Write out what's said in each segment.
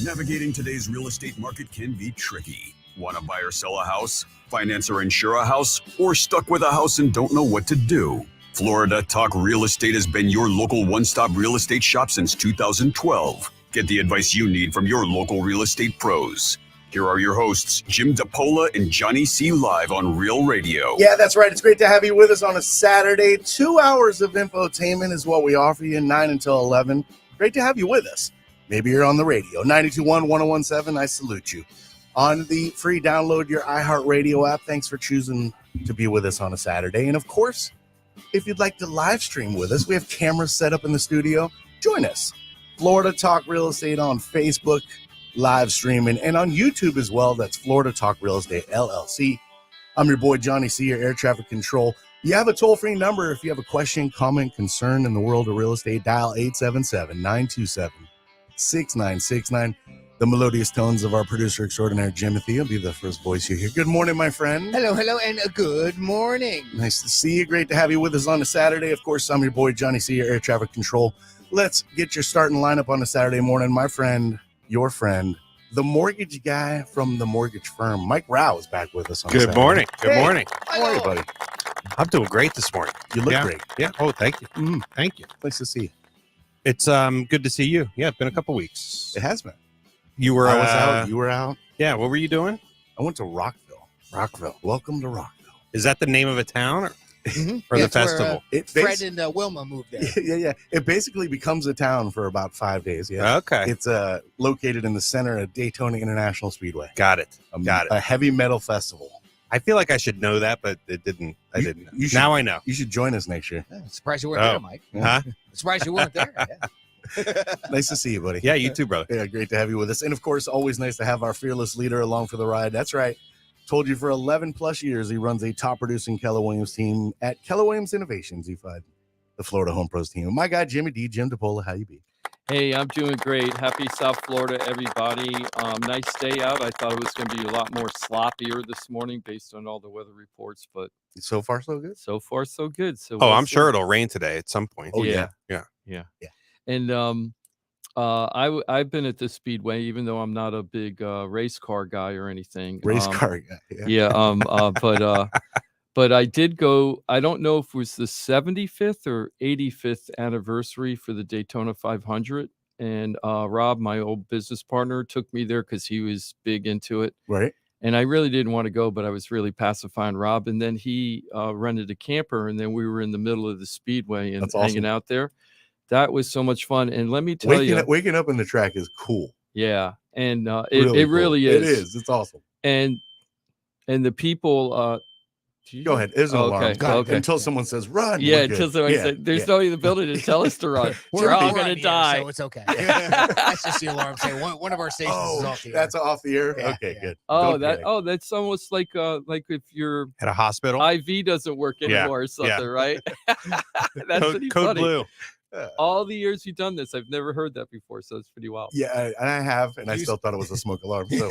Navigating today's real estate market can be tricky. Want to buy or sell a house, finance or insure a house, or stuck with a house and don't know what to do? Florida Talk Real Estate has been your local one-stop real estate shop since 2012. Get the advice you need from your local real estate pros. Here are your hosts, Jim Paola and Johnny C. live on Real Radio. Yeah, that's right. It's great to have you with us on a Saturday. 2 hours of infotainment is what we offer you, 9 until 11. Great to have you with us. Maybe you're on the radio. 92.1, 101.7, I salute you. On the free download your iHeartRadio app, thanks for choosing to be with us on a Saturday. And of course, if you'd like to live stream with us, we have cameras set up in the studio. Join us. Florida Talk Real Estate on Facebook, live streaming, and on YouTube as well. That's Florida Talk Real Estate, LLC. I'm your boy, Johnny C., your air traffic control. You have a toll-free number. If you have a question, comment, concern in the world of real estate, dial 877-927-6969. The melodious tones of our producer extraordinaire, Jimothy, will be the first voice you hear. Good morning, my friend. Hello, and a good morning. Nice to see you. Great to have you with us on a Saturday. Of course, I'm your boy, Johnny C., your air traffic control. Let's get your starting lineup on a Saturday morning. My friend, your friend, the mortgage guy from the mortgage firm, Mike Rauch, is back with us on Good Saturday. morning. Good Hey, morning. How are you, buddy? I'm doing great this morning. You look great. Yeah. Oh, thank you. Thank you. Nice to see you. It's good to see you. Yeah, it's been a couple weeks. It has been. You were I was out. You were out. Yeah, what were you doing? I went to Rockville. Welcome to Rockville. Is that the name of a town or Yeah, the it's where, festival? Fred and Wilma moved there. Yeah. It basically becomes a town for about 5 days. Yeah. Okay. It's located in the center of Daytona International Speedway. Got it. A heavy metal festival. I feel like I should know that, but it didn't. I didn't. You should, now I know. You should join us next year. Yeah, surprised you weren't there, Mike. Huh? Surprised you weren't there. Yeah. Nice to see you, buddy. Yeah, you too, brother. Yeah, great to have you with us. And of course, always nice to have our fearless leader along for the ride. That's right. Told you for 11 plus years, he runs a top producing Keller Williams team at Keller Williams Innovations. You find the Florida Home Pros team. My guy, Jimmy D, Jim DePola, how you be? Hey, I'm doing great. Happy South Florida, everybody. Nice day out. I thought it was going to be a lot more sloppier this morning based on all the weather reports, but So far, so good. so far, so good. So Oh, we'll I'm see. sure it'll rain today at some point. Oh, Yeah. Yeah. And I've been at this speedway, even though I'm not a big race car guy or anything. Race car guy. Yeah. But I did go. I don't know if it was the 75th or 85th anniversary for the Daytona 500, and Rob, my old business partner, took me there because he was big into it. Right. And I really didn't want to go, but I was really pacifying Rob. And then he rented a camper, and then we were in the middle of the speedway and That's awesome. hanging out there. That was so much fun. And let me tell you, Waking up in the track is cool. yeah, and Really it cool. really is. It is. It's awesome. And the people. Go ahead. There's an alarm. Okay, okay. Until someone says run. Yeah, we're good. until somebody said, there's no ability to tell us to run. We're We're all on going to here, die. so it's okay. That's just the alarm saying one of our stations is off the air. That's off the air. Yeah, Okay, yeah. good. Oh, Don't that's almost like if your At a hospital. IV doesn't work anymore or something, right? That's pretty Code funny. blue. All the years you've done this, I've never heard that before, so it's pretty wild. Yeah, I have, and I still thought it was a smoke alarm. So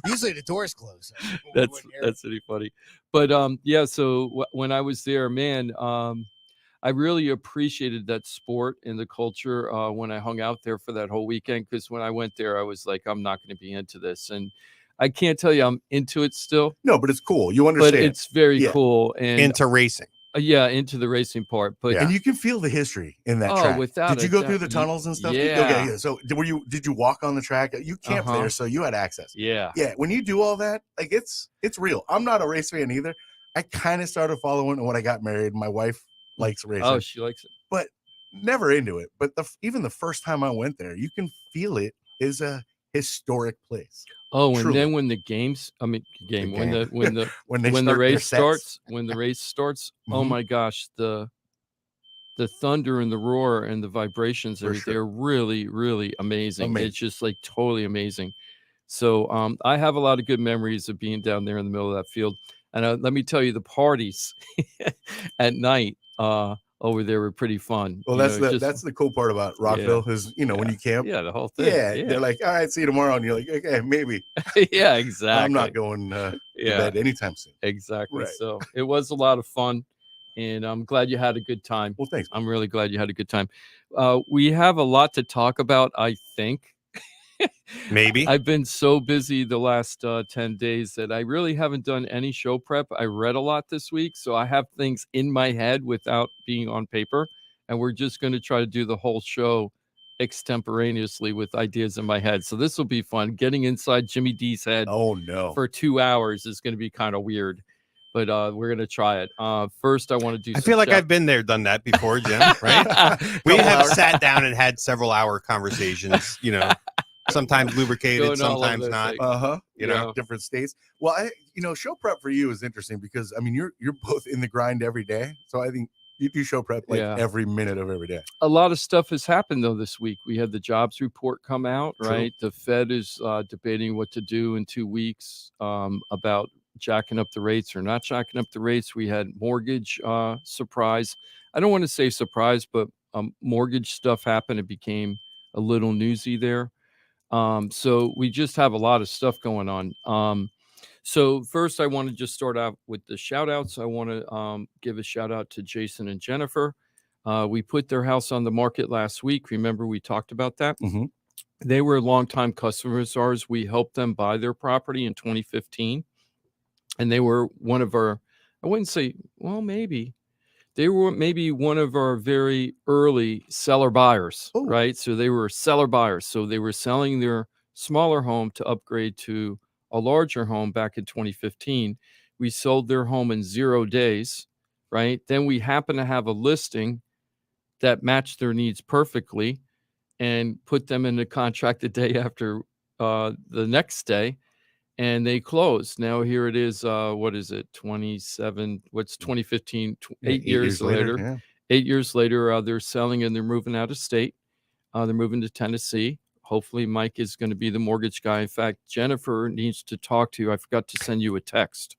Usually the door's closed. So we That's wouldn't hear it. pretty funny. But yeah, so when I was there, man, I really appreciated that sport and the culture when I hung out there for that whole weekend. Because when I went there, I was like, I'm not going to be into this, and I can't tell you I'm into it still, no, but it's cool. You understand. but it's very Yeah. cool and Into racing. yeah, into the racing part. But And you can feel the history in that Oh, track. without Did you a go doubt. through the tunnels and stuff? Yeah. Okay, so did you walk on the track? You camped Uh-huh. there, so you had access. yeah, Yeah, when you do all that, like it's real. I'm not a race fan either. I kind of started following when I got married. My wife likes racing, oh, she likes it. but never into it. But even the first time I went there, you can feel it is a historic place. Oh, and Truly. then when the games, I mean, game when the when they when the start their race sets. starts, when the race starts, oh Mhm. my gosh, the thunder and the roar and the vibrations, For sure. they're really, really amazing. Amazing. It's just like totally amazing. So I have a lot of good memories of being down there in the middle of that field. And let me tell you, the parties at night over there were pretty fun. Well, You know, that's the cool part about Rockville is when you camp. yeah, the whole thing. Yeah, they're like, all right, see you tomorrow, and you're like, okay, maybe. yeah, exactly. I'm not going to yeah. bed anytime soon. Exactly. Right. So it was a lot of fun, and I'm glad you had a good time. Well, thanks. I'm really glad you had a good time. We have a lot to talk about, I think. Maybe. I've been so busy the last 10 days that I really haven't done any show prep. I read a lot this week, so I have things in my head without being on paper. And we're just going to try to do the whole show extemporaneously with ideas in my head. So this will be fun. Getting inside Jimmy D's head Oh, no. for 2 hours is going to be kind of weird. But we're going to try it. First, I want to do I feel like I've been there, done that before, Jim, right? We have sat down and had several hour conversations, sometimes lubricated, Doing all of sometimes those not. things. Uh-huh. Yeah. Different states. Well, show prep for you is interesting because, I mean, you're both in the grind every day. So I think you do show prep like every minute of every day. A lot of stuff has happened, though, this week. We had the jobs report come out, True. right? The Fed is debating what to do in 2 weeks about jacking up the rates or not jacking up the rates. We had mortgage surprise. I don't want to say surprise, but mortgage stuff happened. It became a little newsy there. So we just have a lot of stuff going on. So first, I want to just start out with the shout outs. I want to give a shout out to Jason and Jennifer. We put their house on the market last week. Remember, we talked about that. Mm-hmm. They were longtime customers of ours. We helped them buy their property in 2015. And they were one of our, I wouldn't say, well, maybe. They were maybe one of our very early seller buyers, Ooh. right? So they were seller buyers. So they were selling their smaller home to upgrade to a larger home back in 2015. We sold their home in 0 days, right? Then we happened to have a listing that matched their needs perfectly and put them in the contract the day after the next day. And they closed. Now here it is. What is it? 27. What's 2015? 8 years later. Yeah. 8 years later, they're selling and they're moving out of state. They're moving to Tennessee. Hopefully, Mike is going to be the mortgage guy. In fact, Jennifer needs to talk to you. I forgot to send you a text.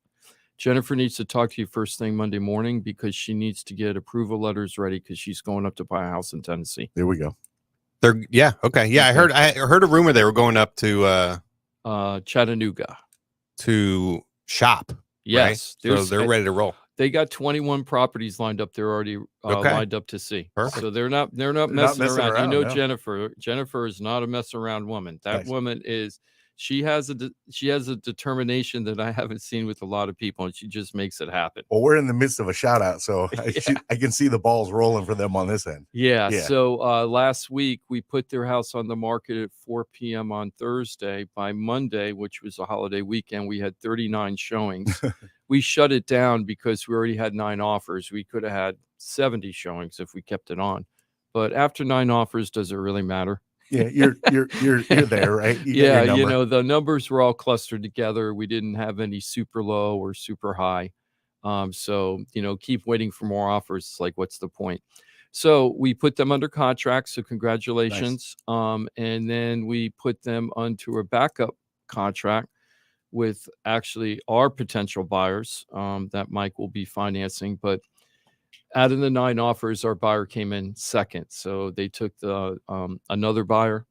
Jennifer needs to talk to you first thing Monday morning because she needs to get approval letters ready because she's going up to buy a house in Tennessee. There we go. Okay. Yeah, I heard a rumor they were going up to Chattanooga to shop. Yes, right? So they're ready to roll. They got 21 properties lined up. They're already lined up to see. Perfect. So they're not messing around. No. Jennifer is not a mess around woman. That Nice. woman is. She has a determination that I haven't seen with a lot of people, and she just makes it happen. Well, we're in the midst of a shout out, so I can see the balls rolling for them on this end. Yeah. So last week we put their house on the market at 4 p.m. on Thursday. By Monday, which was a holiday weekend, we had 39 showings. We shut it down because we already had 9 offers. We could have had 70 showings if we kept it on. But after 9 offers, does it really matter? Yeah, you're there, right? Yeah, the numbers were all clustered together. We didn't have any super low or super high. So, keep waiting for more offers. It's like, what's the point? So we put them under contract. So congratulations. Nice. And then we put them onto a backup contract with actually our potential buyers that Mike will be financing. But out of the 9 offers, our buyer came in second. So they took the another buyer,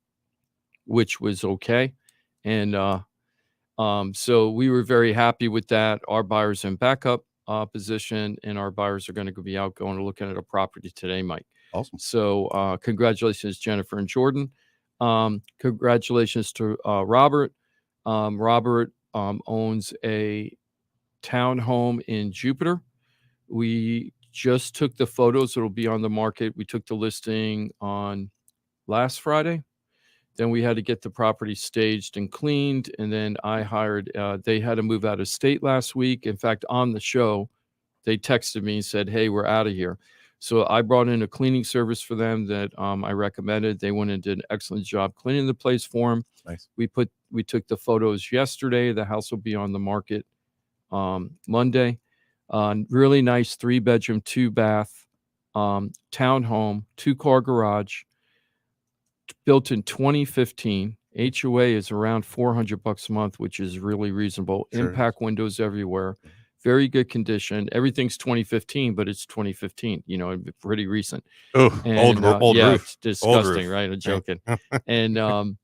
which was okay. And so we were very happy with that. Our buyer's in backup position, and our buyers are going to be out going and looking at a property today, Mike. Awesome. So congratulations, Jennifer and Jordan. Congratulations to Robert. Robert owns a townhome in Jupiter. We just took the photos. It'll be on the market. We took the listing on last Friday. Then we had to get the property staged and cleaned. And then I hired, they had to move out of state last week. In fact, on the show, they texted me and said, hey, we're out of here. So I brought in a cleaning service for them that I recommended. They went and did an excellent job cleaning the place for them. Nice. We took the photos yesterday. The house will be on the market Monday. Really nice 3-bedroom, 2-bath townhome, 2-car garage, built in 2015. HOA is around $400 a month, which is really reasonable. Sure. Impact windows everywhere. Very good condition. Everything's 2015, but it's 2015. Pretty recent. Oh, old yeah, roof. It's disgusting, right? I'm joking. And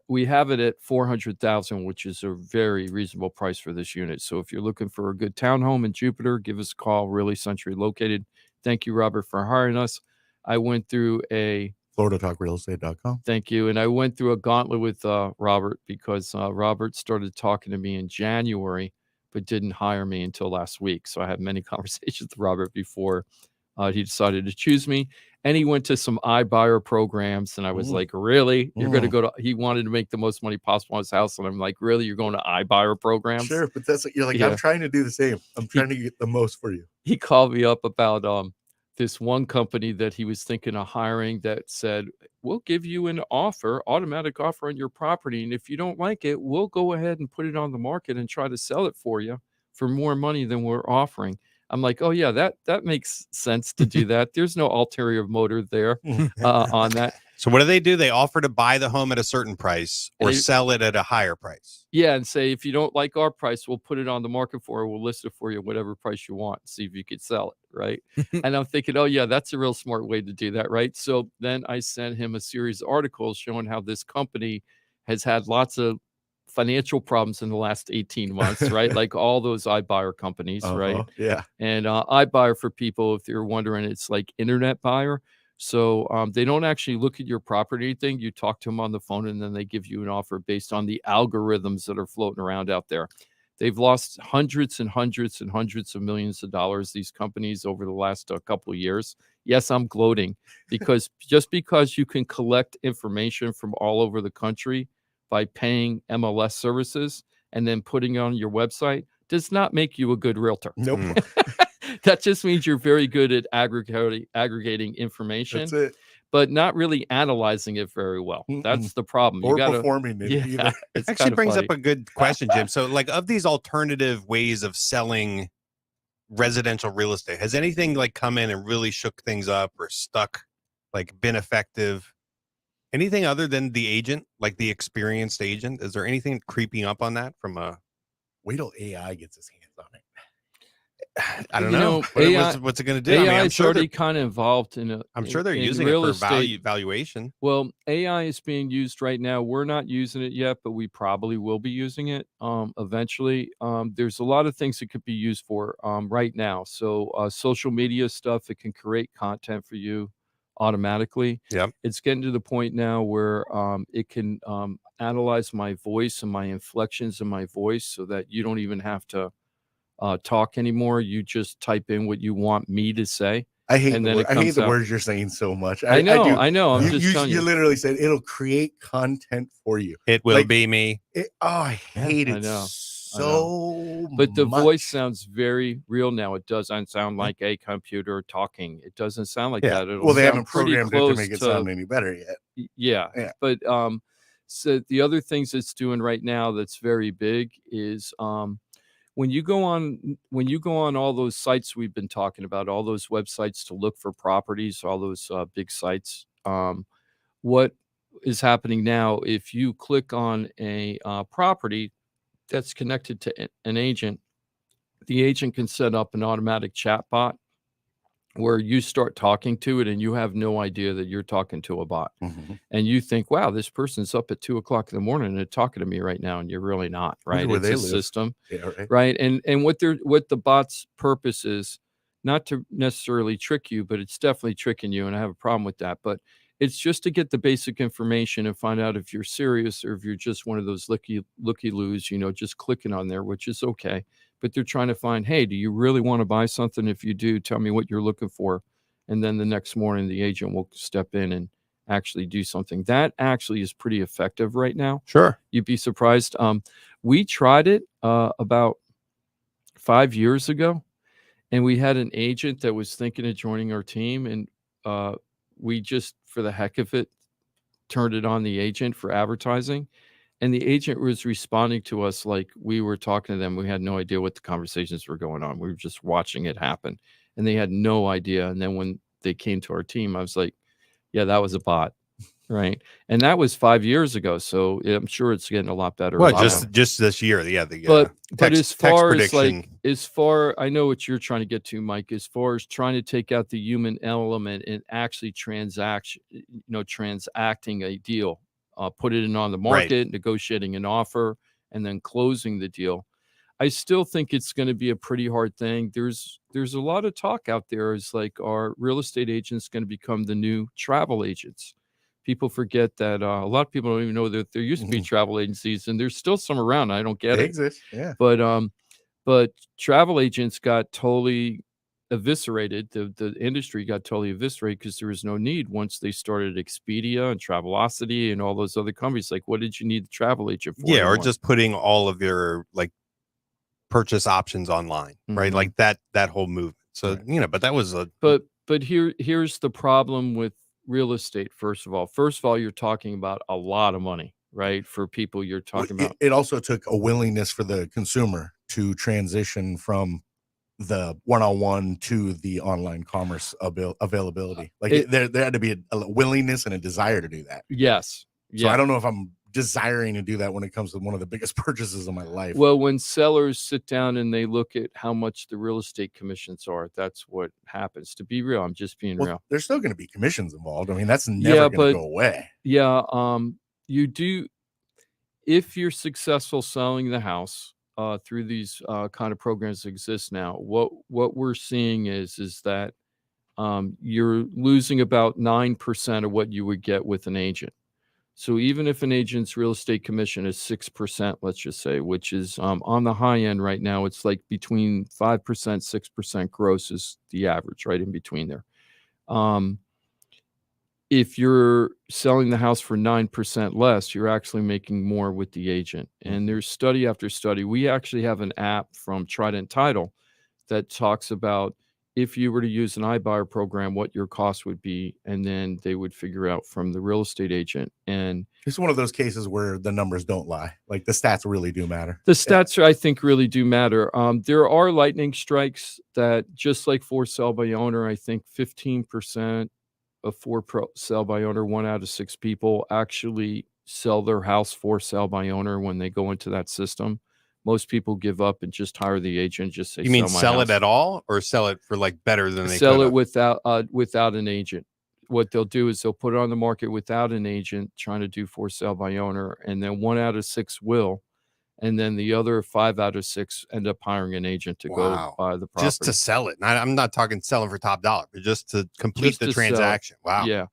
we have it at $400,000, which is a very reasonable price for this unit. So if you're looking for a good townhome in Jupiter, give us a call. Really centrally located. Thank you, Robert, for hiring us. I went through a FloridaTalkRealEstate.com. Thank you. And I went through a gauntlet with Robert because Robert started talking to me in January, but didn't hire me until last week. So I had many conversations with Robert before he decided to choose me. And he went to some iBuyer programs. And I was like, really? You're going to go to, he wanted to make the most money possible on his house. And I'm like, really? You're going to iBuyer programs? Sure. But that's you're like, Yeah. I'm trying to do the same. I'm trying to get the most for you. He called me up about this one company that he was thinking of hiring that said, we'll give you an offer, automatic offer on your property. And if you don't like it, we'll go ahead and put it on the market and try to sell it for you for more money than we're offering. I'm like, oh yeah, that makes sense to do that. There's no ulterior motive there on that. So what do? They offer to buy the home at a certain price or sell it at a higher price. Yeah, and say, if you don't like our price, we'll put it on the market for you. We'll list it for you, whatever price you want, see if you could sell it, right? And I'm thinking, oh yeah, that's a real smart way to do that, right? So then I sent him a series of articles showing how this company has had lots of financial problems in the last 18 months, right? Like all those iBuyer companies, right? Yeah. And iBuyer, for people, if you're wondering, it's like internet buyer. So they don't actually look at your property thing. You talk to them on the phone, and then they give you an offer based on the algorithms that are floating around out there. They've lost hundreds and hundreds and hundreds of millions of dollars, these companies, over the last couple of years. Yes, I'm gloating because just because you can collect information from all over the country by paying MLS services and then putting it on your website does not make you a good realtor. Nope. That just means you're very good at aggregating information. That's it. But not really analyzing it very well. That's the problem. Or performing it either. It actually brings up a good question, Jim. So, like, of these alternative ways of selling residential real estate, has anything like come in and really shook things up or stuck, like been effective? Anything other than the agent, like the experienced agent? Is there anything creeping up on that from a? Wait till AI gets his hands on it. I don't know. What's it going to do? AI I mean, is already kind of involved in it. I'm sure they're using it for valuation. Well, AI is being used right now. We're not using it yet, but we probably will be using it eventually. There's a lot of things it could be used for right now. So social media stuff, it can create content for you automatically. Yep. It's getting to the point now where it can analyze my voice and my inflections in my voice so that you don't even have to talk anymore. You just type in what you want me to say. I hate the words you're saying so much. I know. I'm just telling you. You literally said it'll create content for you. It will be me. I hate it so much. But the voice sounds very real now. It doesn't sound like a computer talking. It doesn't sound like that. Well, they haven't programmed it to make it sound any better yet. Yeah. But so the other things it's doing right now that's very big is when you go on all those sites we've been talking about, all those websites to look for properties, all those big sites, what is happening now, if you click on a property that's connected to an agent, the agent can set up an automatic chat bot where you start talking to it and you have no idea that you're talking to a bot. And you think, wow, this person's up at 2:00 in the morning and they're talking to me right now. And you're really not, right? Where it's they a live. system, right? And what the bot's purpose is not to necessarily trick you, but it's definitely tricking you. And I have a problem with that, but it's just to get the basic information and find out if you're serious or if you're just one of those looky-loos, just clicking on there, which is okay. But they're trying to find, hey, do you really want to buy something? If you do, tell me what you're looking for. And then the next morning, the agent will step in and actually do something. That actually is pretty effective right now. Sure. You'd be surprised. We tried it about 5 years ago, and we had an agent that was thinking of joining our team. And we just, for the heck of it, turned it on the agent for advertising. And the agent was responding to us like we were talking to them. We had no idea what the conversations were going on. We were just watching it happen. And they had no idea. And then when they came to our team, I was like, yeah, that was a bot. Right. And that was 5 years ago. So I'm sure it's getting a lot better. Well, just this year. Yeah. But as far as I know what you're trying to get to, Mike, as far as trying to take out the human element and actually transacting a deal, put it in on the market, negotiating an offer, and then closing the deal. I still think it's going to be a pretty hard thing. There's a lot of talk out there. Is like, are real estate agents going to become the new travel agents? people forget that a lot of people don't even know that there used to be travel agencies, and there's still some around. I don't get They it, exist. Yeah. but travel agents got totally eviscerated. The industry got totally eviscerated because there was no need once they started Expedia and Travelocity and all those other companies. Like, what did you need the travel agent for? Yeah, or anymore? just putting all of your like purchase options online, right? Mhm. Like that whole movement. So, Right. but that was a But here's the problem with real estate. First of all, you're talking about a lot of money, right? For people you're talking about. It also took a willingness for the consumer to transition from the one-on-one to the online commerce availability. Like there had to be a willingness and a desire to do that. Yes. So I Yeah. don't know if I'm desiring to do that when it comes to one of the biggest purchases of my life. Well, when sellers sit down and they look at how much the real estate commissions are, that's what happens. To be real, I'm just being real. There's still going to be commissions involved. I mean, that's Yeah, never going to but go away. yeah, you do if you're successful selling the house through these kind of programs that exist now. What we're seeing is that you're losing about 9% of what you would get with an agent. So even if an agent's real estate commission is 6%, let's just say, which is on the high end right now, it's like between 5%, 6% gross is the average, right in between there. If you're selling the house for 9% less, you're actually making more with the agent. And there's study after study. We actually have an app from Trident Title that talks about if you were to use an iBuyer program, what your cost would be, and then they would figure out from the real estate agent. And it's one of those cases where the numbers don't lie. Like the stats really do matter. The stats, I think, really do matter. There are lightning strikes that, just like for sale by owner, I think 15% of sell by owner, 1 out of 6 people actually sell their house for sale by owner when they go into that system. Most people give up and just hire the agent. Just say, you mean sell it house. at all, or sell it for like better than they Sell could it have? without an agent. What they'll do is they'll put it on the market without an agent trying to do for sale by owner, and then 1 out of 6 will. And then the other 5 out of 6 end up hiring an agent to go buy the property. Just to sell it. I'm not talking selling for top dollar, but just to complete the transaction. Wow. Yeah.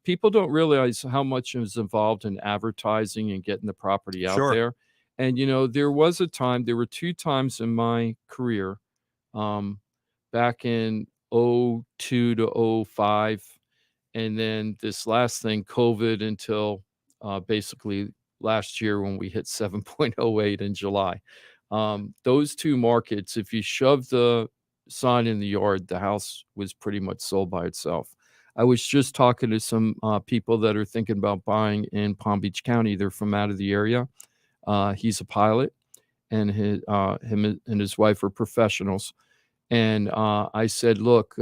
People don't realize how much is involved in advertising and getting the property out there. And, there were 2 times in my career, back in 02 to 05, and then this last thing, COVID, until basically last year when we hit 7.08 in July. Those 2 markets, if you shove the sign in the yard, the house was pretty much sold by itself. I was just talking to some people that are thinking about buying in Palm Beach County. They're from out of the area. He's a pilot, and him and his wife are professionals. And I said, look,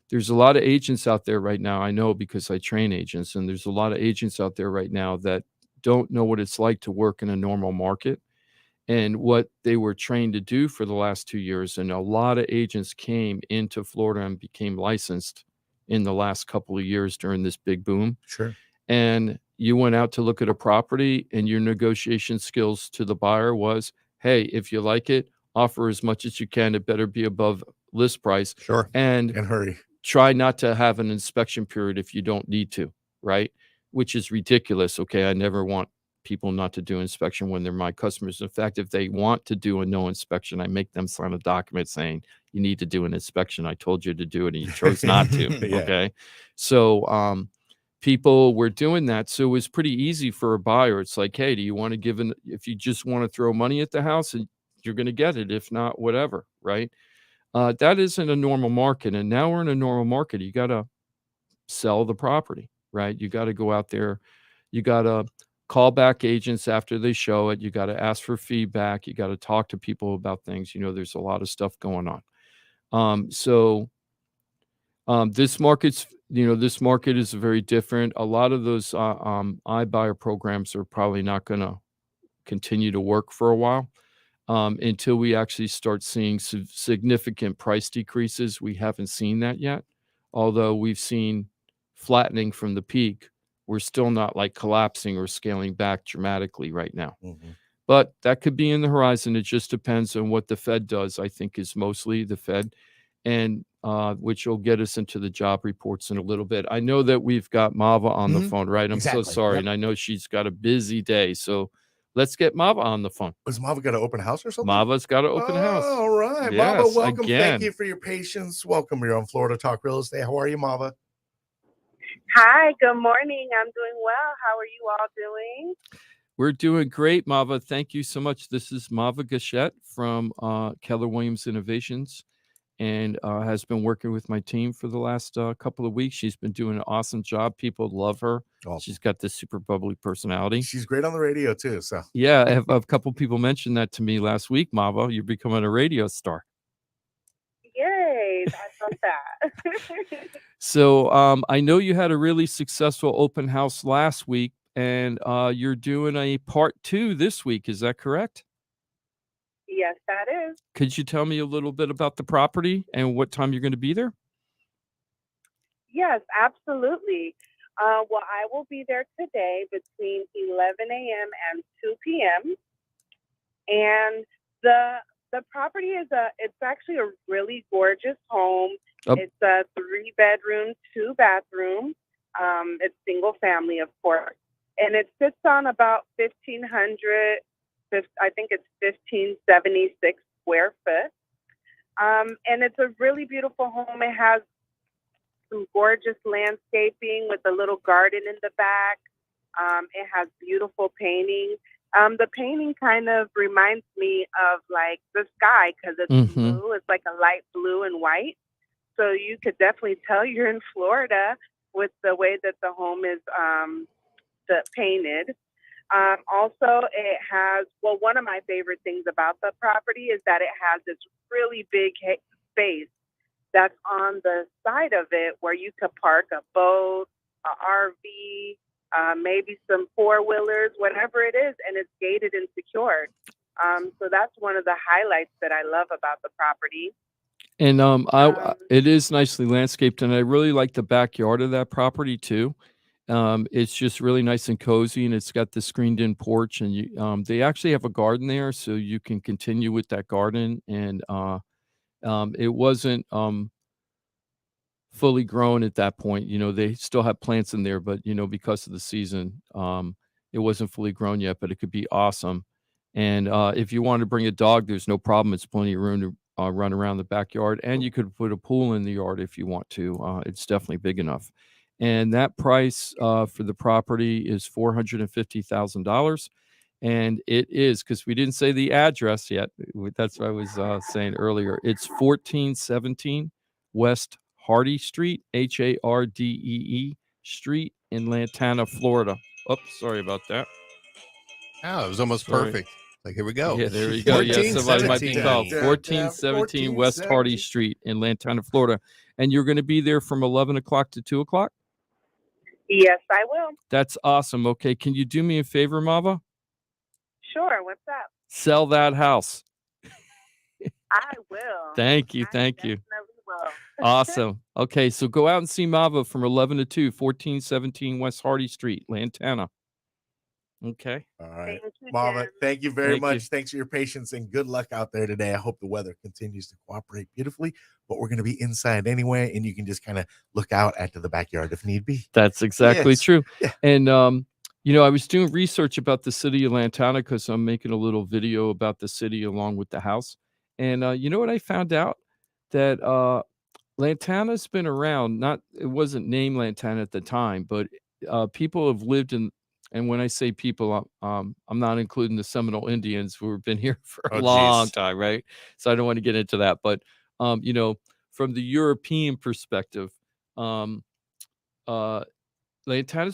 there's a lot of agents out there right now. I know because I train agents, and there's a lot of agents out there right now that don't know what it's like to work in a normal market and what they were trained to do for the last 2 years. And a lot of agents came into Florida and became licensed in the last couple of years during this big boom. Sure. And you went out to look at a property, and your negotiation skills to the buyer was, hey, if you like it, offer as much as you can. It better be above list price. Sure. And hurry. Try not to have an inspection period if you don't need to, right? Which is ridiculous. Okay. I never want people not to do inspection when they're my customers. In fact, if they want to do a no inspection, I make them sign a document saying you need to do an inspection. I told you to do it and you chose not to. Yeah. Okay. So people were doing that. So it was pretty easy for a buyer. It's like, hey, do you want to if you just want to throw money at the house, and you're going to get it. If not, whatever, right? That isn't a normal market. And now we're in a normal market. You got to sell the property, right? You got to go out there. You got to call back agents after they show it. You got to ask for feedback. You got to talk to people about things. There's a lot of stuff going on. This market is very different. A lot of those iBuyer programs are probably not going to continue to work for a while. Until we actually start seeing significant price decreases. We haven't seen that yet. Although we've seen flattening from the peak, we're still not like collapsing or scaling back dramatically right now. Mm-hmm. But that could be in the horizon. It just depends on what the Fed does, I think, is mostly the Fed. And which will get us into the job reports in a little bit. I know that we've got Mava on the phone, right? I'm so Exactly. sorry. Yep. And I know she's got a busy day. So let's get Mava on the phone. Was Mava got an open house or something? Mava's got an open house. All right. Yes, Mava, welcome. again. Thank you for your patience. Welcome. You're on Florida Talk Real Estate. How are you, Mava? Hi, good morning. I'm doing well. How are you all doing? We're doing great, Mava. Thank you so much. This is Mava Gachette from Keller Williams Innovations, and has been working with my team for the last couple of weeks. She's been doing an awesome job. People love her. Awesome. She's got this super bubbly personality. She's great on the radio too. So Yeah, I have a couple people mentioned that to me last week, Mava. You're becoming a radio star. Yay, I love that. So I know you had a really successful open house last week, and you're doing a part 2 this week. Is that correct? Yes, that is. Could you tell me a little bit about the property and what time you're going to be there? Yes, absolutely. Well, I will be there today between 11 a.m. and 2 p.m. And the property it's actually a really gorgeous home. It's a 3-bedroom, 2-bathroom. It's single family, of course. And it sits on about 1,500, I think it's 1,576 square foot. And it's a really beautiful home. It has some gorgeous landscaping with a little garden in the back. It has beautiful painting. The painting kind of reminds me of like the sky because it's blue. It's like a light blue and white. So you could definitely tell you're in Florida with the way that the home is painted. Also, it has, well, one of my favorite things about the property is that it has this really big space that's on the side of it where you could park a boat, a RV, maybe some 4-wheelers, whatever it is, and it's gated and secured. So that's one of the highlights that I love about the property. And it is nicely landscaped, and I really like the backyard of that property too. It's just really nice and cozy, and it's got the screened-in porch, and they actually have a garden there, so you can continue with that garden. And it wasn't fully grown at that point. They still have plants in there, but because of the season, it wasn't fully grown yet. But it could be awesome. And if you want to bring a dog, there's no problem. It's plenty of room to run around the backyard, and you could put a pool in the yard if you want to. It's definitely big enough. And that price for the property is $450,000. And it is, because we didn't say the address yet. That's what I was saying earlier. It's 1417 West Hardy Street, Hardee Street in Lantana, Florida. Oops, sorry about that. Oh, it was almost perfect. Like, here we go. Yeah, there we go. Yeah, somebody might be called 1417 West Hardy 1417. Street in Lantana, Florida. And you're going to be there from 11 o'clock to 2 o'clock? Yes, I will. That's awesome. Okay, can you do me a favor, Mava? Sure. What's up? Sell that house. I will. Thank you. I Thank you. definitely will. Awesome. Okay, so go out and see Mava from 11 to 2, 1417 West Hardy Street, Lantana. Okay. All right. Thank you, Mava, Jim. thank you very Thank much. you. Thanks for your patience and good luck out there today. I hope the weather continues to cooperate beautifully, but we're going to be inside anyway, and you can just kind of look out into the backyard if need be. That's exactly Yes. true. Yeah. And, I was doing research about the city of Lantana because I'm making a little video about the city along with the house. And you know what I found out? That Lantana's been around. It wasn't named Lantana at the time, but people have lived in. And when I say people, I'm not including the Seminole Indians who have been here for a long time, right? So I don't want to get into that. But from the European perspective, Lantana's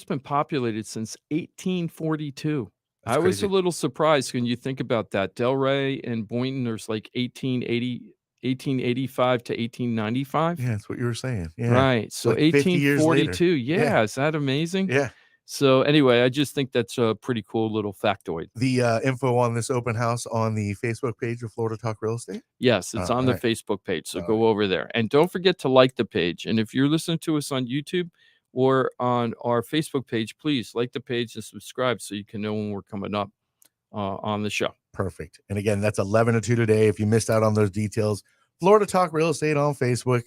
been populated since 1842. That's I was crazy. a little surprised when you think about that. Delray and Boynton, there's like 1885 to 1895. Yeah, that's what you were saying. Yeah. Right. So Like 50 years later. 1842. Yeah. Is that amazing? Yeah. So anyway, I just think that's a pretty cool little factoid. The info on this open house on the Facebook page of Florida Talk Real Estate. Yes, it's on the right. Facebook page. So All go over there. And don't forget to like the page. And if you're listening to us on YouTube or on our Facebook page, please like the page and subscribe so you can know when we're coming up on the show. Perfect. And again, that's 11 to 2 today. If you missed out on those details, Florida Talk Real Estate on Facebook.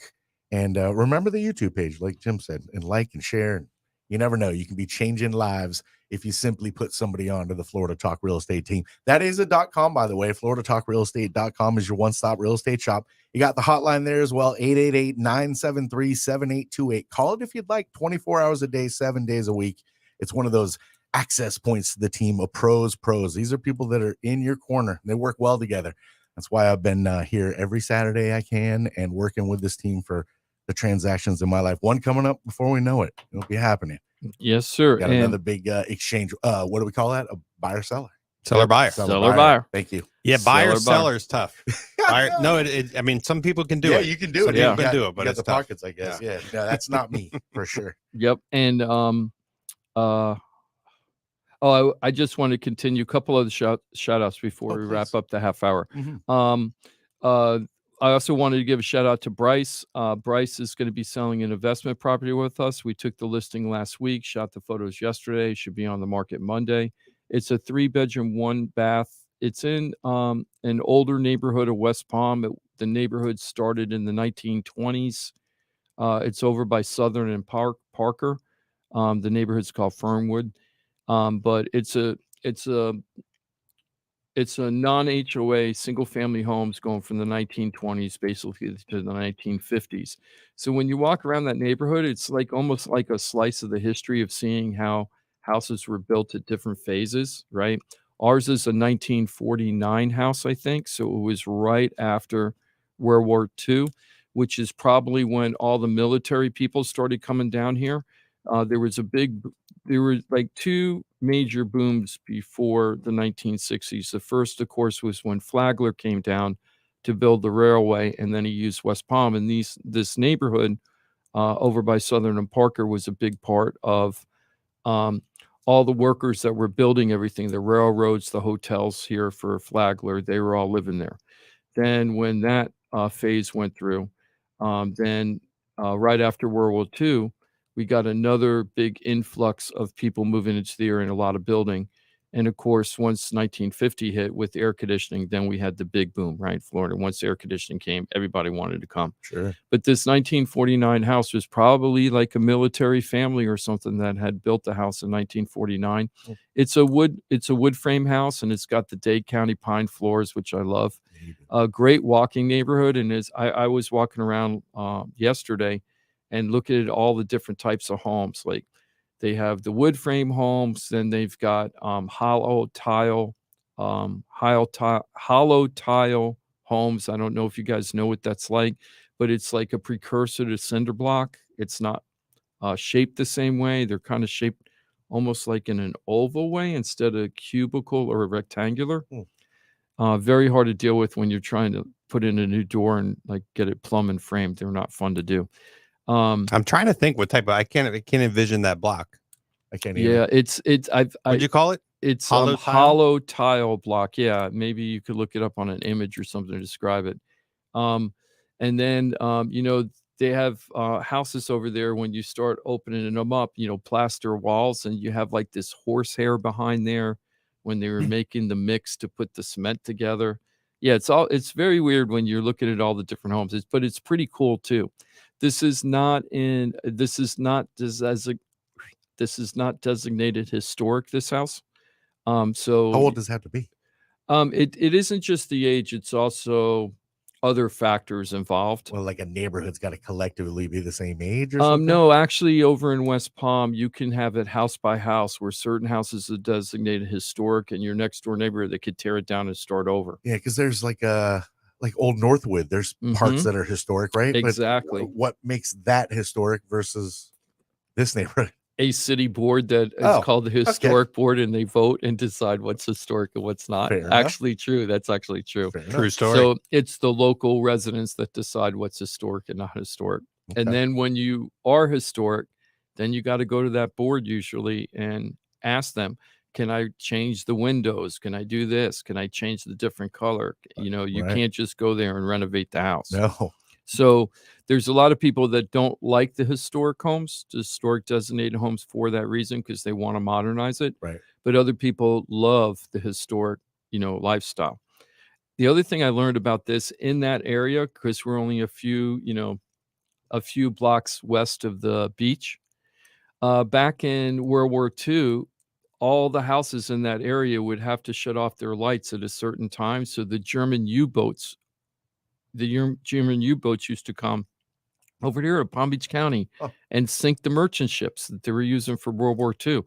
And remember the YouTube page, like Jim said, and like and share. You never know. You can be changing lives if you simply put somebody onto the Florida Talk Real Estate team. That is a .com, by the way. FloridaTalkRealEstate.com is your one-stop real estate shop. You got the hotline there as well, 888-973-7828. Call it if you'd like, 24 hours a day, 7 days a week. It's one of those access points to the team of pros. These are people that are in your corner. They work well together. That's why I've been here every Saturday I can and working with this team for the transactions in my life. One coming up before we know it. It'll be happening. Yes, sir. Got another big exchange. What do we call that? A buyer seller? Seller buyer. Seller buyer. Thank you. Yeah, buyer Seller seller is tough. Buyer, no, I mean, some people can do it. You can do Some it. people You can got- do it, you but got it's the tough. pockets, I guess. Yeah. No, that's not me for sure. Yep. And I just want to continue a couple of the shout outs before we wrap Please. up the half hour. Mhm. I also wanted to give a shout out to Bryce. Bryce is going to be selling an investment property with us. We took the listing last week, shot the photos yesterday. Should be on the market Monday. It's a 3-bedroom, 1-bath. It's in an older neighborhood of West Palm. The neighborhood started in the 1920s. It's over by Southern and Parker. The neighborhood's called Fernwood. But it's a non-HOA single family homes going from the 1920s basically to the 1950s. So when you walk around that neighborhood, it's like almost like a slice of the history of seeing how houses were built at different phases, right? Ours is a 1949 house, I think. So it was right after World War II, which is probably when all the military people started coming down here. There were like 2 major booms before the 1960s. The first, of course, was when Flagler came down to build the railway, and then he used West Palm. And this neighborhood over by Southern and Parker was a big part of all the workers that were building everything, the railroads, the hotels here for Flagler. They were all living there. Then when that phase went through, then right after World War II, we got another big influx of people moving into the area and a lot of building. And of course, once 1950 hit with air conditioning, then we had the big boom, right? Florida. Once air conditioning came, everybody wanted to come. Sure. But this 1949 house was probably like a military family or something that had built the house in 1949. Mm. It's a wood frame house, and it's got the Dade County pine floors, which I love. A great walking neighborhood. And I was walking around yesterday and looking at all the different types of homes. Like they have the wood frame homes, then they've got hollow tile homes. I don't know if you guys know what that's like, but it's like a precursor to cinder block. It's not shaped the same way. They're kind of shaped almost like in an oval way instead of cubical or rectangular. Very hard to deal with when you're trying to put in a new door and like get it plumb and framed. They're not fun to do. I'm trying to think what type of I can't envision that block. I can't even. Yeah, What'd you call it? it's Hollow tile? hollow tile block. Yeah, maybe you could look it up on an image or something to describe it. And then they have houses over there when you start opening them up, plaster walls, and you have like this horsehair behind there when they were making the mix to put the cement together. Yeah, it's very weird when you're looking at all the different homes. But it's pretty cool too. This is not designated historic, this house. So How old does it have to be? it isn't just the age, it's also other factors involved. Well, like a neighborhood's got to collectively be the same age or something? No, actually over in West Palm, you can have it house by house where certain houses are designated historic and your next door neighbor, they could tear it down and start over. Yeah, because there's like Old Northwood. There's parts that are historic, right? Exactly. But what makes that historic versus this neighborhood? A city board that is Oh, called the historic board, and they vote and decide what's historic and what's not. Fair enough. Actually true. That's actually true. Fair enough. True story. So it's the local residents that decide what's historic and not historic. And Okay. then when you are historic, then you got to go to that board usually and ask them, can I change the windows? Can I do this? Can I change the different color? You Right. can't just go there and renovate the house. No. So there's a lot of people that don't like the historic homes, the historic designated homes for that reason, because they want to modernize it. Right. But other people love the historic, lifestyle. The other thing I learned about this in that area, because we're only a few, a few blocks west of the beach. Back in World War II, all the houses in that area would have to shut off their lights at a certain time. So the German U-boats used to come over here at Palm Beach County and sink the merchant ships that they were using for World War II.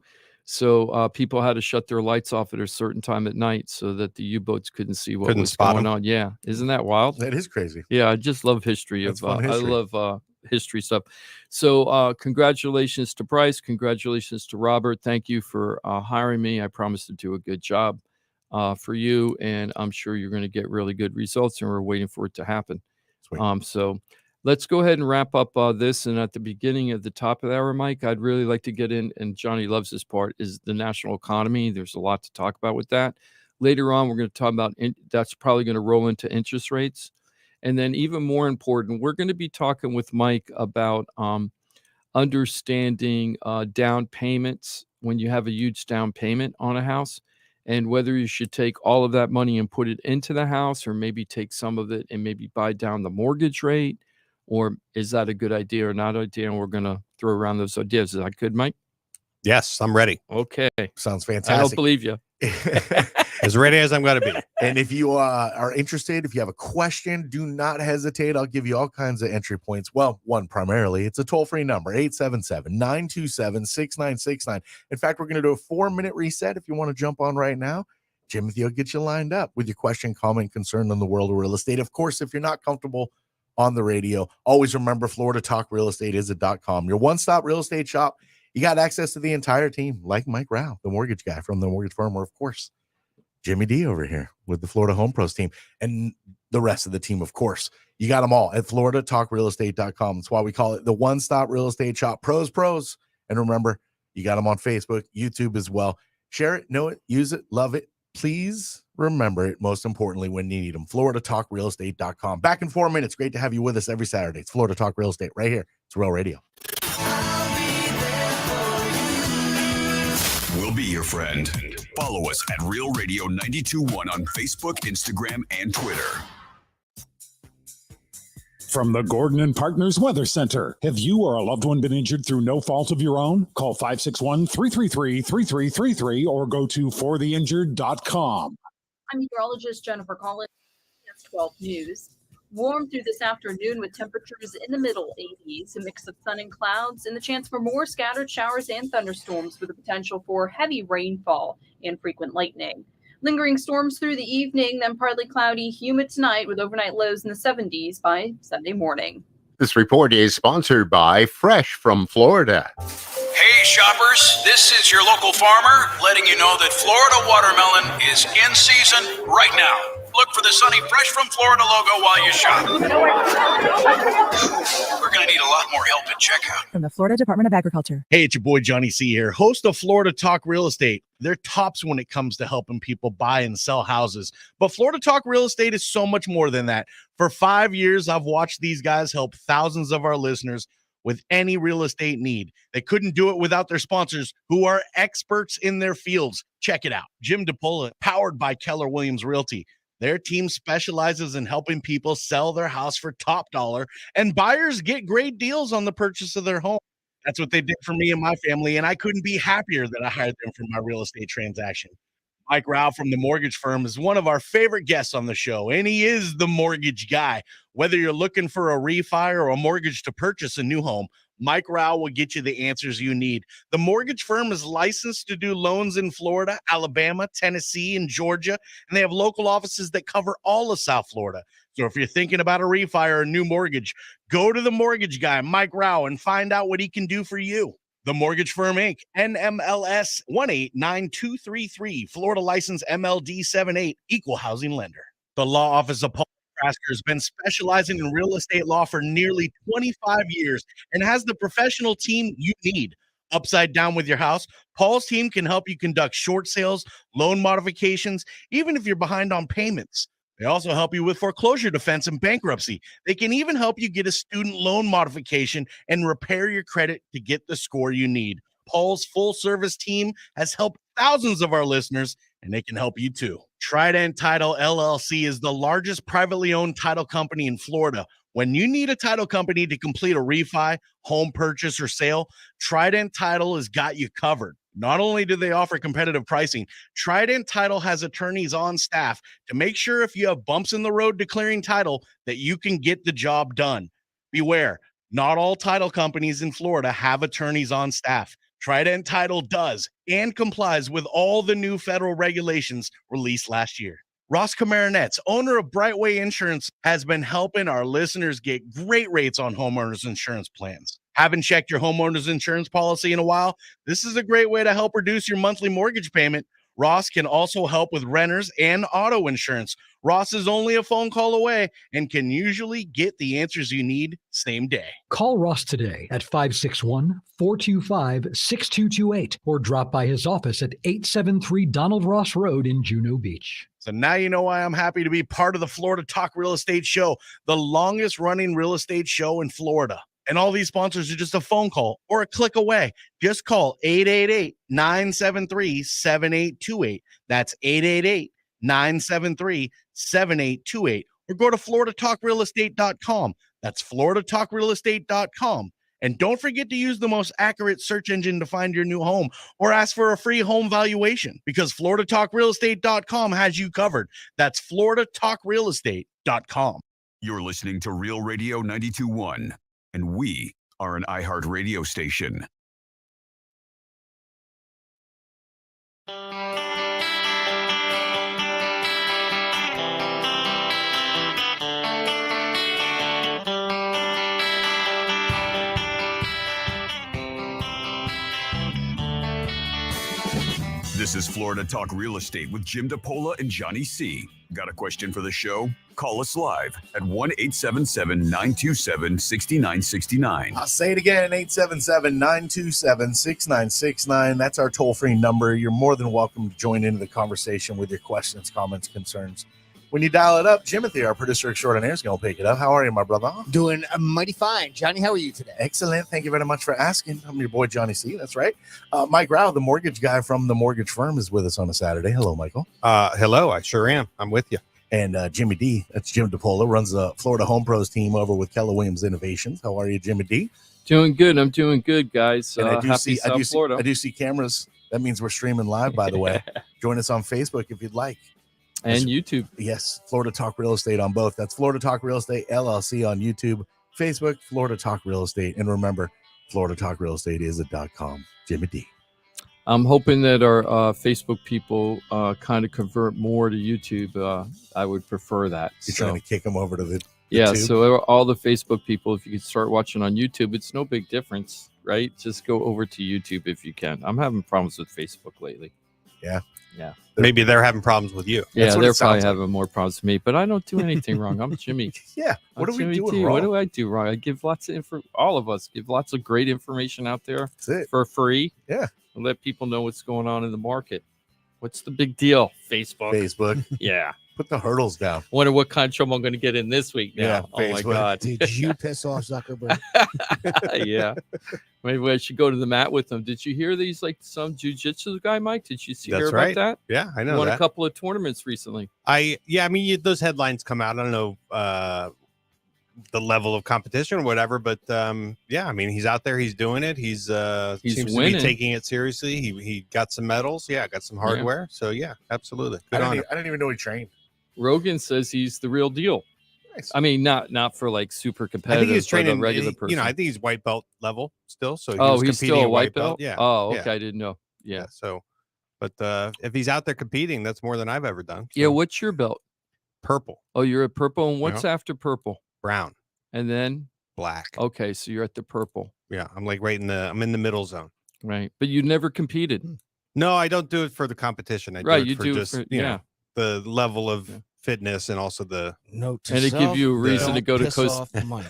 So people had to shut their lights off at a certain time at night so that the U-boats couldn't see what was going on. Yeah. Isn't that wild? That is crazy. Yeah. I just love history. That's fun history. I love history stuff. So congratulations to Bryce. Congratulations to Robert. Thank you for hiring me. I promise to do a good job for you. And I'm sure you're going to get really good results, and we're waiting for it to happen. Sweet. So let's go ahead and wrap up this. And at the beginning of the top of the hour, Mike, I'd really like to get in, and Johnny loves this part, is the national economy. There's a lot to talk about with that. Later on, we're going to talk about that's probably going to roll into interest rates. And then even more important, we're going to be talking with Mike about understanding down payments when you have a huge down payment on a house, and whether you should take all of that money and put it into the house, or maybe take some of it and maybe buy down the mortgage rate. Or is that a good idea or not idea? And we're going to throw around those ideas. Is that good, Mike? Yes, I'm ready. Okay. Sounds fantastic. I don't believe you. As ready as I'm going to be. And if you are interested, if you have a question, do not hesitate. I'll give you all kinds of entry points. Well, one primarily, it's a toll-free number, 877-927-6969. In fact, we're going to do a 4-minute reset. If you want to jump on right now, Jimothy will get you lined up with your question, comment, concern on the world of real estate. Of course, if you're not comfortable on the radio, always remember Florida Talk Real Estate is .com. Your one-stop real estate shop. You got access to the entire team, like Mike Rauch, the mortgage guy from the mortgage firm, or of course, Jimmy D over here with the Florida Home Pros team, and the rest of the team, of course. You got them all at FloridaTalkRealEstate.com. That's why we call it the one-stop real estate shop. Pros. And remember, you got them on Facebook, YouTube as well. Share it, know it, use it, love it. Please remember it, most importantly, when you need them. FloridaTalkRealEstate.com. Back in 4 minutes. Great to have you with us every Saturday. It's Florida Talk Real Estate right here. It's Real Radio. We'll be your friend. Follow us at Real Radio 92.1 on Facebook, Instagram, and Twitter. From the Gordon and Partners Weather Center. Have you or a loved one been injured through no fault of your own? Call 561-333-3333 or go to fortheinjured.com. I'm meteorologist Jennifer Collins. That's 12 News. Warm through this afternoon with temperatures in the middle 80s, a mix of sun and clouds, and the chance for more scattered showers and thunderstorms with the potential for heavy rainfall and frequent lightning. Lingering storms through the evening, then partly cloudy, humid tonight with overnight lows in the 70s by Sunday morning. This report is sponsored by Fresh from Florida. Hey shoppers, this is your local farmer letting you know that Florida watermelon is in season right now. Look for the sunny Fresh from Florida logo while you shop. We're going to need a lot more help at checkout. From the Florida Department of Agriculture. Hey, it's your boy Johnny C here, host of Florida Talk Real Estate. They're tops when it comes to helping people buy and sell houses. But Florida Talk Real Estate is so much more than that. For 5 years, I've watched these guys help thousands of our listeners with any real estate need. They couldn't do it without their sponsors, who are experts in their fields. Check it out. Jim DePola, powered by Keller Williams Realty. Their team specializes in helping people sell their house for top dollar, and buyers get great deals on the purchase of their home. That's what they did for me and my family, and I couldn't be happier that I hired them for my real estate transaction. Mike Rauch from the mortgage firm is one of our favorite guests on the show, and he is the mortgage guy. Whether you're looking for a refi or a mortgage to purchase a new home, Mike Rauch will get you the answers you need. The mortgage firm is licensed to do loans in Florida, Alabama, Tennessee, and Georgia, and they have local offices that cover all of South Florida. So if you're thinking about a refi or a new mortgage, go to the mortgage guy, Mike Rauch, and find out what he can do for you. The Mortgage Firm, Inc., NMLS 189233, Florida license MLD 78, equal housing lender. The law office of Paola has been specializing in real estate law for nearly 25 years and has the professional team you need. Upside down with your house, Paul's team can help you conduct short sales, loan modifications, even if you're behind on payments. They also help you with foreclosure defense and bankruptcy. They can even help you get a student loan modification and repair your credit to get the score you need. Paul's full-service team has helped thousands of our listeners, and they can help you too. Trident Title LLC is the largest privately owned title company in Florida, When you need a title company to complete a refi, home purchase, or sale, Trident Title has got you covered. Not only do they offer competitive pricing, Trident Title has attorneys on staff to make sure if you have bumps in the road declaring title that you can get the job done. Beware, not all title companies in Florida have attorneys on staff. Trident Title does and complies with all the new federal regulations released last year. Ross Camaronets, owner of Brightway Insurance, has been helping our listeners get great rates on homeowners insurance plans. Haven't checked your homeowners insurance policy in a while? This is a great way to help reduce your monthly mortgage payment. Ross can also help with renters and auto insurance. Ross is only a phone call away and can usually get the answers you need same day. Call Ross today at 561-425-6228 or drop by his office at 873 Donald Ross Road in Juno Beach. So now you know why I'm happy to be part of the Florida Talk Real Estate Show, the longest running real estate show in Florida. And all these sponsors are just a phone call or a click away. Just call 888-973-7828. That's 888-973-7828. Or go to floridatalkrealestate.com. That's floridatalkrealestate.com. And don't forget to use the most accurate search engine to find your new home or ask for a free home valuation because floridatalkrealestate.com has you covered. That's floridatalkrealestate.com. You're listening to Real Radio 92.1, and we are an iHeart radio station. This is Florida Talk Real Estate with Jim DePola and Johnny C. Got a question for the show? Call us live at 1-877-927-6969. I'll say it again, 877-927-6969. That's our toll-free number. You're more than welcome to join into the conversation with your questions, comments, concerns. When you dial it up, Jimothy, our producer extraordinaire, is going to pick it up. How are you, my brother? Doing mighty fine. Johnny, how are you today? Excellent. Thank you very much for asking. I'm your boy, Johnny C. That's right. Mike Rauch, the mortgage guy from the mortgage firm, is with us on a Saturday. Hello, Michael. Hello, I sure am. I'm with you. And Jimmy D, that's Jim DePola, runs the Florida Home Pros team over with Keller Williams Innovations. How are you, Jimmy D? Doing good. I'm doing good, guys. And I happy South Florida. I do see cameras. That means we're streaming live, by the way. Join us on Facebook if you'd like. And YouTube. Yes, Florida Talk Real Estate on both. That's Florida Talk Real Estate LLC on YouTube, Facebook, Florida Talk Real Estate. And remember, Florida Talk Real Estate is a .com. Jimmy D. I'm hoping that our Facebook people kind of convert more to YouTube. I would prefer that. You're trying to kick them over to the yeah, tube? so all the Facebook people, if you could start watching on YouTube, it's no big difference, right? Just go over to YouTube if you can. I'm having problems with Facebook lately. Yeah. Yeah. Maybe they're having problems with you. Yeah, they're probably having more problems with me, but I don't do anything wrong. I'm Jimmy. Yeah. What I'm are we Jimmy doing T. wrong? What do I do wrong? I give lots of info. All of us give lots of great information out there That's it. for free. Yeah. And let people know what's going on in the market. What's the big deal? Facebook. Yeah. Put the hurdles down. Wonder what kind of trouble I'm going to get in this week now. Yeah, Oh my Facebook. God. Did you piss off Zuckerberg? Yeah. Maybe I should go to the mat with them. Did you hear these, like some jiu-jitsu guy, Mike? Did you hear That's about right. that? Yeah, I know Won that. a couple of tournaments recently. I mean, those headlines come out. I don't know the level of competition or whatever, but yeah, I mean, he's out there, he's doing it. He's seems winning. to be taking it seriously. He got some medals. Yeah, got some hardware. So yeah, absolutely. Good on him. I didn't even know he trained. Rogan says he's the real deal. Nice. I mean, not for like super I competitive. think he's for the training. regular person. I think he's white belt level still. So Oh, was he's competing still a at white belt. Yeah. Oh, okay. yeah, I didn't know. Yeah. So, but if he's out there competing, that's more than I've ever done. Yeah. So, What's your belt? purple, Oh, you're at purple. And what's after purple? brown, And then black. okay, so you're at the purple, Yeah, I'm like I'm in the middle zone. right? But you never competed, No, I don't do it for the competition. I do right? it You for do just it for, you yeah. know, the level of fitness and also the Note to And it give self, you a reason to don't go to piss Coast off Mike.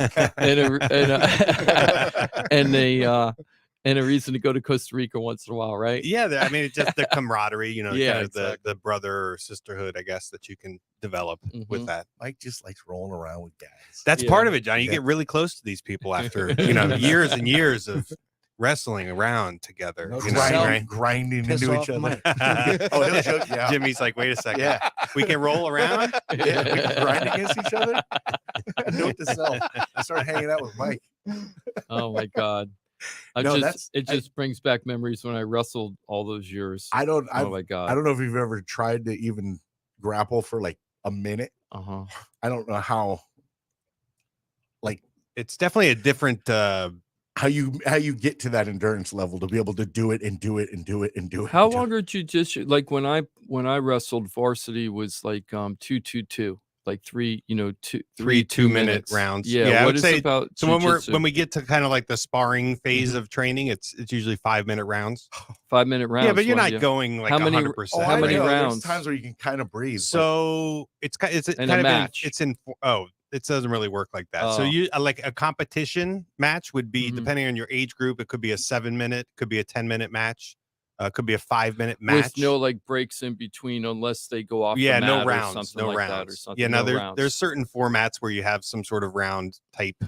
and a reason to go to Costa Rica once in a while, right? yeah. I mean, it's just the camaraderie, Yeah, kind of exactly. the brother or sisterhood, I guess, that you can develop with Mhm. that. Mike just likes rolling around with guys. That's Yeah. part of it, Johnny. You Yeah. get really close to these people after years and years of wrestling around together. No You know, right? grinding Piss into off each other. Mike. Oh, he'll choke you out. Jimmy's like, wait a second. Yeah. We can roll around. Yeah, we can grind against each other. Note to self. I started hanging out with Mike. Oh my God. It just brings back memories when I wrestled all those years. Oh my God. I don't know if you've ever tried to even grapple for like a minute. Uh-huh. I don't know how. Like, it's definitely a different how you get to that endurance level to be able to do it and do it and do it and do it. How long did you just like when I wrestled varsity was like 2-2-2, like three 2-minute rounds. Yeah, I what would is say about so when we get to kind of like the sparring phase of training, it's usually 5-minute rounds. 5-minute rounds. Yeah, but you're well, not going like how many 100%. how many There's rounds? times where you can kind of breathe. So it's kind In a of match. it doesn't really work like that. So you like a competition match would be depending on your age group. It could be a 7-minute, could be a 10-minute match, could be a 5-minute match with no like breaks in between, unless they go off. Yeah, the no mat rounds, or something no like rounds. that or something. Yeah, now no rounds. there's certain formats where you have some sort of round type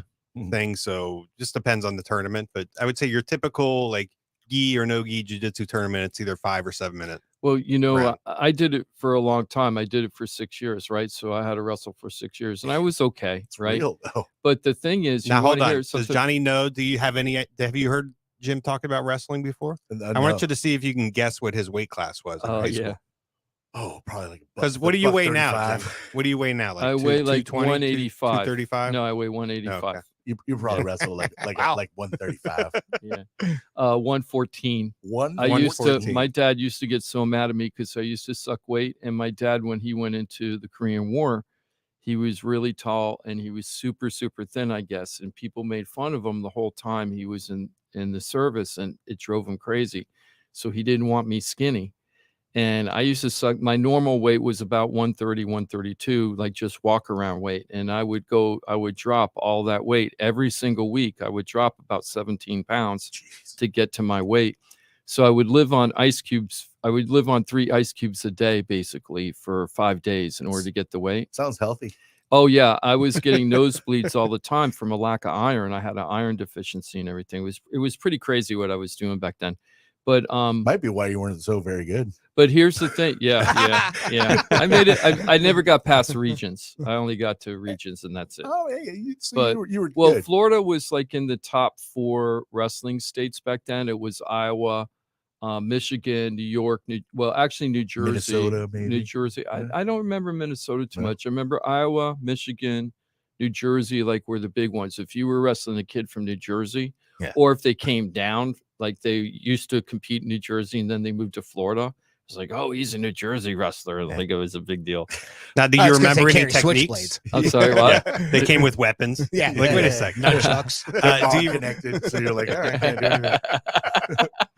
thing. So just depends on the tournament. But I would say your typical like gi or no gi jiu-jitsu tournament, it's either 5 or 7 minutes. Well, round. I did it for a long time. I did it for 6 years, right? So I had to wrestle for 6 years, and I was okay, right? Real, though. But the thing is, Now you hold wanna on. hear Does something- Johnny know? Do you have any? Have you heard Jim talk about wrestling before? I No. want you to see if you can guess what his weight class was. In Oh high yeah. school. Oh, probably like Because what do you weigh now, Jim? What do you weigh now? Like I weigh like 220, 185. 235? No, I weigh 185. Okay. You probably wrestle like Wow. like 135. Yeah. 114. I used to. 114. My dad used to get so mad at me because I used to suck weight. And my dad, when he went into the Korean War, he was really tall and he was super, super thin, I guess. And people made fun of him the whole time he was in the service, and it drove him crazy. So he didn't want me skinny. And I used to suck. My normal weight was about 130, 132, like just walk around weight. And I would drop all that weight every single week. I would drop about 17 pounds to get to my weight. So I would live on ice cubes. I would live on 3 ice cubes a day, basically, for 5 days in order to get the weight. Sounds healthy. Oh yeah, I was getting nosebleeds all the time from a lack of iron. I had an iron deficiency and everything. It was pretty crazy what I was doing back then. But might be why you weren't so very good. But here's the thing. Yeah. I made it. I never got past regions. I only got to regions, and that's it. Oh, yeah. You were well, good. Florida was like in the top 4 wrestling states back then. It was Iowa, Michigan, New York, New Jersey, Minnesota, maybe. New Jersey. Yeah. I don't remember Minnesota too Yeah. much. I remember Iowa, Michigan, New Jersey, like were the big ones. If you were wrestling a kid from New Jersey, Yeah. or if they came down, like they used to compete in New Jersey and then they moved to Florida. It's like, oh, he's a New Jersey wrestler. Like it was a big deal. Now, do you remember any techniques? I'm sorry, what? Yeah. They came with weapons. Yeah. Like, wait a second. Nunchucks. Do you connected? So you're like, all right, can't do anything.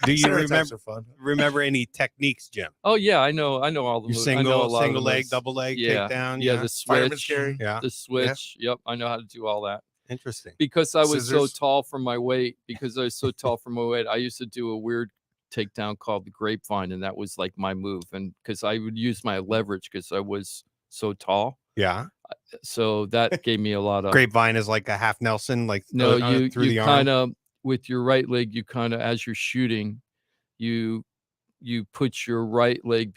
Do you Stereotypes are fun. remember any techniques, Jim? Oh yeah, I know all the Your moves. I know a lot of single the leg, moves. double leg, Yeah. takedown. Yeah, the Fireman's switch. carry. Yeah. The switch. Yep, I know how to do all that. Interesting. Because I was so Scissors. tall for my weight. I used to do a weird takedown called the grapevine, and that was like my move. And because I would use my leverage because I was so tall, Yeah. so that gave me a lot of. Grapevine is like a half Nelson, like No, through the you arm. kind of with your right leg. You kind of as you're shooting, you put your right leg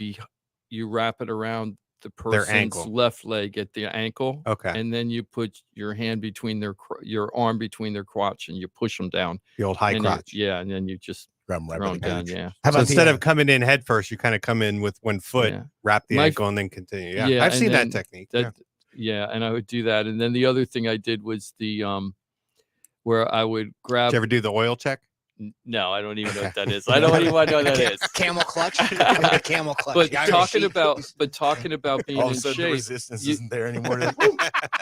you wrap it around the person's ankle. left leg at the ankle. Okay. And then you put your hand between your arm between their crotch and you push them down. The old high And crotch. and then you just Grab 'em right throw by them the down. page. Yeah. How So about instead the, of coming in head first, you kind of come in with one foot, Yeah. wrap the My ankle, and then continue. Yeah. Yeah, I've and seen that then technique. that yeah, and I would do that. And then the other thing I did was the where I would grab. Did you ever do the oil check? No, I don't even know what that is. I don't even want to know what that is. camel clutch? A camel clutch. But Irish talking sheep. about being All of in a sudden, the shape, resistance you- isn't there anymore.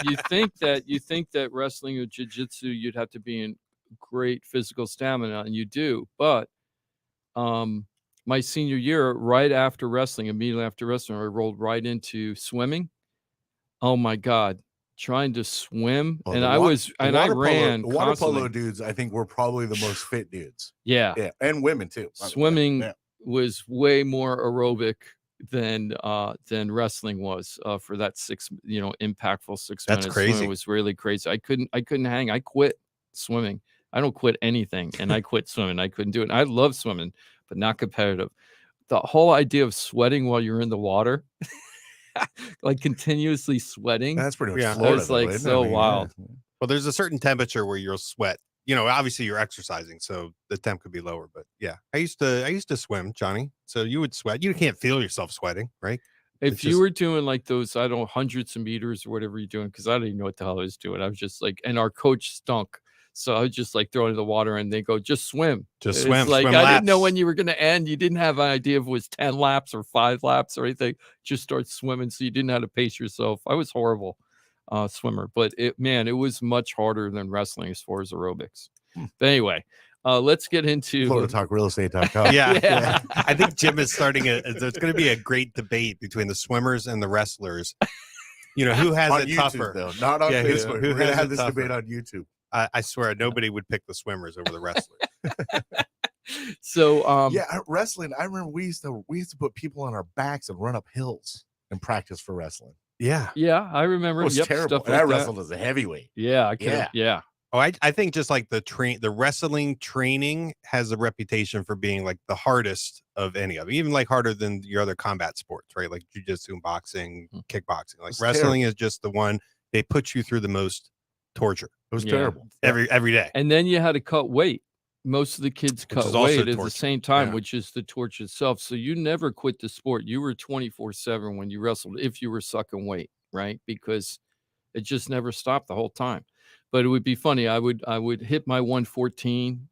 you think that wrestling or jiu-jitsu you'd have to be in great physical stamina, and you do. But my senior year, right after wrestling, immediately after wrestling, I rolled right into swimming. Oh my God. Trying to swim. Oh, And the I wa- was the and I water polo- ran the water polo constantly. dudes, I think, were probably the most fit dudes. Yeah. Yeah, and women too. by the way. Swimming Yeah. was way more aerobic than wrestling was for that impactful 6 That's minutes. crazy. Swimming was really crazy. I couldn't hang. I quit swimming. I don't quit anything, and I quit swimming. I couldn't do it. I love swimming, but not competitive. The whole idea of sweating while you're in the water, like continuously sweating, That's pretty much Yeah. Florida, it's though, like isn't it? so I mean, yeah. wild. Well, there's a certain temperature where you'll sweat. You know, obviously you're exercising, so the temp could be lower. But yeah, I used to swim, Johnny. So you would sweat. You can't feel yourself sweating, right? If It's you just- were doing like those, I don't know, hundreds of meters or whatever you're doing, because I didn't know what the hell I was doing. I was just like, and our coach stunk. So I was just like throwing in the water and they go, just swim. Just It's swim. like, swim I didn't know laps. when you were going to end. You didn't have an idea if it was 10 laps or 5 laps or anything. Just start swimming. So you didn't know how to pace yourself. I was horrible swimmer, but it was much harder than wrestling as far as aerobics. But anyway, let's get into FloridaTalkRealEstate.com. Yeah. I think Jim is starting there's going to be a great debate between the swimmers and the wrestlers. You know, who has on it YouTube, tougher? though, not on Facebook. Who We're gonna has have it this tougher? debate on YouTube. I swear nobody would pick the swimmers over the wrestlers. So Yeah, wrestling. I remember we used to put people on our backs and run up hills and practice for wrestling. Yeah. yeah, I remember. It was Yep, terrible. stuff And like I that. wrestled as a heavyweight. Yeah, I could. Yeah. Oh, I think just like the wrestling training has a reputation for being like the hardest of any of them, even like harder than your other combat sports, right? Like jiu-jitsu, boxing, kickboxing. Like It's wrestling is just the one they put you through the most torture. It was Yeah. terrible. Every day. And then you had to cut weight. Most of the kids cut is also weight at the torture. same time, Yeah. which is the torture itself. So you never quit the sport. You were 24/7 when you wrestled, if you were sucking weight, right? Because it just never stopped the whole time. But it would be funny. I would hit my 114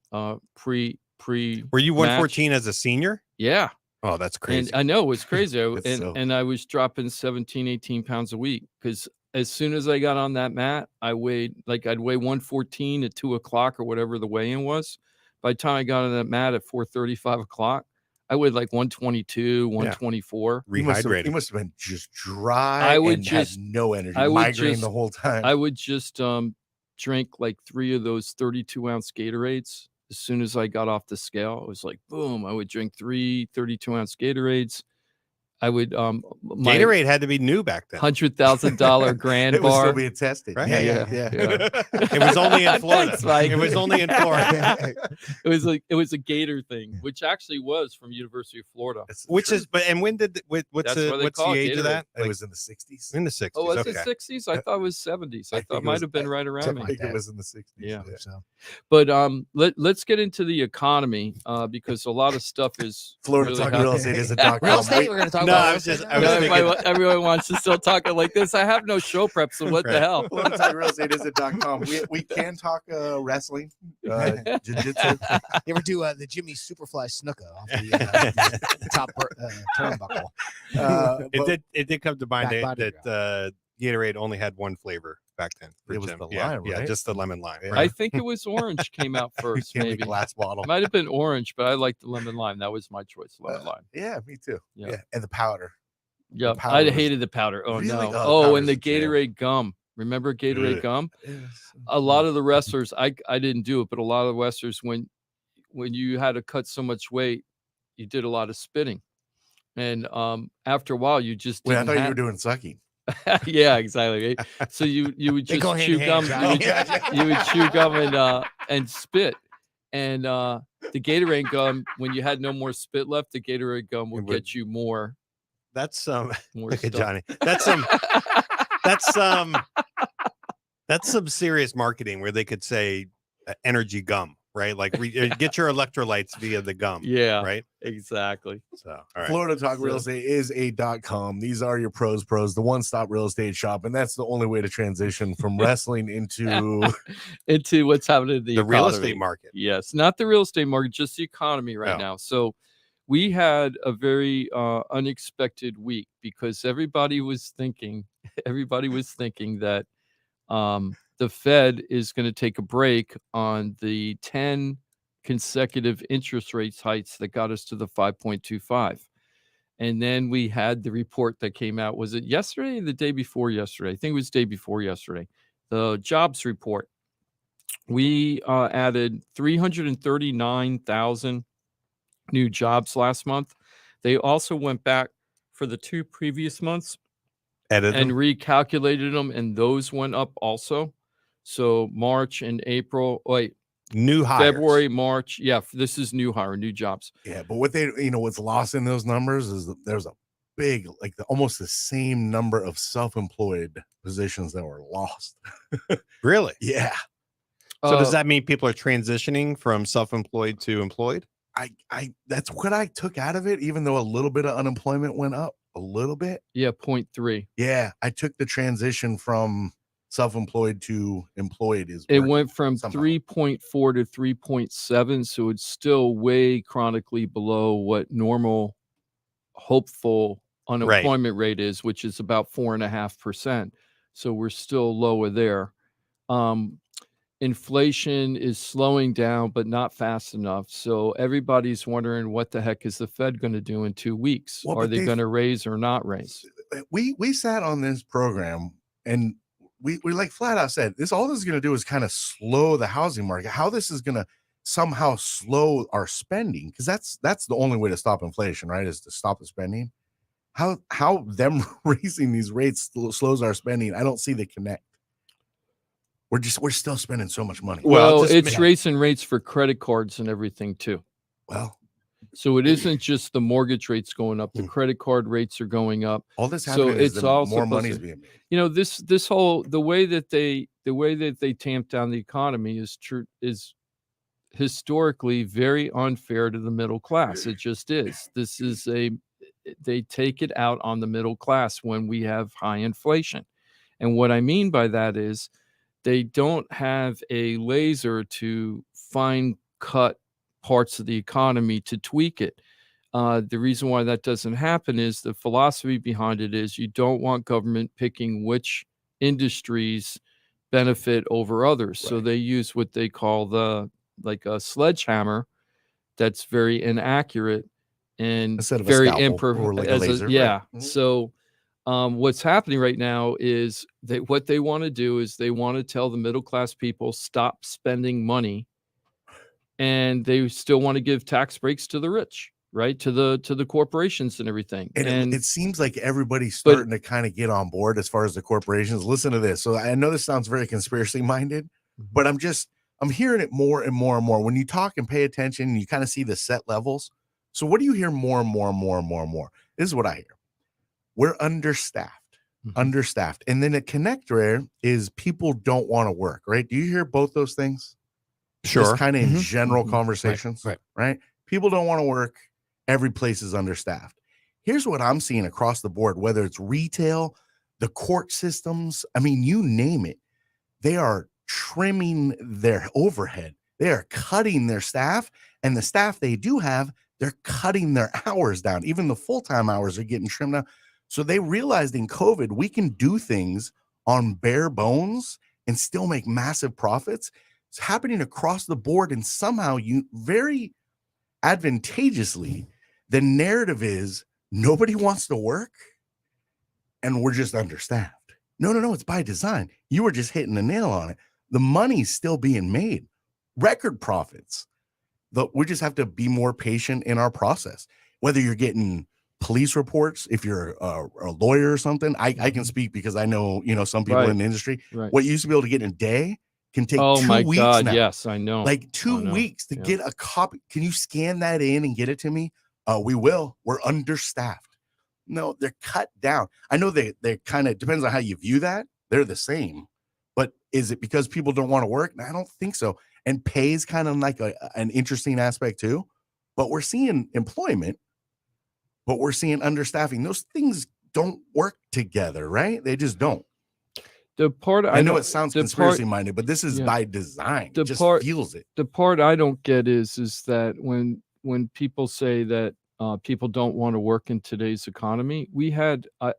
pre. Were you 114 as a senior? Yeah. Oh, that's crazy. And I know it was crazy. It's so- And I was dropping 17, 18 pounds a week because as soon as I got on that mat, I'd weigh 114 at 2:00 or whatever the weigh-in was. By the time I got on that mat at 4:30, 5:00, I weighed like 122, 124. You must have been just dry. I would and just- had no energy. I would Migraine just- the whole time. I would just drink like 3 of those 32-ounce Gatorades. As soon as I got off the scale, it was like, boom, I would drink 3 32-ounce Gatorades. I would my Gatorade had to be new back then. $100,000 grand it was bar. still being tested. Right? Yeah. It was only in Florida. Thanks, Mike. It was only in Florida. It was a Gator thing, which actually was from University of Florida. Which is, but and when did what's That's the what they what's the call it, age of that? It was in the 60s. In the 60s. Oh, was okay. it 60s? I thought it was 70s. I think thought it it might was- have been right around I me. think it was in the 60s. Yeah. So. But let's get into the economy because a lot of stuff is Florida really Talk happening. Real Estate is a Real estate. We're going to talk No, about. I real was just- estate I was now? thinking- Everyone wants to still talking like this. I have no show prep, so what the Right. hell? Florida Talk Real Estate is .com. We can talk wrestling, jiu-jitsu. You ever do the Jimmy Superfly snooker off the top turnbuckle? It did come to mind Back body that Gatorade only had one flavor back then. For It was Jim. the yeah, lime, Yeah, right? just the lemon lime. Yeah. Right? I think it was orange came out first, Can't make maybe. a glass bottle. It might have been orange, but I like the lemon lime. That was my choice, lemon lime. Yeah, me too. Yeah. Yeah, and the powder. Yeah, powder I was- hated the powder. Oh Really? no! Oh, Oh, and the powder's the jam. Gatorade gum. Remember Gatorade Ugh. gum? A lot of the wrestlers, I didn't do it, but a lot of the wrestlers, when you had to cut so much weight, you did a lot of spitting, and after a while, you just Wait, I didn't thought you have- were doing sucking. yeah, exactly. Right? So you would They just go hand chew in gum. hand, Johnny. You would chew gum and spit, and the Gatorade gum. When you had no more spit left, the Gatorade gum would get you more. That's More look at stuff. Johnny. That's some serious marketing where they could say energy gum, right? Like get your electrolytes via the gum. Yeah, Right. exactly. So all right. Florida Talk Real Estate is a .com. These are your pros, the one-stop real estate shop, and that's the only way to transition from wrestling into Into what's happening in The real economy. estate market. Yes, not the real estate market, just the economy right Yeah. now. So we had a very unexpected week because everybody was thinking that the Fed is going to take a break on the 10 consecutive interest rates hikes that got us to the 5.25. And then we had the report that came out. Was it yesterday or the day before yesterday? I think it was day before yesterday. The jobs report. We added 339,000 new jobs last month. They also went back for the 2 previous months Edit and them. recalculated them, and those went up also. So March and April, New hires. February, March. Yeah, this is new hire, new jobs. Yeah, but what what's lost in those numbers is that there's a big, like almost the same number of self-employed positions that were lost. Really? Yeah. So does that mean people are transitioning from self-employed to employed? I that's what I took out of it, even though a little bit of unemployment went up a little bit. Yeah, 0.3. Yeah, I took the transition from self-employed to employed It went from 3.4 to 3.7, so it's still way chronically below what normal hopeful unemployment rate is, which is about 4.5%. So we're still lower there. Inflation is slowing down, but not fast enough. So everybody's wondering, what the heck is the Fed going to do in 2 weeks? Well, Are but they they've- going to raise or not raise? We sat on this program and we like flat out said all this is going to do is kind of slow the housing market. How this is going to somehow slow our spending, because that's the only way to stop inflation, right? Is to stop the spending. How them raising these rates slows our spending? I don't see the connect. We're still spending so much money. Well, it's raising rates for credit cards and everything too. Well, so it isn't just the mortgage rates going up; the credit card rates are going up. All this so happening is it's the all more supposed money's to- being made. You know, this whole the way that they tamp down the economy is historically very unfair to the middle class. It just is. They take it out on the middle class when we have high inflation. And what I mean by that is they don't have a laser to fine cut parts of the economy to tweak it. The reason why that doesn't happen is the philosophy behind it is you don't want government picking which industries benefit over others. So they use what they call like a sledgehammer that's very inaccurate and Instead of a very scalpel imperfect. or like a laser, right. Yeah. Mhm. So what's happening right now is what they want to do is they want to tell the middle class people stop spending money, and they still want to give tax breaks to the rich, right? To the corporations and everything. And it seems like everybody's starting to kind of get on board as far as the corporations. Listen to this. So I know this sounds very conspiracy minded, but I'm hearing it more and more and more. When you talk and pay attention, you kind of see the set levels. So what do you hear more and more and more and more and more? This is what I hear. We're understaffed. Understaffed. And then a connector is people don't want to work, right? Do you hear both those things? Sure. Just kind of in general conversations, Right. People don't want to work. Every place is understaffed. Here's what I'm seeing across the board, whether it's retail, the court systems, I mean, you name it. They are trimming their overhead. They are cutting their staff, and the staff they do have, they're cutting their hours down. Even the full-time hours are getting trimmed down. So they realized in COVID, we can do things on bare bones and still make massive profits. It's happening across the board, and somehow very advantageously, the narrative is nobody wants to work and we're just understaffed. No, it's by design. You were just hitting the nail on it. The money's still being made, record profits. We just have to be more patient in our process. Whether you're getting police reports, if you're a lawyer or something, I can speak because I know, some people in the industry. Right. What you used to be able to get in a day can take 2 my weeks God, now. yes, I know. Like 2 I know. weeks to get a copy. Can you scan that in and get it to me? We will. We're understaffed. No, they're cut down. I know they kind of depends on how you view that. They're the same. But is it because people don't want to work? No, I don't think so. And pay is kind of like an interesting aspect too. But we're seeing employment, but we're seeing understaffing. Those things don't work together, right? They just don't. The part I know it sounds conspiracy minded, but this is by design. It just feels it. The part I don't get is that when people say that people don't want to work in today's economy,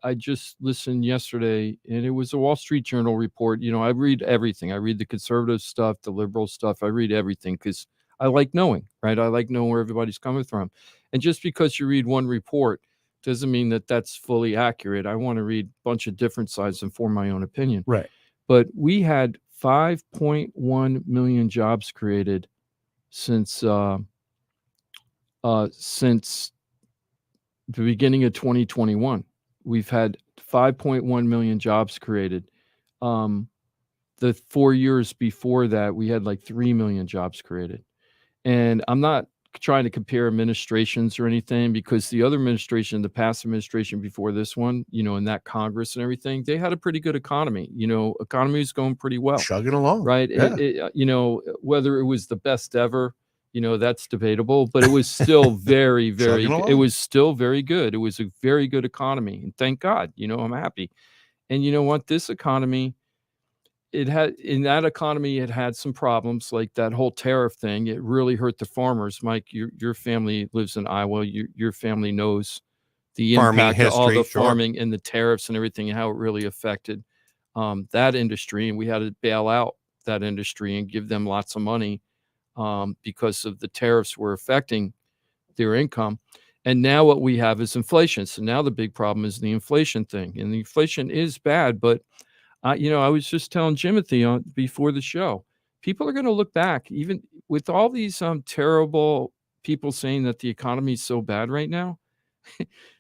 I just listened yesterday, and it was a Wall Street Journal report. I read everything. I read the conservative stuff, the liberal stuff. I read everything because I like knowing, right? I like knowing where everybody's coming from. And just because you read one report doesn't mean that that's fully accurate. I want to read a bunch of different sides and form my own opinion. Right. But we had 5.1 million jobs created since the beginning of 2021. We've had 5.1 million jobs created. The the 4 years before that, we had like 3 million jobs created. And I'm not trying to compare administrations or anything, because the other administration, the past administration before this one, in that Congress and everything, they had a pretty good economy. Economy is going pretty well. Chugging along. Right. Yeah. Whether it was the best ever, that's debatable, but it was still very, very, Chugging it along. was still very good. It was a very good economy. And thank God, I'm happy. And you know what? This economy, it had some problems, like that whole tariff thing. It really hurt the farmers. Mike, your family lives in Iowa. Your family knows the Farming impact of all history, the sure. farming and the tariffs and everything, and how it really affected that industry. And we had to bail out that industry and give them lots of money because of the tariffs were affecting their income. And now what we have is inflation. So now the big problem is the inflation thing, and the inflation is bad. But I was just telling Jimothy before the show, people are going to look back, even with all these terrible people saying that the economy is so bad right now.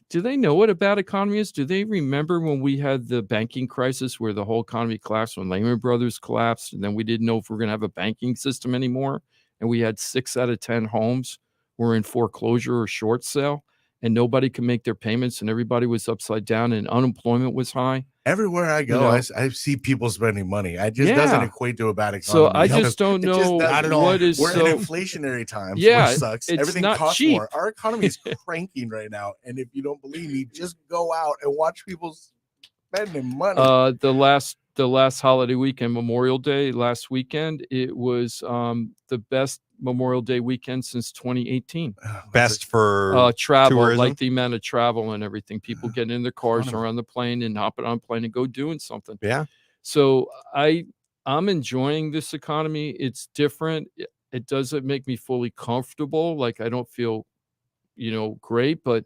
Do they know what a bad economy is? Do they remember when we had the banking crisis where the whole economy collapsed, when Lehman Brothers collapsed, and then we didn't know if we're going to have a banking system anymore, and we had 6 out of 10 homes were in foreclosure or short sale, and nobody could make their payments, and everybody was upside down, and unemployment was high? Everywhere I go, I see people spending money. It just doesn't equate to a bad economy. So I just don't know what is We're so in inflationary times. Yeah, which sucks. it's Everything not costs cheap. more. Our economy is cranking right now, and if you don't believe me, just go out and watch people spending money. The last holiday weekend, Memorial Day, last weekend, it was the best Memorial Day weekend since 2018. Best for travel, tourism? like the amount of travel and everything. People getting in their cars or on the plane and hopping on a plane and go doing something. Yeah. So I'm enjoying this economy. It's different. It doesn't make me fully comfortable. Like, I don't feel, great, but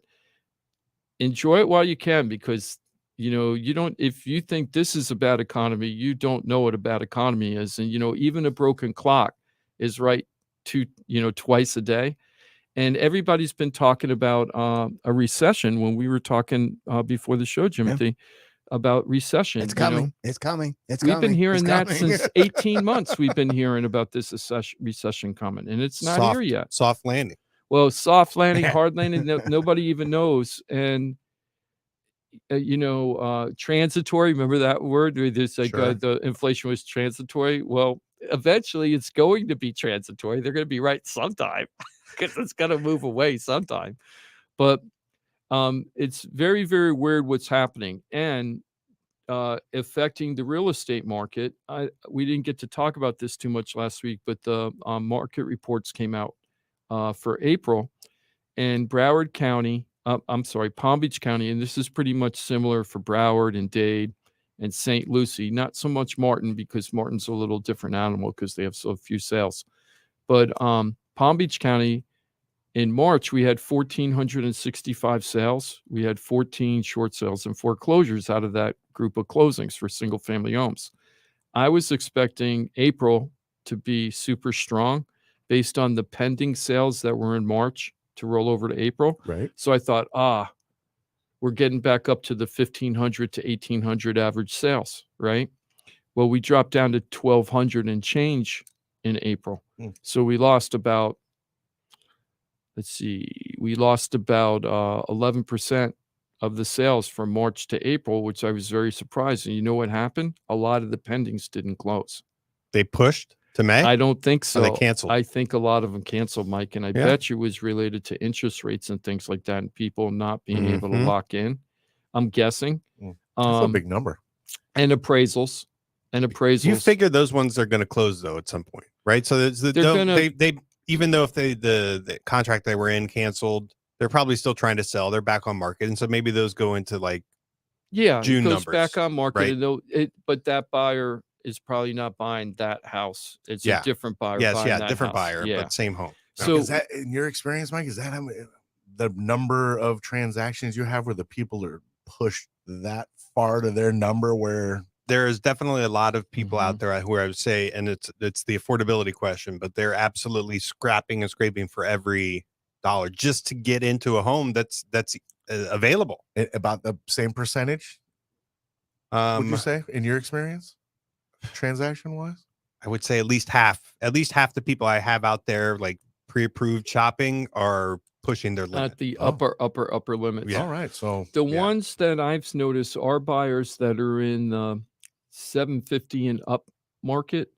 enjoy it while you can, because you don't, if you think this is a bad economy, you don't know what a bad economy is. And even a broken clock is right twice a day. And everybody's been talking about a recession. When we were talking before the show, Jimothy, about recession. It's coming. It's coming. We've been hearing that since 18 months. We've been hearing about this recession coming, and it's not here yet. Soft landing. Well, soft landing, hard landing, nobody even knows. And transitory. Remember that word? There's like Sure. the inflation was transitory. Well, eventually it's going to be transitory. They're going to be right sometime, because it's going to move away sometime. But it's very, very weird what's happening, and affecting the real estate market. We didn't get to talk about this too much last week, but the market reports came out for April, and Broward County, Palm Beach County, and this is pretty much similar for Broward and Dade and St. Lucie. Not so much Martin, because Martin's a little different animal because they have so few sales. But Palm Beach County, in March, we had 1,465 sales. We had 14 short sales and foreclosures out of that group of closings for single-family homes. I was expecting April to be super strong based on the pending sales that were in March to roll over to April. Right. So I thought, we're getting back up to the 1,500 to 1,800 average sales, right? Well, we dropped down to 1,200 and change in April. So we lost about, 11% of the sales from March to April, which I was very surprised. And you know what happened? A lot of the pendings didn't close. They pushed to May? I don't think so. Or they canceled? I think a lot of them canceled, Mike, and I bet you it was related to interest rates and things like that, and people not being able to lock in. I'm guessing. That's a big number. And appraisals. You figure those ones are going to close, though, at some point, right? So they even though if the contract they were in canceled, they're probably still trying to sell. They're back on market, and so maybe those go into like June it goes numbers, back on market, right? And but that buyer is probably not buying that house. It's a different buyer. Yes, buying that different house. buyer, but same home. So is that, in your experience, Mike, is that how the number of transactions you have where the people are pushed that far to their number where there is definitely a lot of people out there who I would say, and it's the affordability question, but they're absolutely scrapping and scraping for every dollar just to get into a home that's available. About the same percentage, would you say, in your experience? transaction wise? I would say at least half the people I have out there like pre-approved shopping are pushing their limit. At the upper limits. Yeah. All right. So the ones that I've noticed are buyers that are in the 750 and up market.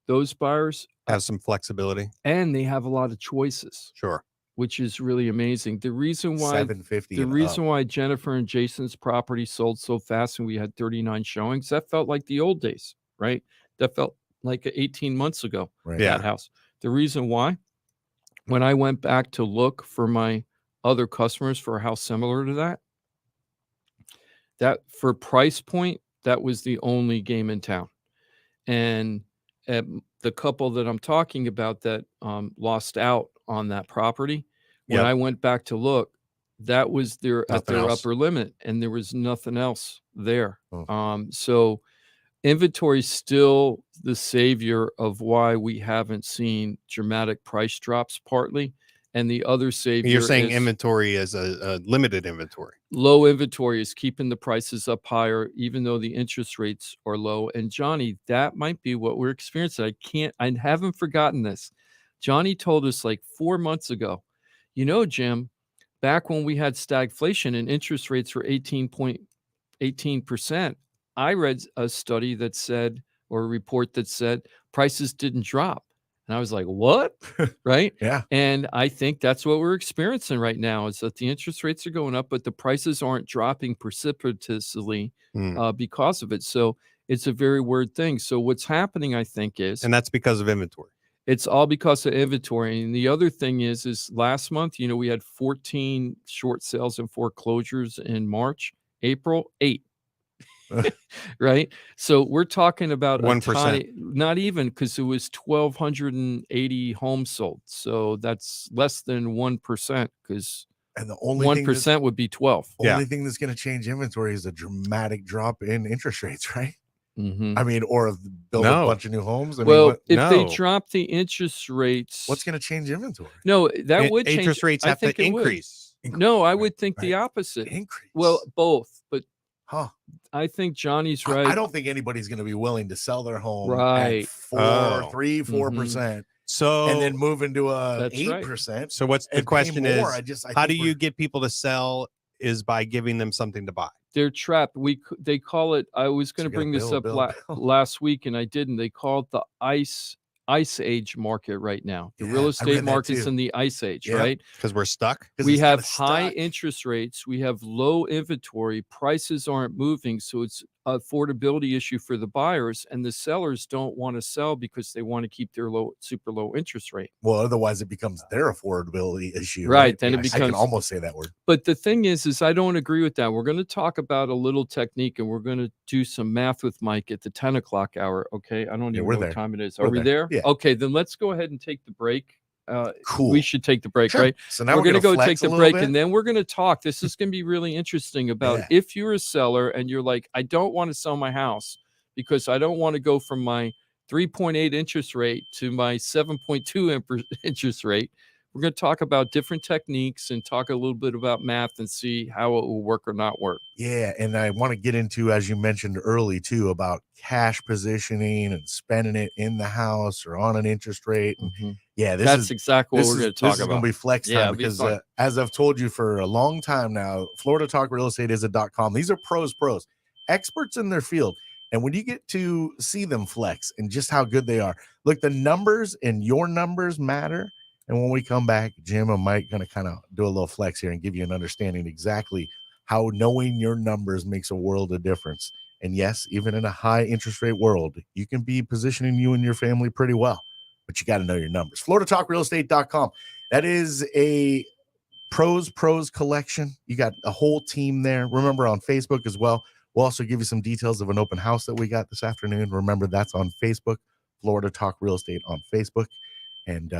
Those buyers have some flexibility, and they have a lot of choices. Sure. Which is really amazing. The reason why 750 the and reason up. why Jennifer and Jason's property sold so fast and we had 39 showings, that felt like the old days, right? That felt like 18 months ago. Right. That house. The reason why, when I went back to look for my other customers for a house similar to that for price point, that was the only game in town. And the couple that I'm talking about that lost out on that property, when I went back to look, that was their upper limit, and there was nothing else there. So inventory is still the savior of why we haven't seen dramatic price drops, partly. And the other savior, you're saying inventory is a limited inventory. Low inventory is keeping the prices up higher, even though the interest rates are low. And Johnny, that might be what we're experiencing. I haven't forgotten this. Johnny told us like 4 months ago, Jim, back when we had stagflation and interest rates were 18%, I read a study that said, or a report that said prices didn't drop. And I was like, what? Right? Yeah. And I think that's what we're experiencing right now is that the interest rates are going up, but the prices aren't dropping precipitously because of it. So it's a very weird thing. So what's happening, I think, is... And that's because of inventory. It's all because of inventory. And the other thing is last month, we had 14 short sales and foreclosures in March. April, 8. Right? So we're talking about 1%. Not even, because it was 1,280 homes sold. So that's less than 1%, because and the only 1% would be 12. Only thing that's going to change inventory is a dramatic drop in interest rates, right? Mm-hmm. I mean, or build a bunch of new homes. If they drop the interest rates, what's going to change inventory? No, that would change. Interest rates have to increase. No, I would think the opposite. Increase. Well, both, but I think Johnny's right. I don't think anybody's going to be willing to sell their home right. at 4%. So and then move into a 8%. Right. So what's the question is? I how do you get people to sell? Is by giving them something to buy. They're trapped. They call it. I was going to bring this up last week, and I didn't. They call it the ice age market right now. The real estate market's in the ice age, right? Because we're stuck. We have high interest rates. We have low inventory. Prices aren't moving, so it's an affordability issue for the buyers, and the sellers don't want to sell because they want to keep their super low interest rate. Well, otherwise it becomes their affordability issue. Right. Then it becomes. I can almost say that word. But the thing is I don't agree with that. We're going to talk about a little technique, and we're going to do some math with Mike at the 10 o'clock hour. Okay. I don't even know what time it is. Are we there? Yeah. Okay. Then let's go ahead and take the break. Cool. We should take the break, Sure. right? So now we're going to go take the break, bit. and then we're going to talk. This is going to be really interesting about if you're a seller and you're like, I don't want to sell my house because I don't want to go from my 3.8 interest rate to my 7.2 interest rate. We're going to talk about different techniques and talk a little bit about math and see how it will work or not work. Yeah. And I want to get into, as you mentioned early too, about cash positioning and spending it in the house or on an interest rate. Mm-hmm. Yeah, that's exactly what we're going to talk about. This is going to be flex time because as I've told you for a long time now, Florida Talk Real Estate is .com. These are pros, experts in their field. And when you get to see them flex and just how good they are, look, the numbers and your numbers matter. And when we come back, Jim and Mike going to kind of do a little flex here and give you an understanding exactly how knowing your numbers makes a world of difference. And yes, even in a high interest rate world, you can be positioning you and your family pretty well, but you got to know your numbers. FloridaTalkRealEstate.com. That is a pros collection. You got a whole team there. Remember, on Facebook as well. We'll also give you some details of an open house that we got this afternoon. Remember, that's on Facebook, Florida Talk Real Estate on Facebook. And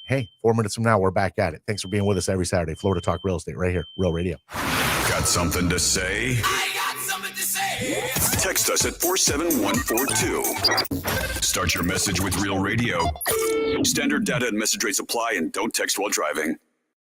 hey, 4 minutes from now, we're back at it. Thanks for being with us every Saturday. Florida Talk Real Estate right here, Real Radio. Got something to say? I got something to say. Text us at 47142. Start your message with Real Radio. Standard data and message rates apply, and don't text while driving.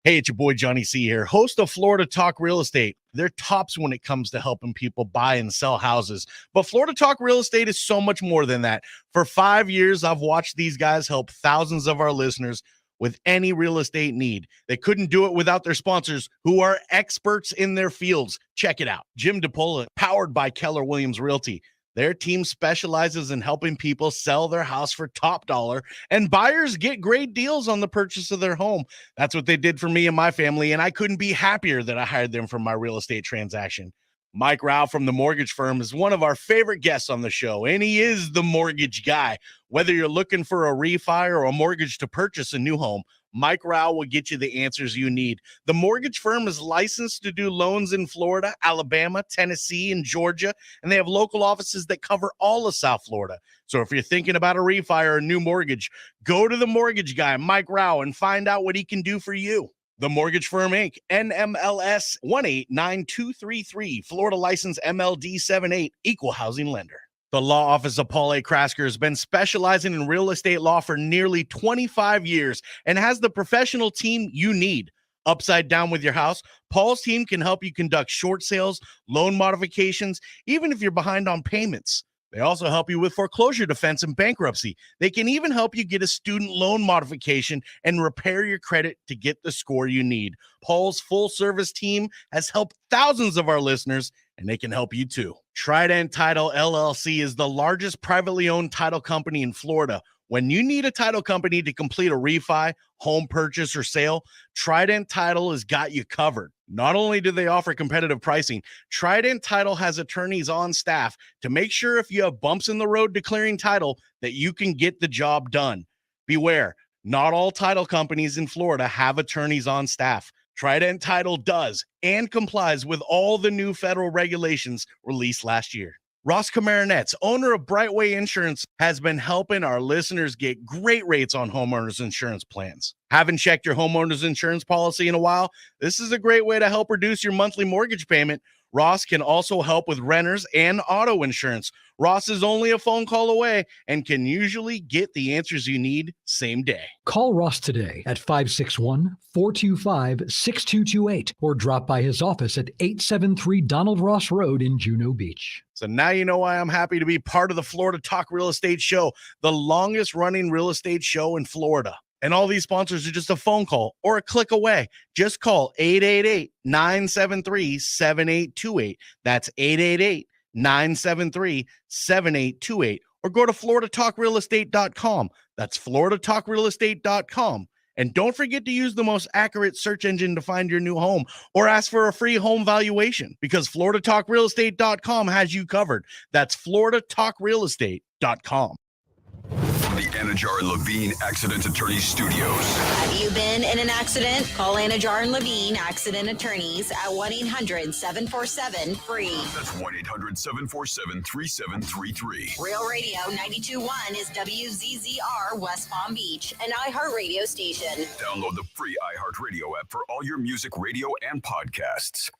Hey, it's your boy Johnny C here, host of Florida Talk Real Estate. They're tops when it comes to helping people buy and sell houses. But Florida Talk Real Estate is so much more than that. For 5 years, I've watched these guys help thousands of our listeners with any real estate need. They couldn't do it without their sponsors, who are experts in their fields. Check it out. Jim DePola, powered by Keller Williams Realty. Their team specializes in helping people sell their house for top dollar, and buyers get great deals on the purchase of their home. That's what they did for me and my family, and I couldn't be happier that I hired them for my real estate transaction. Mike Rauch from the mortgage firm is one of our favorite guests on the show, and he is the mortgage guy. Whether you're looking for a refi or a mortgage to purchase a new home, Mike Rauch will get you the answers you need. The mortgage firm is licensed to do loans in Florida, Alabama, Tennessee, and Georgia, and they have local offices that cover all of South Florida. So if you're thinking about a refi or a new mortgage, go to the mortgage guy, Mike Rauch, and find out what he can do for you. The Mortgage Firm, Inc., NMLS 189233, Florida license MLD 78, equal housing lender. The law office of Paul A. Krasker has been specializing in real estate law for nearly 25 years and has the professional team you need. Upside down with your house, Paul's team can help you conduct short sales, loan modifications, even if you're behind on payments. They also help you with foreclosure defense and bankruptcy. They can even help you get a student loan modification and repair your credit to get the score you need. Paul's full-service team has helped thousands of our listeners, and they can help you too. Trident Title LLC is the largest privately owned title company in Florida. When you need a title company to complete a refi, home purchase, or sale, Trident Title has got you covered. Not only do they offer competitive pricing, Trident Title has attorneys on staff to make sure if you have bumps in the road declaring title that you can get the job done. Beware, not all title companies in Florida have attorneys on staff. Trident Title does and complies with all the new federal regulations released last year. Ross Camaronets, owner of Brightway Insurance, has been helping our listeners get great rates on homeowners insurance plans. Haven't checked your homeowners insurance policy in a while? This is a great way to help reduce your monthly mortgage payment. Ross can also help with renters and auto insurance. Ross is only a phone call away and can usually get the answers you need same day. Call Ross today at 561-425-6228 or drop by his office at 873 Donald Ross Road in Juno Beach. So now you know why I'm happy to be part of the Florida Talk Real Estate Show, the longest running real estate show in Florida. And all these sponsors are just a phone call or a click away. Just call 888-973-7828. That's 888-973-7828. Or go to floridatalkrealestate.com. That's floridatalkrealestate.com. And don't forget to use the most accurate search engine to find your new home or ask for a free home valuation because floridatalkrealestate.com has you covered. That's floridatalkrealestate.com. The Anajar and Levine Accident Attorney Studios. Have you been in an accident? Call Anajar and Levine Accident Attorneys at 1-800-747-FREE. That's 1-800-747-3733. Real Radio 92.1 is WZZR West Palm Beach, an iHeartRadio station. Download the free iHeartRadio app for all your music, radio, and podcasts.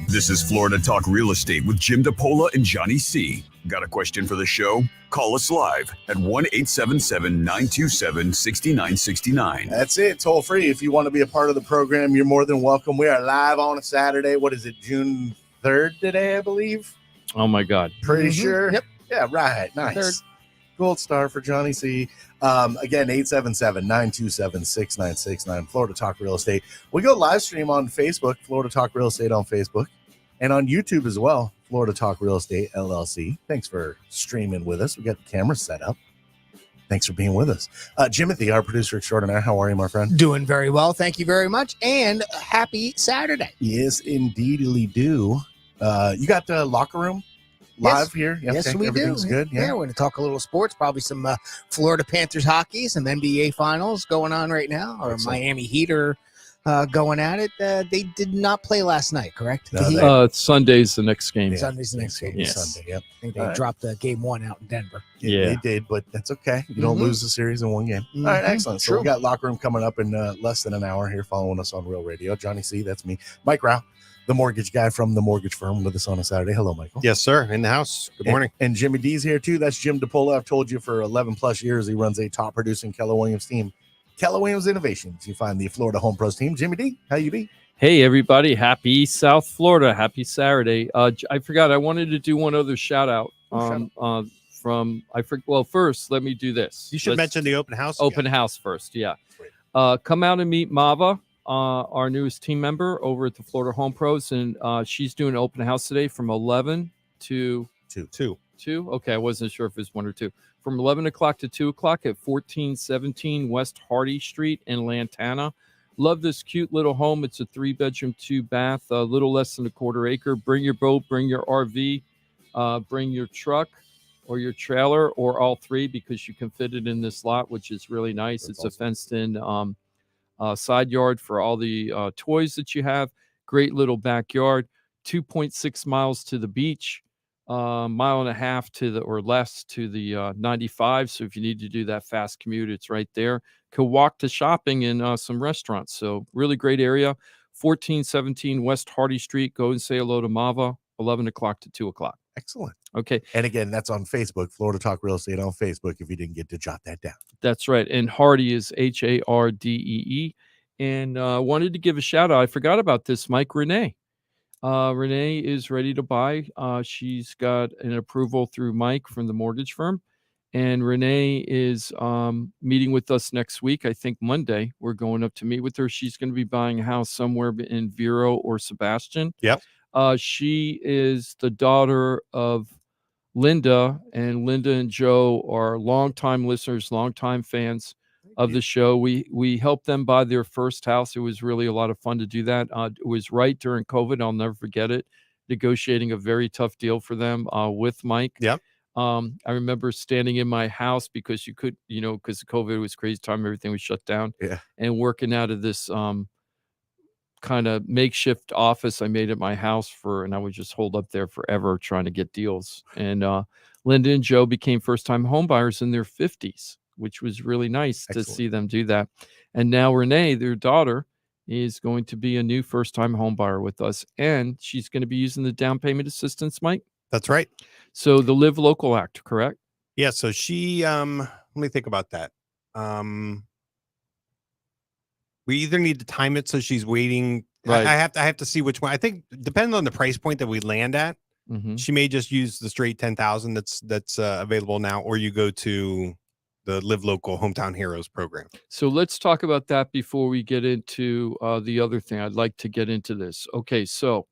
This is Florida Talk Real Estate with Jim DePola and Johnny C. Got a question for the show? Call us live at 1-877-927-6969. That's it, toll free. If you want to be a part of the program, you're more than welcome. We are live on a Saturday. What is it, June 3rd today, I believe? Oh, my God. Pretty sure? Yep. Yeah, right. Nice. 3rd. Gold star for Johnny C. Again, 877-927-6969, Florida Talk Real Estate. We go live stream on Facebook, Florida Talk Real Estate on Facebook, and on YouTube as well, Florida Talk Real Estate LLC. Thanks for streaming with us. We got the camera set up. Thanks for being with us. Jimothy, our producer extraordinaire, how are you, my friend? Doing very well. Thank you very much. And happy Saturday. Yes, indeedly do. You got the locker room live here? Yes, okay. we Everything's do. good. Yeah, we're going to talk a little sports, probably some Florida Panthers hockey, some NBA finals going on right now, or Excellent. Miami Heat are going at it. They did not play last night, correct? No, The they- Heat? Sunday's the next game. Yeah. Sunday's the next game. Yes. Sunday. Yep. I think they All right. dropped game 1 out in Denver. Yeah. They did, but that's okay. You don't Mhm. lose the series in one game. All right, Mhm. excellent. So True. we got Locker Room coming up in less than an hour here, following us on Real Radio. Johnny C, that's me. Mike Rauch, the mortgage guy from the mortgage firm, with us on a Saturday. Hello, Michael. Yes, sir. In the house. Good morning. And Jimmy D's here too. That's Jim DePola. I've told you for 11 plus years he runs a top producing Keller Williams team. Keller Williams Innovations. You find the Florida Home Pros team. Jimmy D, how you be? Hey, everybody. Happy South Florida. Happy Saturday. I forgot. I wanted to do one other shout out. Well, first, let me do this. You should mention the open house. Open house first. Yeah. Come out and meet Mava, our newest team member over at the Florida Home Pros. And she's doing an open house today from 11 to 2. Okay. I wasn't sure if it was 1 or 2. From 11 o'clock to 2 o'clock at 1417 West Hardy Street in Lantana. Love this cute little home. It's a 3-bedroom, 2-bath, a little less than a quarter acre. Bring your boat, bring your RV, bring your truck or your trailer or all three, because you can fit it in this lot, which is really nice. That's it's awesome. a fenced-in side yard for all the toys that you have. Great little backyard. 2.6 miles to the beach. Mile and a half to the or less to the 95. So if you need to do that fast commute, it's right there. Could walk to shopping and some restaurants. So really great area. 1417 West Hardy Street. Go and say hello to Mava. 11 o'clock to 2 o'clock. Excellent. Okay. And again, that's on Facebook, Florida Talk Real Estate on Facebook, if you didn't get to jot that down. That's right. And Hardy is Hardee. And wanted to give a shout out. I forgot about this, Mike. Renee. Renee is ready to buy. She's got an approval through Mike from the mortgage firm. And Renee is meeting with us next week. I think Monday we're going up to meet with her. She's going to be buying a house somewhere in Vero or Sebastian. Yep. She is the daughter of Linda, and Linda and Joe are longtime listeners, longtime fans of the show. We helped them buy their first house. It was really a lot of fun to do that. It was right during COVID. I'll never forget it. Negotiating a very tough deal for them with Mike. Yep. I remember standing in my house because you could, because COVID was crazy time, everything was shut down. Yeah. And working out of this kind of makeshift office I made at my house and I would just hold up there forever trying to get deals. And Linda and Joe became first-time home buyers in their 50s, which was really nice Excellent. to see them do that. And now Renee, their daughter, is going to be a new first-time home buyer with us, and she's going to be using the down payment assistance, Mike. That's right. So the Live Local Act, correct? Yeah. So she, let me think about that. We either need to time it so she's waiting. Right. I have to see which one. I think depending on the price point that we land at, Mhm. she may just use the straight 10,000 that's available now, or you go to the Live Local Hometown Heroes program. So let's talk about that before we get into the other thing. I'd like to get into this. Okay, so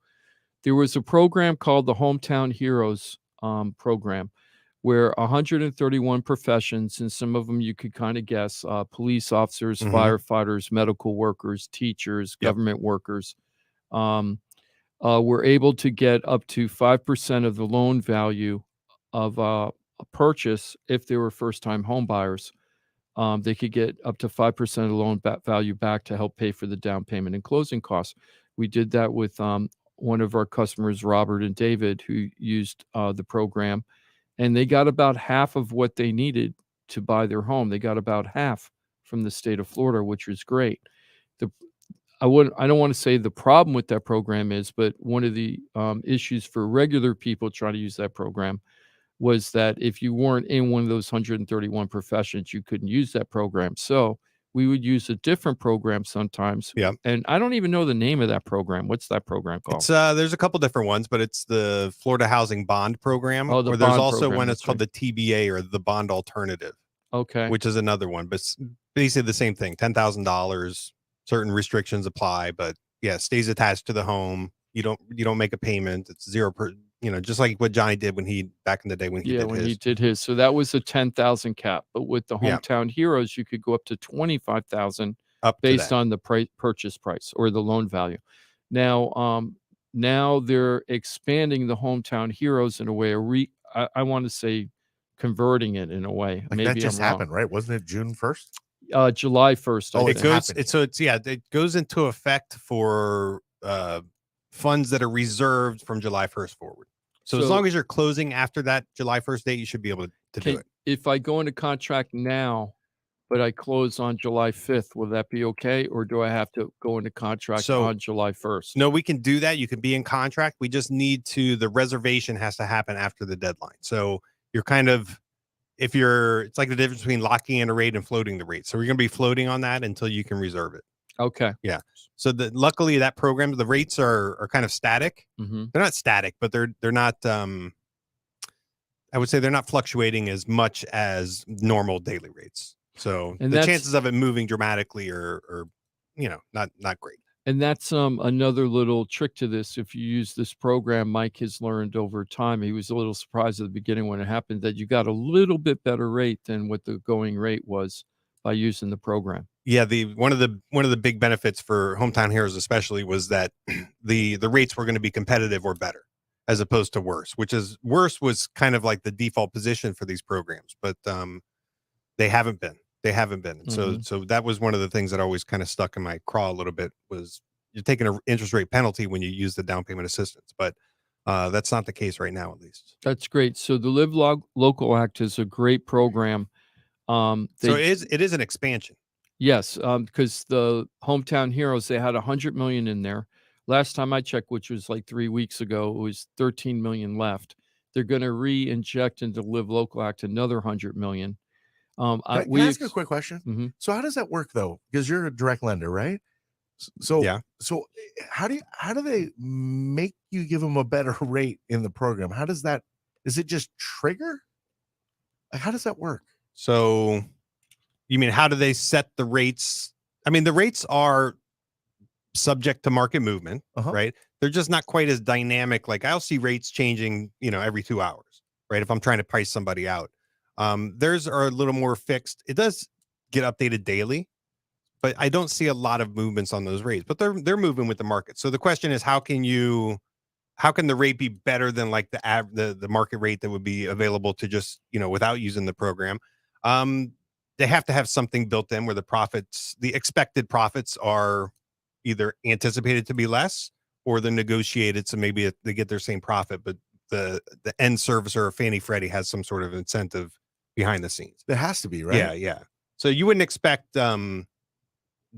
there was a program called the Hometown Heroes program, where 131 professions, and some of them you could kind of guess, police officers, Mhm. firefighters, medical workers, teachers, Yep. government workers, were able to get up to 5% of the loan value of a purchase if they were first-time home buyers. They could get up to 5% of the loan value back to help pay for the down payment and closing costs. We did that with one of our customers, Robert and David, who used the program, and they got about half of what they needed to buy their home. They got about half from the state of Florida, which was great. I don't want to say the problem with that program is, but one of the issues for regular people trying to use that program was that if you weren't in one of those 131 professions, you couldn't use that program. So we would use a different program sometimes. Yeah. And I don't even know the name of that program. What's that program called? It's there's a couple different ones, but it's the Florida Housing Bond Program. Oh, the or there's bond also program, one that's that's called the TBA, or the Bond Alternative, Okay. which is another one. But it's basically the same thing. $10,000. Certain restrictions apply, but yeah, it stays attached to the home. You don't make a payment. It's 0%. Just like what Johnny did back in the day when he did his. He did his. So that was a 10,000 cap. But with the Yeah. Hometown Heroes, you could go up to 25,000 Up to based that. on the purchase price or the loan value. Now they're expanding the Hometown Heroes in a way. I want to say converting it in a way. Like Maybe that just I'm wrong. happened, right? Wasn't it June 1st? July 1st. Oh, I it's think. It goes into effect for funds that are reserved from July 1st forward. So as long as you're closing after that July 1st date, you should be able to do it. If I go into contract now, but I close on July 5th, will that be okay? Or do I have to go into contract on July 1st? No, we can do that. You can be in contract. We just need the reservation has to happen after the deadline. So you're kind of, it's like the difference between locking in a rate and floating the rate. So we're going to be floating on that until you can reserve it. Okay. Yeah. So luckily that program, the rates are kind of static. Mm-hmm. They're not static, but they're not, I would say they're not fluctuating as much as normal daily rates. So the chances of it moving dramatically are not great. And that's another little trick to this. If you use this program, Mike has learned over time. He was a little surprised at the beginning when it happened that you got a little bit better rate than what the going rate was by using the program. Yeah, one of the big benefits for Hometown Heroes especially was that the rates were going to be competitive or better as opposed to worse, worse was kind of like the default position for these programs, but they haven't been. And so that was one of the things that always kind of stuck in my craw a little bit was you're taking an interest rate penalty when you use the down payment assistance, but that's not the case right now, at least. That's great. So the Live Local Act is a great program. So it is an expansion. Yes, because the Hometown Heroes, they had 100 million in there. Last time I checked, which was like 3 weeks ago, it was 13 million left. They're going to re-inject into the Live Local Act another 100 million. Can I ask you a quick question? Mm-hmm. So how does that work though? Because you're a direct lender, right? So yeah. So how do they make you give them a better rate in the program? How does that? Is it just trigger? How does that work? So you mean how do they set the rates? I mean, the rates are subject to market movement, right? They're just not quite as dynamic. Like I'll see rates changing, every 2 hours, right? If I'm trying to price somebody out. Theirs are a little more fixed. It does get updated daily, but I don't see a lot of movements on those rates, but they're moving with the market. So the question is, how can the rate be better than like the market rate that would be available to just, without using the program? They have to have something built in where the expected profits are either anticipated to be less or they're negotiated. So maybe they get their same profit, but the end servicer or Fannie Freddie has some sort of incentive behind the scenes. There has to be, right? Yeah. So you wouldn't expect the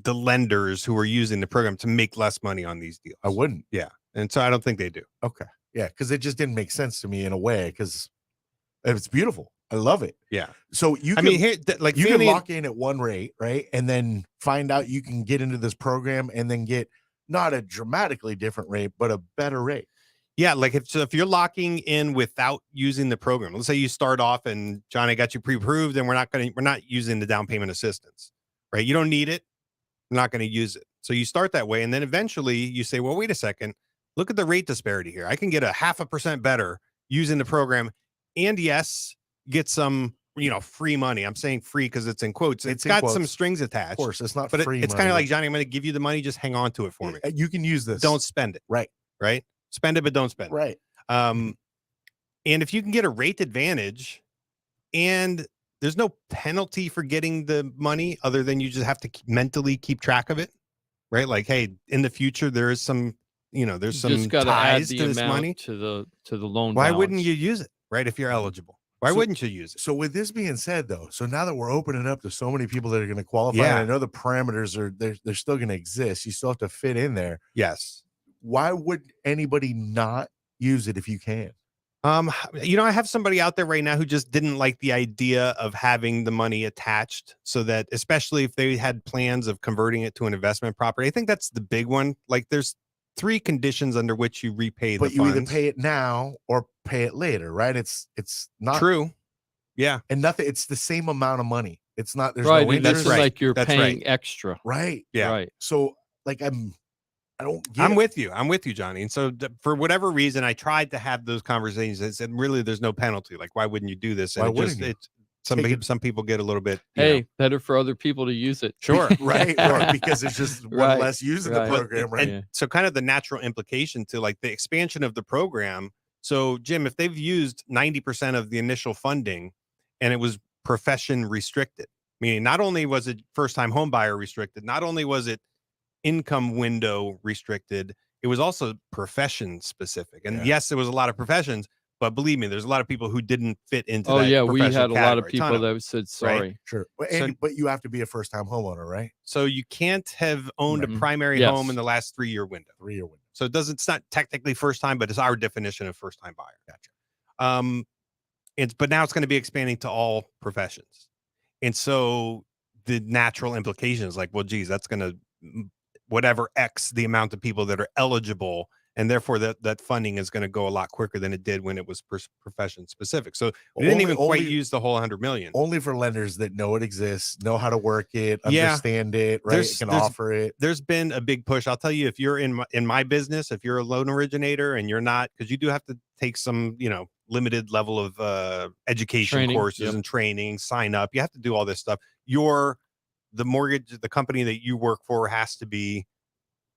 lenders who are using the program to make less money on these deals. I wouldn't. Yeah. And so I don't think they do. Okay. Yeah. Because it just didn't make sense to me in a way because it's beautiful. I love it. Yeah. So you can, you can lock in at one rate, right? And then find out you can get into this program and then get not a dramatically different rate, but a better rate. Yeah, like if you're locking in without using the program, let's say you start off and John, I got you pre-approved, and we're not using the down payment assistance, right? You don't need it. We're not going to use it. So you start that way, and then eventually you say, well, wait a second, look at the rate disparity here. I can get a 0.5% better using the program, and yes, get some free money. I'm saying free because it's in quotes. It's got some strings attached. Of course, it's not but free. It's kind of like, Johnny, I'm going to give you the money. Just hang on to it for me. You can use this. Don't spend it. Right. Spend it, but don't spend it. Right. And if you can get a rate advantage and there's no penalty for getting the money other than you just have to mentally keep track of it, right? Like, hey, in the future, there is some, there's some just gotta ties add the to this amount money to the loan. Why balance. wouldn't you use it, right? If you're eligible, why wouldn't you use it? So with this being said, though, so now that we're opening up to so many people that are going to qualify, Yeah. and I know the parameters they're still going to exist. You still have to fit in there. Yes. Why would anybody not use it if you can? I have somebody out there right now who just didn't like the idea of having the money attached, so that especially if they had plans of converting it to an investment property. I think that's the big one. Like there's 3 conditions under which you repay But the you funds. either pay it now or pay it later, right? It's not True. Yeah. And nothing. It's the same amount of money. It's not. There's right. no It interest. isn't like you're That's paying right. extra. Right. Yeah. Right. So like I don't get I'm it. with you, Johnny. And so for whatever reason, I tried to have those conversations and said, really, there's no penalty. Like, why wouldn't you do this? And Why wouldn't you? some people get a little bit. Hey, better for other people to use it. Sure. right, because it's just one Right, less using right. the program, right? And so kind of the natural implication to like the expansion of the program. So Jim, if they've used 90% of the initial funding and it was profession restricted, Meaning not only was it first-time home buyer restricted, not only was it income window restricted, it was also profession specific. And yes, there was a lot of professions, but believe me, there's a lot of people who didn't fit into Oh that yeah, we professional had a lot of category. people Ton that said sorry. Sure. So- But you have to be a first-time homeowner, right? So you can't have owned a Mhm. primary Yes. home in the last 3-year window. 3-year window. So it's not technically first time, but it's our definition of first time buyer. Gotcha. But now it's going to be expanding to all professions. And so the natural implications, like, well, geez, that's going to whatever X the amount of people that are eligible, and therefore that funding is going to go a lot quicker than it did when it was profession specific. So we didn't even quite use the whole 100 million. Only for lenders that know it exists, know how to work it, Yeah. understand it, right? Can offer it. There's been a big push. I'll tell you, if you're in my business, if you're a loan originator and you're not, because you do have to take some, limited level of education Training, courses and training, sign up. You have to do all this stuff. The company that you work for has to be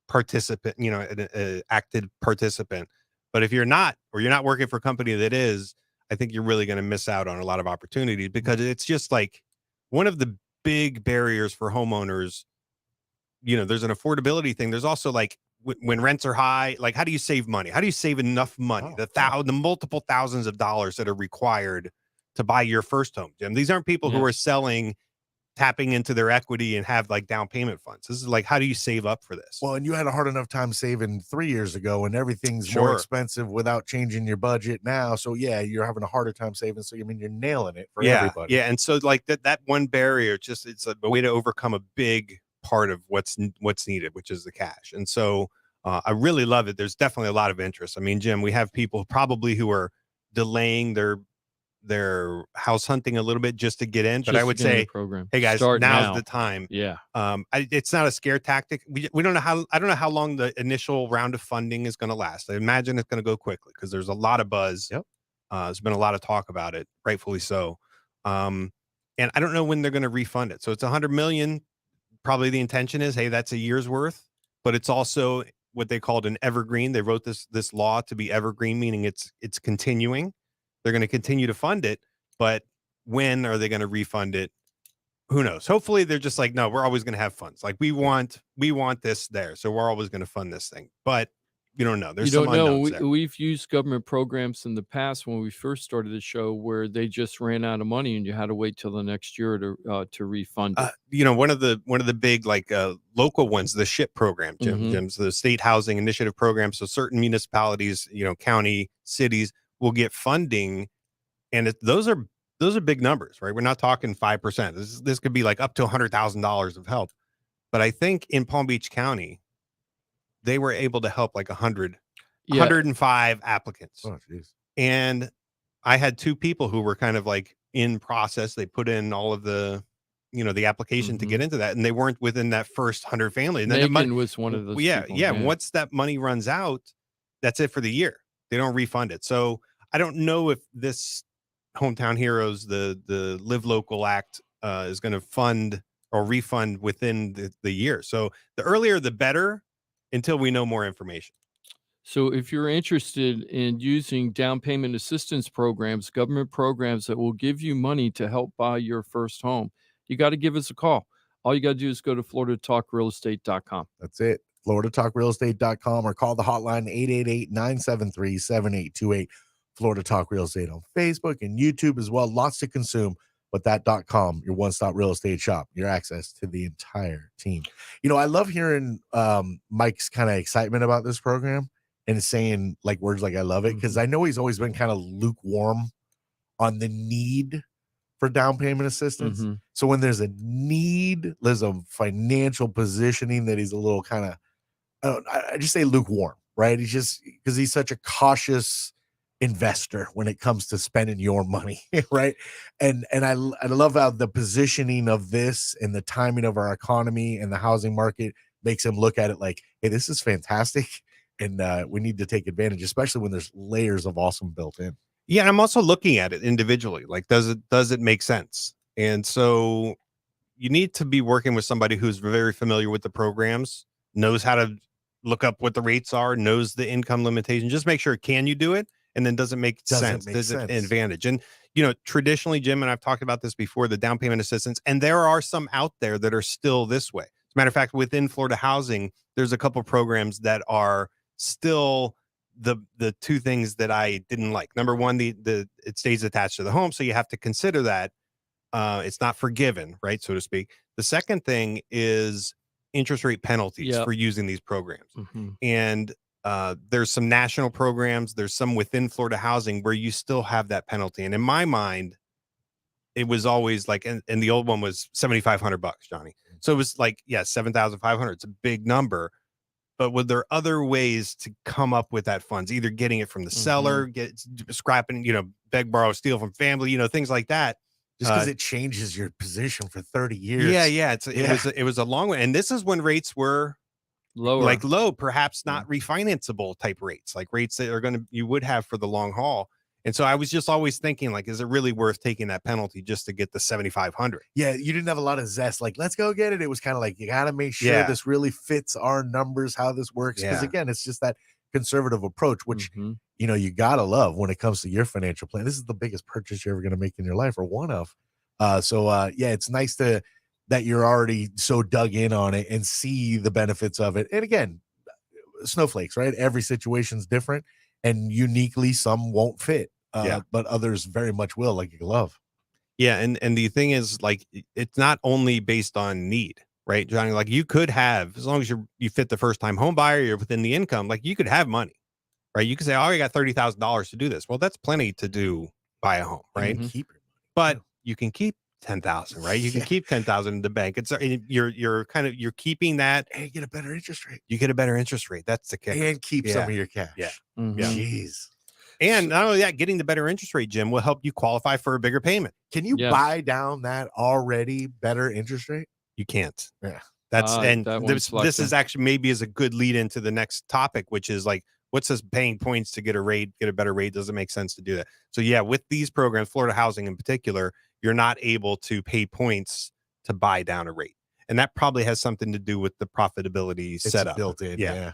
participant, an active participant. But if you're not, or you're not working for a company that is, I think you're really going to miss out on a lot of opportunities, because it's just like one of the big barriers for homeowners. There's an affordability thing. There's also like when rents are high, like how do you save money? How do you save enough money? The multiple thousands of dollars that are required to buy your first home, Jim. These aren't people who are selling, tapping into their equity and have like down payment funds. This is like, how do you save up for this? Well, and you had a hard enough time saving 3 years ago, and everything's more expensive without changing your budget now. So yeah, you're having a harder time saving. So you're nailing it for everybody. Yeah. And so like that one barrier, it's a way to overcome a big part of what's needed, which is the cash. And so I really love it. There's definitely a lot of interest. I mean, Jim, we have people probably who are delaying their house hunting a little bit just to get in, but I would say, hey guys, now's the time. Yeah. It's not a scare tactic. We don't know I don't know how long the initial round of funding is going to last. I imagine it's going to go quickly because there's a lot of buzz. There's been a lot of talk about it, rightfully so. And I don't know when they're going to refund it. So it's 100 million. Probably the intention is, hey, that's a year's worth, but it's also what they called an evergreen. They wrote this law to be evergreen, meaning it's continuing. They're going to continue to fund it, but when are they going to refund it? Who knows? Hopefully they're just like, no, we're always going to have funds. Like we want this there. So we're always going to fund this thing, but you don't know. There's some unknowns there. We've used government programs in the past when we first started the show where they just ran out of money and you had to wait till the next year to refund it. One of the big like local ones, the SHIP program, Jim's the State Housing Initiative program. So certain municipalities, county, cities will get funding, and those are big numbers, right? We're not talking 5%. This could be like up to $100,000 of help. But I think in Palm Beach County, they were able to help like 105 applicants. Oh, geez. And I had 2 people who were kind of like in process. They put in all of the, the application to get into that, and they weren't within that first 100 family. And then Megan was one of those. Yeah. Once that money runs out, that's it for the year. They don't refund it. So I don't know if this Hometown Heroes, the Live Local Act, is going to fund or refund within the year. So the earlier, the better, until we know more information. So if you're interested in using down payment assistance programs, government programs that will give you money to help buy your first home, you got to give us a call. All you got to do is go to floridatalkrealestate.com. That's it. floridatalkrealestate.com, or call the hotline 888-973-7828. Florida Talk Real Estate on Facebook and YouTube as well. Lots to consume, but that .com, your one-stop real estate shop, your access to the entire team. I love hearing Mike's kind of excitement about this program and saying like words like I love it, because I know he's always been kind of lukewarm on the need for down payment assistance. So when there's a need, there's a financial positioning that he's a little kind of, I just say lukewarm, right? He's just, because he's such a cautious investor when it comes to spending your money, right? And I love how the positioning of this and the timing of our economy and the housing market makes him look at it like, hey, this is fantastic, and we need to take advantage, especially when there's layers of awesome built in. Yeah, and I'm also looking at it individually. Like, does it make sense? And so you need to be working with somebody who's very familiar with the programs, knows how to look up what the rates are, knows the income limitation. Just make sure, can you do it? And then does it make sense? Does it advantage? And, traditionally, Jim, and I've talked about this before, the down payment assistance, and there are some out there that are still this way. As a matter of fact, within Florida Housing, there's a couple programs that are still the two things that I didn't like. Number one, it stays attached to the home, so you have to consider that it's not forgiven, right, so to speak. The second thing is interest rate penalties for using these programs. And there's some national programs, there's some within Florida Housing where you still have that penalty. And in my mind, it was always like, and the old one was $7,500, Johnny. So it was like, 7,500. It's a big number. But were there other ways to come up with that funds? Either getting it from the seller, scrapping, beg, borrow, steal from family, things like that. Just because it changes your position for 30 years. Yeah. It was a long way. And this is when rates were low, perhaps not refinanceable type rates, like rates that you would have for the long haul. And so I was just always thinking, like, is it really worth taking that penalty just to get the 7,500? Yeah, you didn't have a lot of zest. Like, let's go get it. It was kind of like, you got to make sure this really fits our numbers, how this works. Because again, it's just that conservative approach, which, you got to love when it comes to your financial plan. This is the biggest purchase you're ever going to make in your life, or one of. It's nice that you're already so dug in on it and see the benefits of it. And again, snowflakes, right? Every situation's different, and uniquely some won't fit. But others very much will, like a glove. Yeah, and the thing is, like, it's not only based on need, right, Johnny? Like, you could have, as long as you fit the first time home buyer, you're within the income, like, you could have money, right? You could say, oh, I got $30,000 to do this. Well, that's plenty to buy a home, right? But you can keep 10,000, right? You can keep 10,000 in the bank. It's you're keeping that, and you get a better interest rate. You get a better interest rate. That's the kick. And keep some of your cash. Yeah. Jeez. And not only that, getting the better interest rate, Jim, will help you qualify for a bigger payment. Can you buy down that already better interest rate? You can't. Yeah. This is actually maybe is a good lead into the next topic, which is like, what's this paying points to get a better rate? Doesn't make sense to do that. So with these programs, Florida Housing in particular, you're not able to pay points to buy down a rate. And that probably has something to do with the profitability setup. Built in. Yeah.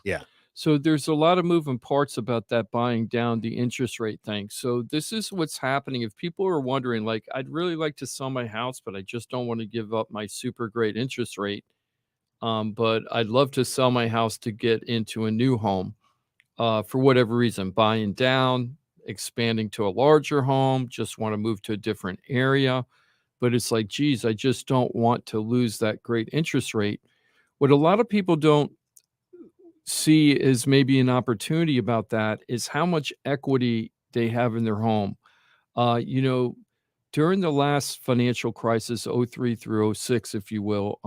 So there's a lot of moving parts about that buying down the interest rate thing. So this is what's happening. If people are wondering, like, I'd really like to sell my house, but I just don't want to give up my super great interest rate. But I'd love to sell my house to get into a new home for whatever reason, buying down, expanding to a larger home, just want to move to a different area. But it's like, geez, I just don't want to lose that great interest rate. What a lot of people don't see as maybe an opportunity about that is how much equity they have in their home. During the last financial crisis, 03 through 06, if you will,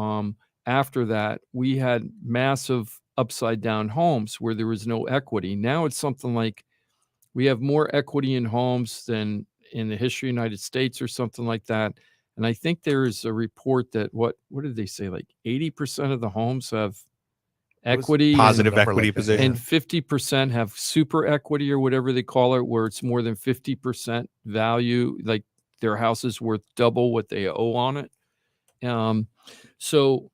after that, we had massive upside down homes where there was no equity. Now it's something like we have more equity in homes than in the history of the United States or something like that. And I think there is a report that what did they say? Like 80% of the homes have equity, positive equity position, and 50% have super equity or whatever they call it, where it's more than 50% value, like their house is worth double what they owe on it. So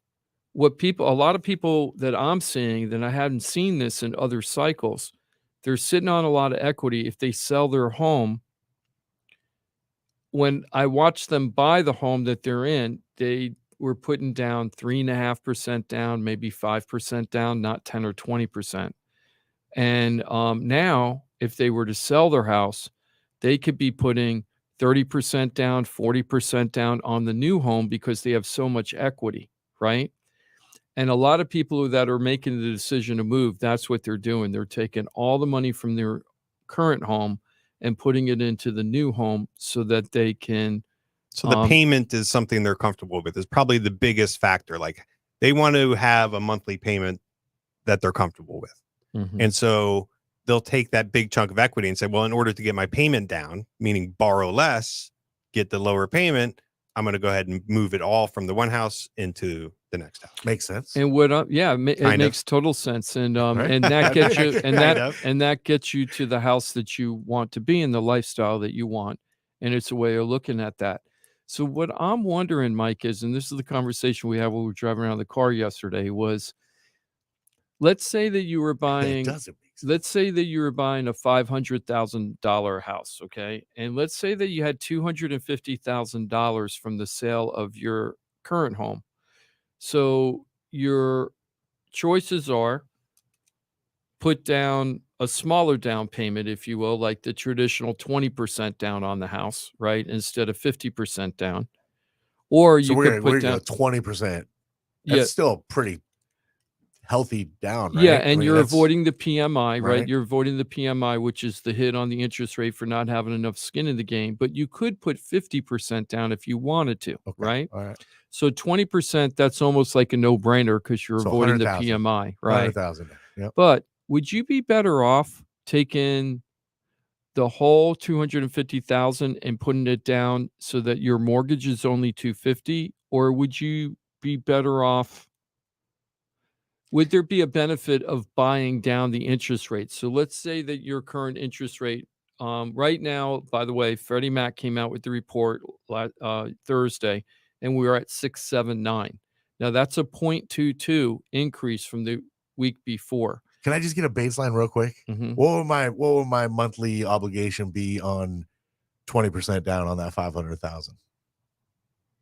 a lot of people that I'm seeing, that I hadn't seen this in other cycles, they're sitting on a lot of equity. If they sell their home, when I watch them buy the home that they're in, they were putting down 3.5% down, maybe 5% down, not 10 or 20%. And now, if they were to sell their house, they could be putting 30% down, 40% down on the new home because they have so much equity, right? And a lot of people that are making the decision to move, that's what they're doing. They're taking all the money from their current home and putting it into the new home so that they can. So the payment is something they're comfortable with, is probably the biggest factor. Like, they want to have a monthly payment that they're comfortable with. And so they'll take that big chunk of equity and say, well, in order to get my payment down, meaning borrow less, get the lower payment, I'm going to go ahead and move it all from the one house into the next house. Makes sense. And it makes total sense. And and that gets you and that gets you to the house that you want to be in, the lifestyle that you want. And it's a way of looking at that. So what I'm wondering, Mike, is, and this is the conversation we had when we were driving around the car yesterday, was let's say that you were buying. doesn't make sense. Let's say that you were buying a $500,000 house, okay? And let's say that you had $250,000 from the sale of your current home. So your choices are put down a smaller down payment, if you will, like the traditional 20% down on the house, right? Instead of 50% down. Or So you we're could gonna put down 20%. Yeah. That's still pretty healthy down, right? Yeah, I and mean, you're that's- avoiding the PMI, right? right. You're avoiding the PMI, which is the hit on the interest rate for not having enough skin in the game. But you could put 50% down if you wanted to, Okay, right? all right. So 20%, that's almost like a no-brainer because you're So avoiding the 100,000. PMI, right? 100,000. Yep. But would you be better off taking the whole 250,000 and putting it down so that your mortgage is only 250, or would you be better off? Would there be a benefit of buying down the interest rate? So let's say that your current interest rate, right now, by the way, Freddie Mac came out with the report Thursday, and we are at 6.79. Now that's a 0.22 increase from the week before. Can I just get a baseline real quick? Mhm. What would my monthly obligation be on 20% down on that 500,000?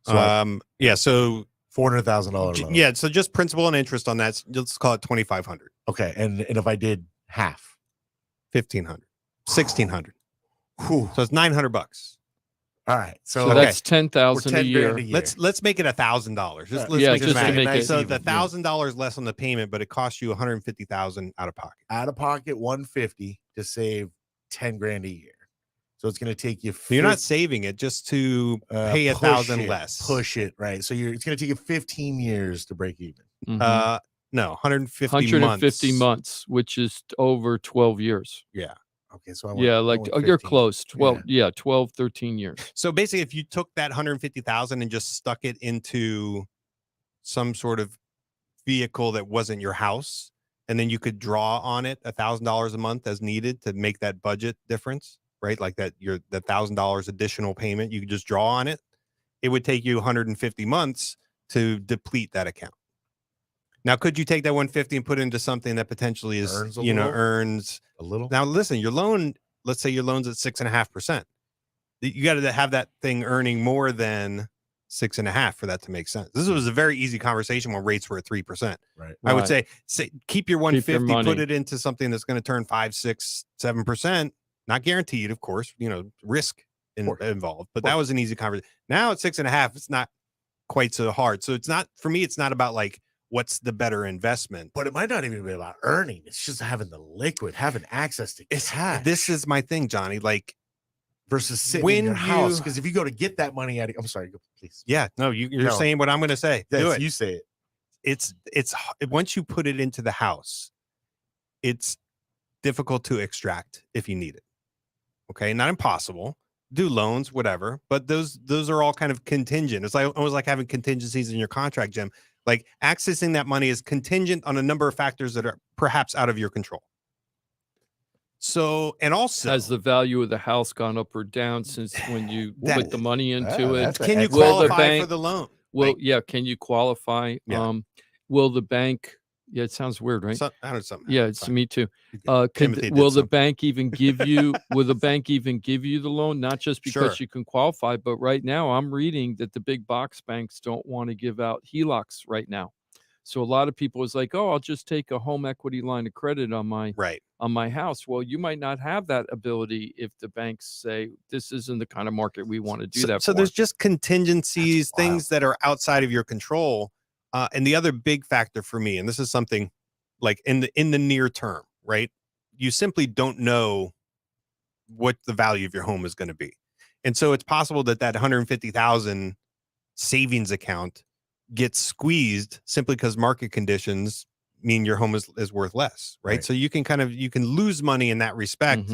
So Yeah. So $400,000 loan. yeah. So just principal and interest on that. Let's call it 2,500, Okay, and if I did half, 1,500, 1,600. Whew. So it's $900. All right, so, So that's 10,000 we're a 10 year. grand a year. Let's make it $1,000. Let's Yeah, make it just to math. make it So even, the yeah. $1,000 less on the payment, but it costs you $150,000 out of pocket. Out of pocket 150 to save 10 grand a year. So it's going to take you. You're not saving it just to pay push 1,000 it, less. Push it, right? So it's going to take you 15 years to break even. Mhm. No, 150 150 months, which is over 12 years. Yeah. Okay, so Yeah, like you're 15. close. 12, yeah, 12, 13 years. So basically, if you took that 150,000 and just stuck it into some sort of vehicle that wasn't your house, and then you could draw on it $1,000 a month as needed to make that budget difference, right? Like that, the $1,000 additional payment, you could just draw on it. It would take you 150 months to deplete that account. Now, could you take that 150 and put it into something that potentially is, earns a little? Now, listen, your loan, let's say your loan's at 6.5%. You got to have that thing earning more than 6.5 for that to make sense. This was a very easy conversation when rates were at 3%. Right. I would say keep your 150, money. put it into something that's going to turn 5, 6, 7%. Not guaranteed, of course, risk involved, but that was an easy conversation. Now at 6.5, it's not quite so hard. So it's not, for me, it's not about like, what's the better investment? But it might not even be about earning. It's just having the liquid, having access to cash. This is my thing, Johnny. Like, versus sitting when in your house, you- because if you go to get that money out, I'm sorry, please. yeah, no, you're No. saying what I'm going to say. Yes, Do it. you say it. It's once you put it into the house, it's difficult to extract if you need it. Okay, not impossible. Do loans, whatever, but those are all kind of contingent. It's like almost like having contingencies in your contract, Jim. Like accessing that money is contingent on a number of factors that are perhaps out of your control. So, and also, Has the value of the house gone up or down since when you put the money into it? can you Will the qualify bank- for the loan? Well, yeah. Can you qualify? Yeah. Will the bank? Yeah, it sounds weird, right? I heard something. Yeah, it's me too. Timothy did Will the something. bank even give you? Will the bank even give you the loan? Not just because Sure. you can qualify, but right now I'm reading that the big box banks don't want to give out HELOCs right now. So a lot of people is like, oh, I'll just take a home equity line of credit on my house. Well, you might not have that ability if the banks say this isn't the kind of market we want to do that. So for. there's just contingencies, things that are outside of your control. And the other big factor for me, and this is something like in the near term, right? You simply don't know what the value of your home is going to be. And so it's possible that 150,000 savings account gets squeezed simply because market conditions mean your home is worth less, right? So you can lose money in that respect,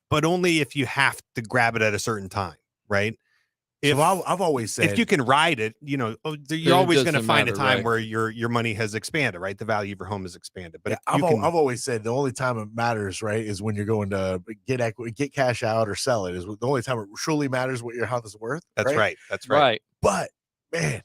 but only if you have to grab it at a certain time, right? So I've always said, if you can ride it, you're it always going to doesn't find a matter, time right. where your money has expanded, right? The value of your home has expanded. But I've always said the only time it matters, right, is when you're going to get equity, get cash out or sell it. Is the only time it truly matters what your house is worth. That's right. Right. But man,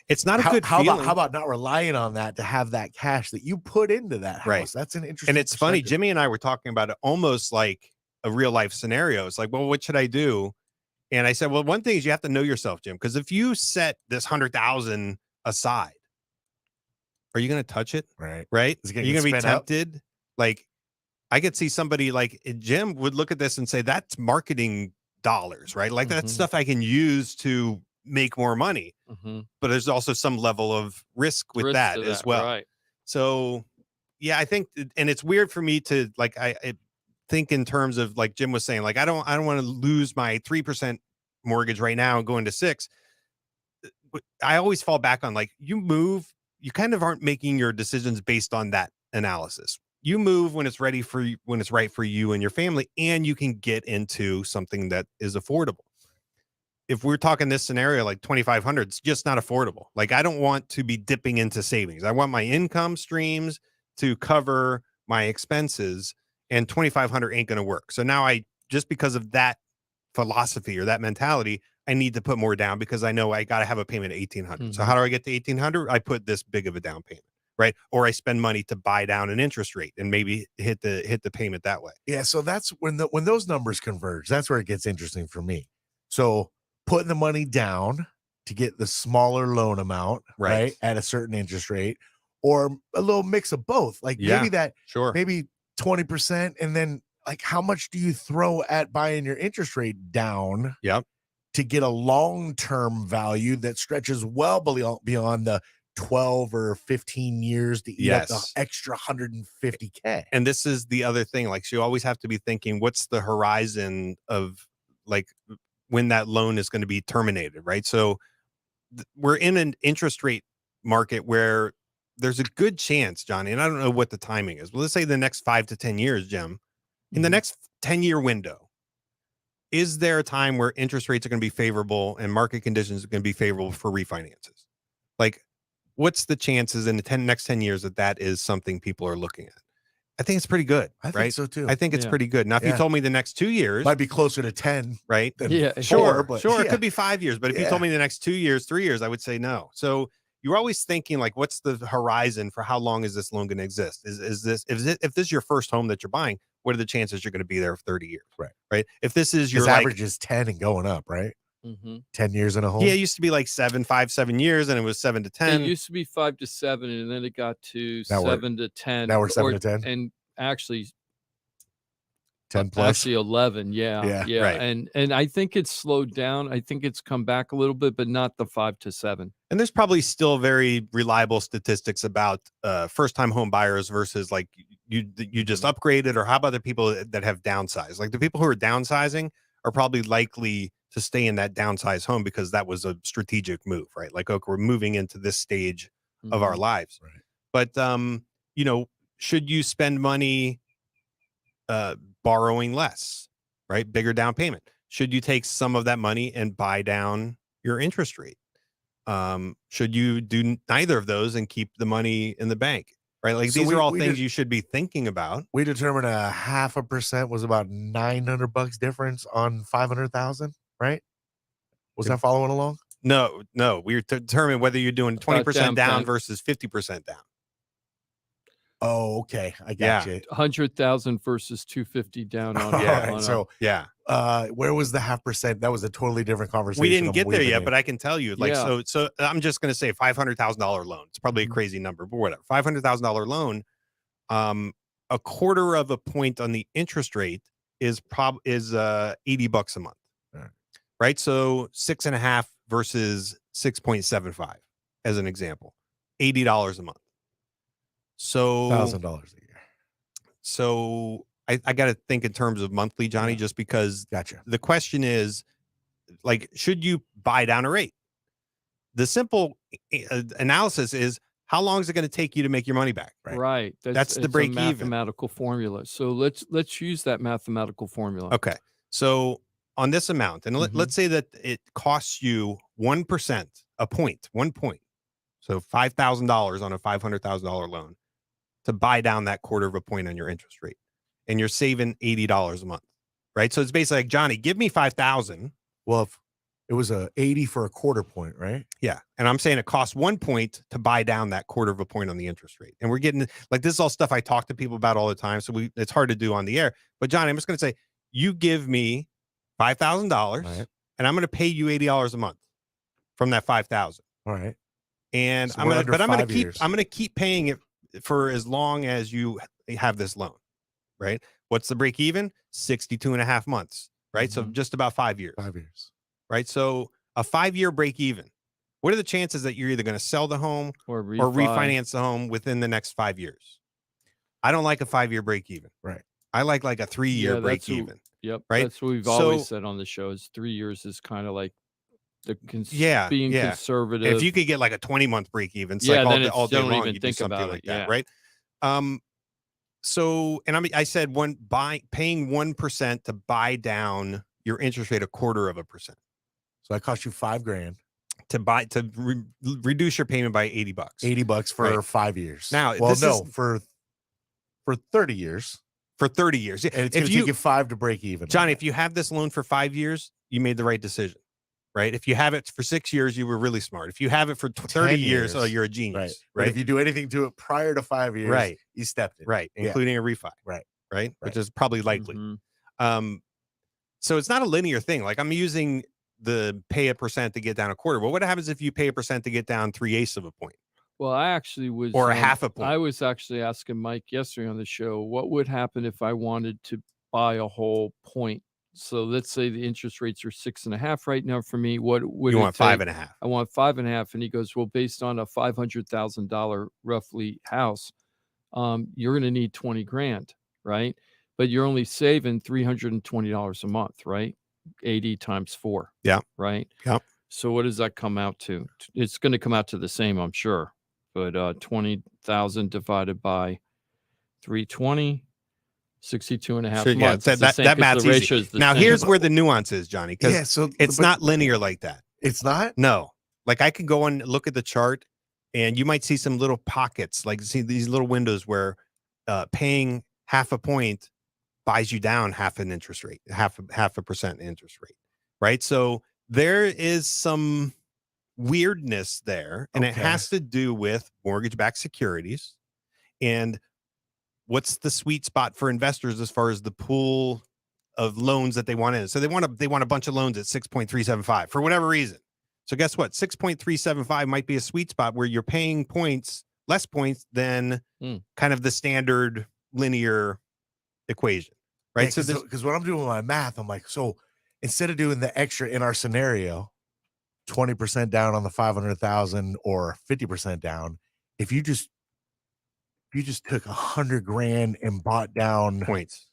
It's not a good how feeling. how about not relying on that to have that cash that you put into that house? Right. That's an interesting. And it's funny, perspective. Jimmy and I were talking about it almost like a real life scenario. It's like, well, what should I do? And I said, well, one thing is you have to know yourself, Jim, because if you set this 100,000 aside, are you going to touch it? Right. Right. Is it You're gonna going to be get spent up? tempted. Like, I could see somebody like Jim would look at this and say, that's marketing dollars, right? Like that's stuff I can use to make more money. But there's also some level of risk with that as well. Right. So, yeah, I think, and it's weird for me to like, I think in terms of like Jim was saying, like, I don't want to lose my 3% mortgage right now and go into 6. But I always fall back on like, you kind of aren't making your decisions based on that analysis. You move when it's ready for you, when it's right for you and your family, and you can get into something that is affordable. If we're talking this scenario, like 2,500, it's just not affordable. Like, I don't want to be dipping into savings. I want my income streams to cover my expenses, and 2,500 ain't going to work. So now just because of that philosophy or that mentality, I need to put more down because I know I got to have a payment of 1,800. So how do I get to 1,800? I put this big of a down payment. Right. Or I spend money to buy down an interest rate and maybe hit the payment that way. Yeah. So that's when those numbers converge. That's where it gets interesting for me. So putting the money down to get the smaller loan amount, right, at a certain interest rate, or a little mix of both. Like maybe 20%, and then like how much do you throw at buying your interest rate down? Yep. To get a long-term value that stretches well beyond the 12 or 15 years to eat up the extra 150K. And this is the other thing. Like, so you always have to be thinking, what's the horizon of like when that loan is going to be terminated, right? So we're in an interest rate market where there's a good chance, Johnny, and I don't know what the timing is, but let's say the next 5 to 10 years, Jim, in the next 10-year window, is there a time where interest rates are going to be favorable and market conditions are going to be favorable for refinances? Like, what's the chances in the next 10 years that is something people are looking at? I think it's pretty good. I think so too. I think it's pretty good. Now, if you told me the next 2 years, might be closer to 10, right? Sure. It could be 5 years. But if you told me the next 2 years, 3 years, I would say no. So you're always thinking like, what's the horizon for how long is this loan going to exist? If this is your first home that you're buying, what are the chances you're going to be there for 30 years? Right. If this is your average is 10 and going up, right? 10 years in a home. Yeah, it used to be like 7 years, and it was 7 to 10. It used to be 5 to 7, and then it got to Now 7 to 10. Now we're 7 to 10, and actually 10 plus. Actually 11. Yeah. Right. And I think it's slowed down. I think it's come back a little bit, but not the 5 to 7. And there's probably still very reliable statistics about first-time home buyers versus like you just upgraded, or how about the people that have downsized? Like the people who are downsizing are probably likely to stay in that downsized home because that was a strategic move, right? Like, okay, we're moving into this stage of our lives. Right. But should you spend money borrowing less, right? Bigger down payment. Should you take some of that money and buy down your interest rate? Should you do neither of those and keep the money in the bank? Right. Like these are all things you should be thinking about. We determined 0.5% was about $900 difference on 500,000, right? Was that following along? No. We determined whether you're doing 20% down versus 50% down. Oh, okay. I got you. 100,000 versus 250 down on where was the 0.5%? That was a totally different conversation. We didn't get there yet, but I can tell you, like, so I'm just going to say $500,000 loan. It's probably a crazy number, but whatever. $500,000 loan, a quarter of a point on the interest rate is $80 a month. Right. So 6.5 versus 6.75 as an example, $80 a month. So $1,000 a year. So I got to think in terms of monthly, Johnny, just because the question is, like, should you buy down a rate? The simple analysis is, how long is it going to take you to make your money back? Right. That's the break even. Mathematical formula. So let's use that mathematical formula. Okay. So on this amount, and let's say that it costs you 1%, a point, 1 point. So $5,000 on a $500,000 loan to buy down that quarter of a point on your interest rate. And you're saving $80 a month, right? So it's basically like, Johnny, give me 5,000. Well, It was a 80 for a quarter point, right? Yeah. And I'm saying it costs 1 point to buy down that quarter of a point on the interest rate. And we're getting like, this is all stuff I talk to people about all the time. So it's hard to do on the air. But Johnny, I'm just going to say, you give me $5,000 and I'm going to pay you $80 a month from that 5,000. All right. And So I'm going to keep paying it for as long as you have this loan, right? What's the break even? 62 and a half months, right? So just about 5 years. 5 years. Right? So a 5-year break even. What are the chances that you're either going to sell the home or refinance the home within the next 5 years? I don't like a 5-year break even. Right. I like a 3-year break even. Yep. Right. That's what we've always said on the show is 3 years is kind of like being conservative. And if you could get like a 20-month break even, it's then all day don't long, even you think do something about like it. that, right? So, and I said paying 1% to buy down your interest rate 1/4%. So that cost you $5,000 to reduce your payment by $80. $80 for 5 years. Now, for 30 years. For 30 years. And it's going to take you 5 to break even. Johnny, if you have this loan for 5 years, you made the right decision, right? If you have it for 6 years, you were really smart. If you have it for 30 years, oh, you're a genius, right? But if you do anything to it prior to 5 years, you stepped in. Right, including a refi. Right, which is probably likely. So it's not a linear thing. Like I'm using the pay 1% to get down 1/4. Well, what happens if you pay 1% to get down 3/8 of a point? Well, I actually was, or a half a point. I was actually asking Mike yesterday on the show, what would happen if I wanted to buy a whole point? So let's say the interest rates are 6.5 right now for me. What would you it want? take? 5.5. I want 5.5. And he goes, well, based on a $500,000 roughly house, you're going to need 20 grand, right? But you're only saving $320 a month, right? 80 times 4. Yeah. Right. Yep. So what does that come out to? It's going to come out to the same, I'm sure. But 20,000 divided by 320, 62 and a half months. That math's easy. Now, here's where the nuance is, Johnny, because it's not linear like that. It's not? No. Like I could go and look at the chart and you might see some little pockets, like see these little windows where paying half a point buys you down half an interest rate, half a percent interest rate, right? So there is some weirdness there, and it has to do with mortgage-backed securities and what's the sweet spot for investors as far as the pool of loans that they want in. So they want a bunch of loans at 6.375 for whatever reason. So guess what? 6.375 might be a sweet spot where you're paying less points than kind of the standard linear equation, right? Yeah, so because when I'm doing my math, I'm like, so instead of doing the extra in our scenario, 20% down on the 500,000 or 50% down, if you just took $100,000 and bought down points,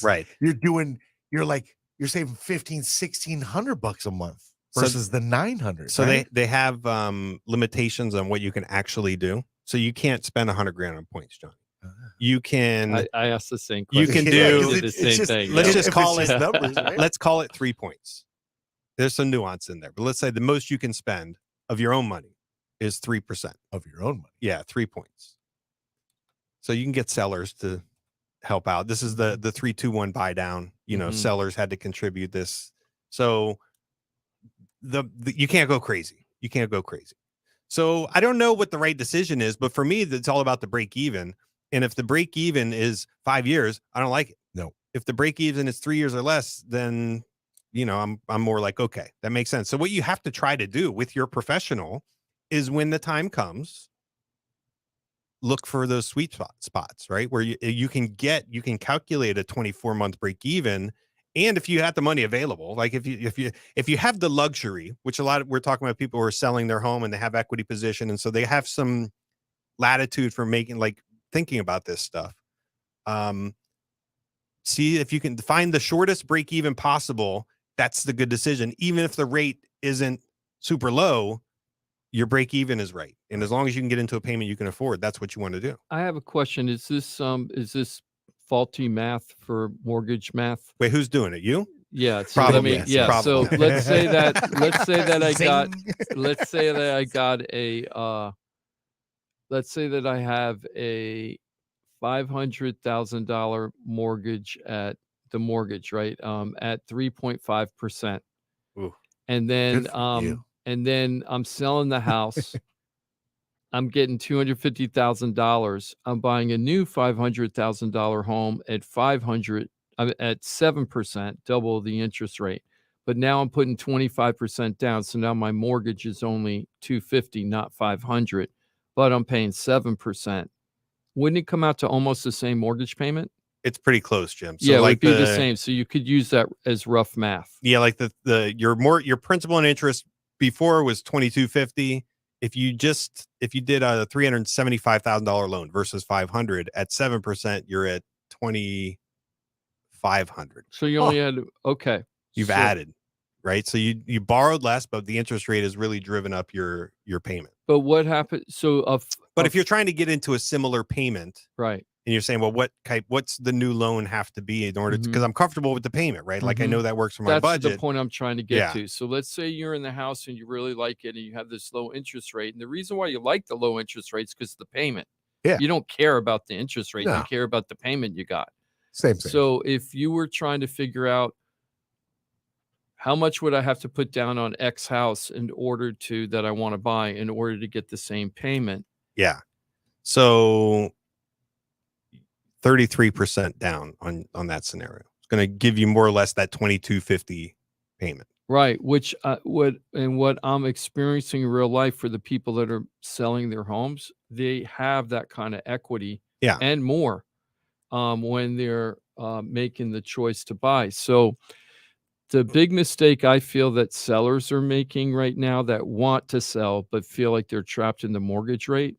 right? You're saving $1,500-$1,600 a month versus the 900. So right? they have limitations on what you can actually do. So you can't spend $100,000 on points, John. You can. I asked the same question. You can do the same thing. Let's just call it numbers. Right? Let's call it 3 points. There's some nuance in there, but let's say the most you can spend of your own money is 3% of your own money. Yeah, 3 points. So you can get sellers to help out. This is the 3-2-1 buy down. You know, sellers had to contribute this. So you can't go crazy. You can't go crazy. So I don't know what the right decision is, but for me, it's all about the break even. And if the break even is 5 years, I don't like it. No. If the break even is 3 years or less, then I'm more like, okay, that makes sense. So what you have to try to do with your professional is when the time comes, look for those sweet spots, right? Where you can calculate a 24-month break even. And if you have the money available, like if you have the luxury, which we're talking about people who are selling their home and they have equity position. And so they have some latitude for thinking about this stuff. See if you can find the shortest break even possible. That's the good decision. Even if the rate isn't super low, your break even is right. And as long as you can get into a payment you can afford, that's what you want to do. I have a question. Is this faulty math for mortgage math? Wait, who's doing it? You? Yeah, so probably. Probably. So let's say that I have a $500,000 mortgage at the mortgage, right? At 3.5%. And then Good for you. I'm selling the house. I'm getting $250,000. I'm buying a new $500,000 home at 7%, double the interest rate. But now I'm putting 25% down, so now my mortgage is only $250, not $500, but I'm paying 7%. Wouldn't it come out to almost the same mortgage payment? It's pretty close, Jim. So Yeah, it like would be the same. So you could use that as rough math. Yeah, like your principal and interest before was $2,250. If you did a $375,000 loan versus $500 at 7%, you're at $2,500. So you only had You've So- added, right? So you borrowed less, but the interest rate has really driven up your payment. But what happened? So But if you're trying to get into a similar payment, right, and you're saying, well, what's the new loan have to be in order to, because I'm comfortable with the payment, right? Like I know that works for my that's budget. the point I'm trying to get Yeah. to. So let's say you're in the house and you really like it and you have this low interest rate. And the reason why you like the low interest rates because the payment. Yeah. You don't care about the interest rate. No. You care about the payment you got. Same. So if you were trying to figure out how much would I have to put down on X house in order to that I want to buy in order to get the same payment? Yeah. So 33% down on that scenario. It's going to give you more or less that $2,250 payment. Right, which what I'm experiencing in real life for the people that are selling their homes, they have that kind of equity and more when they're making the choice to buy. So the big mistake I feel that sellers are making right now that want to sell but feel like they're trapped in the mortgage rate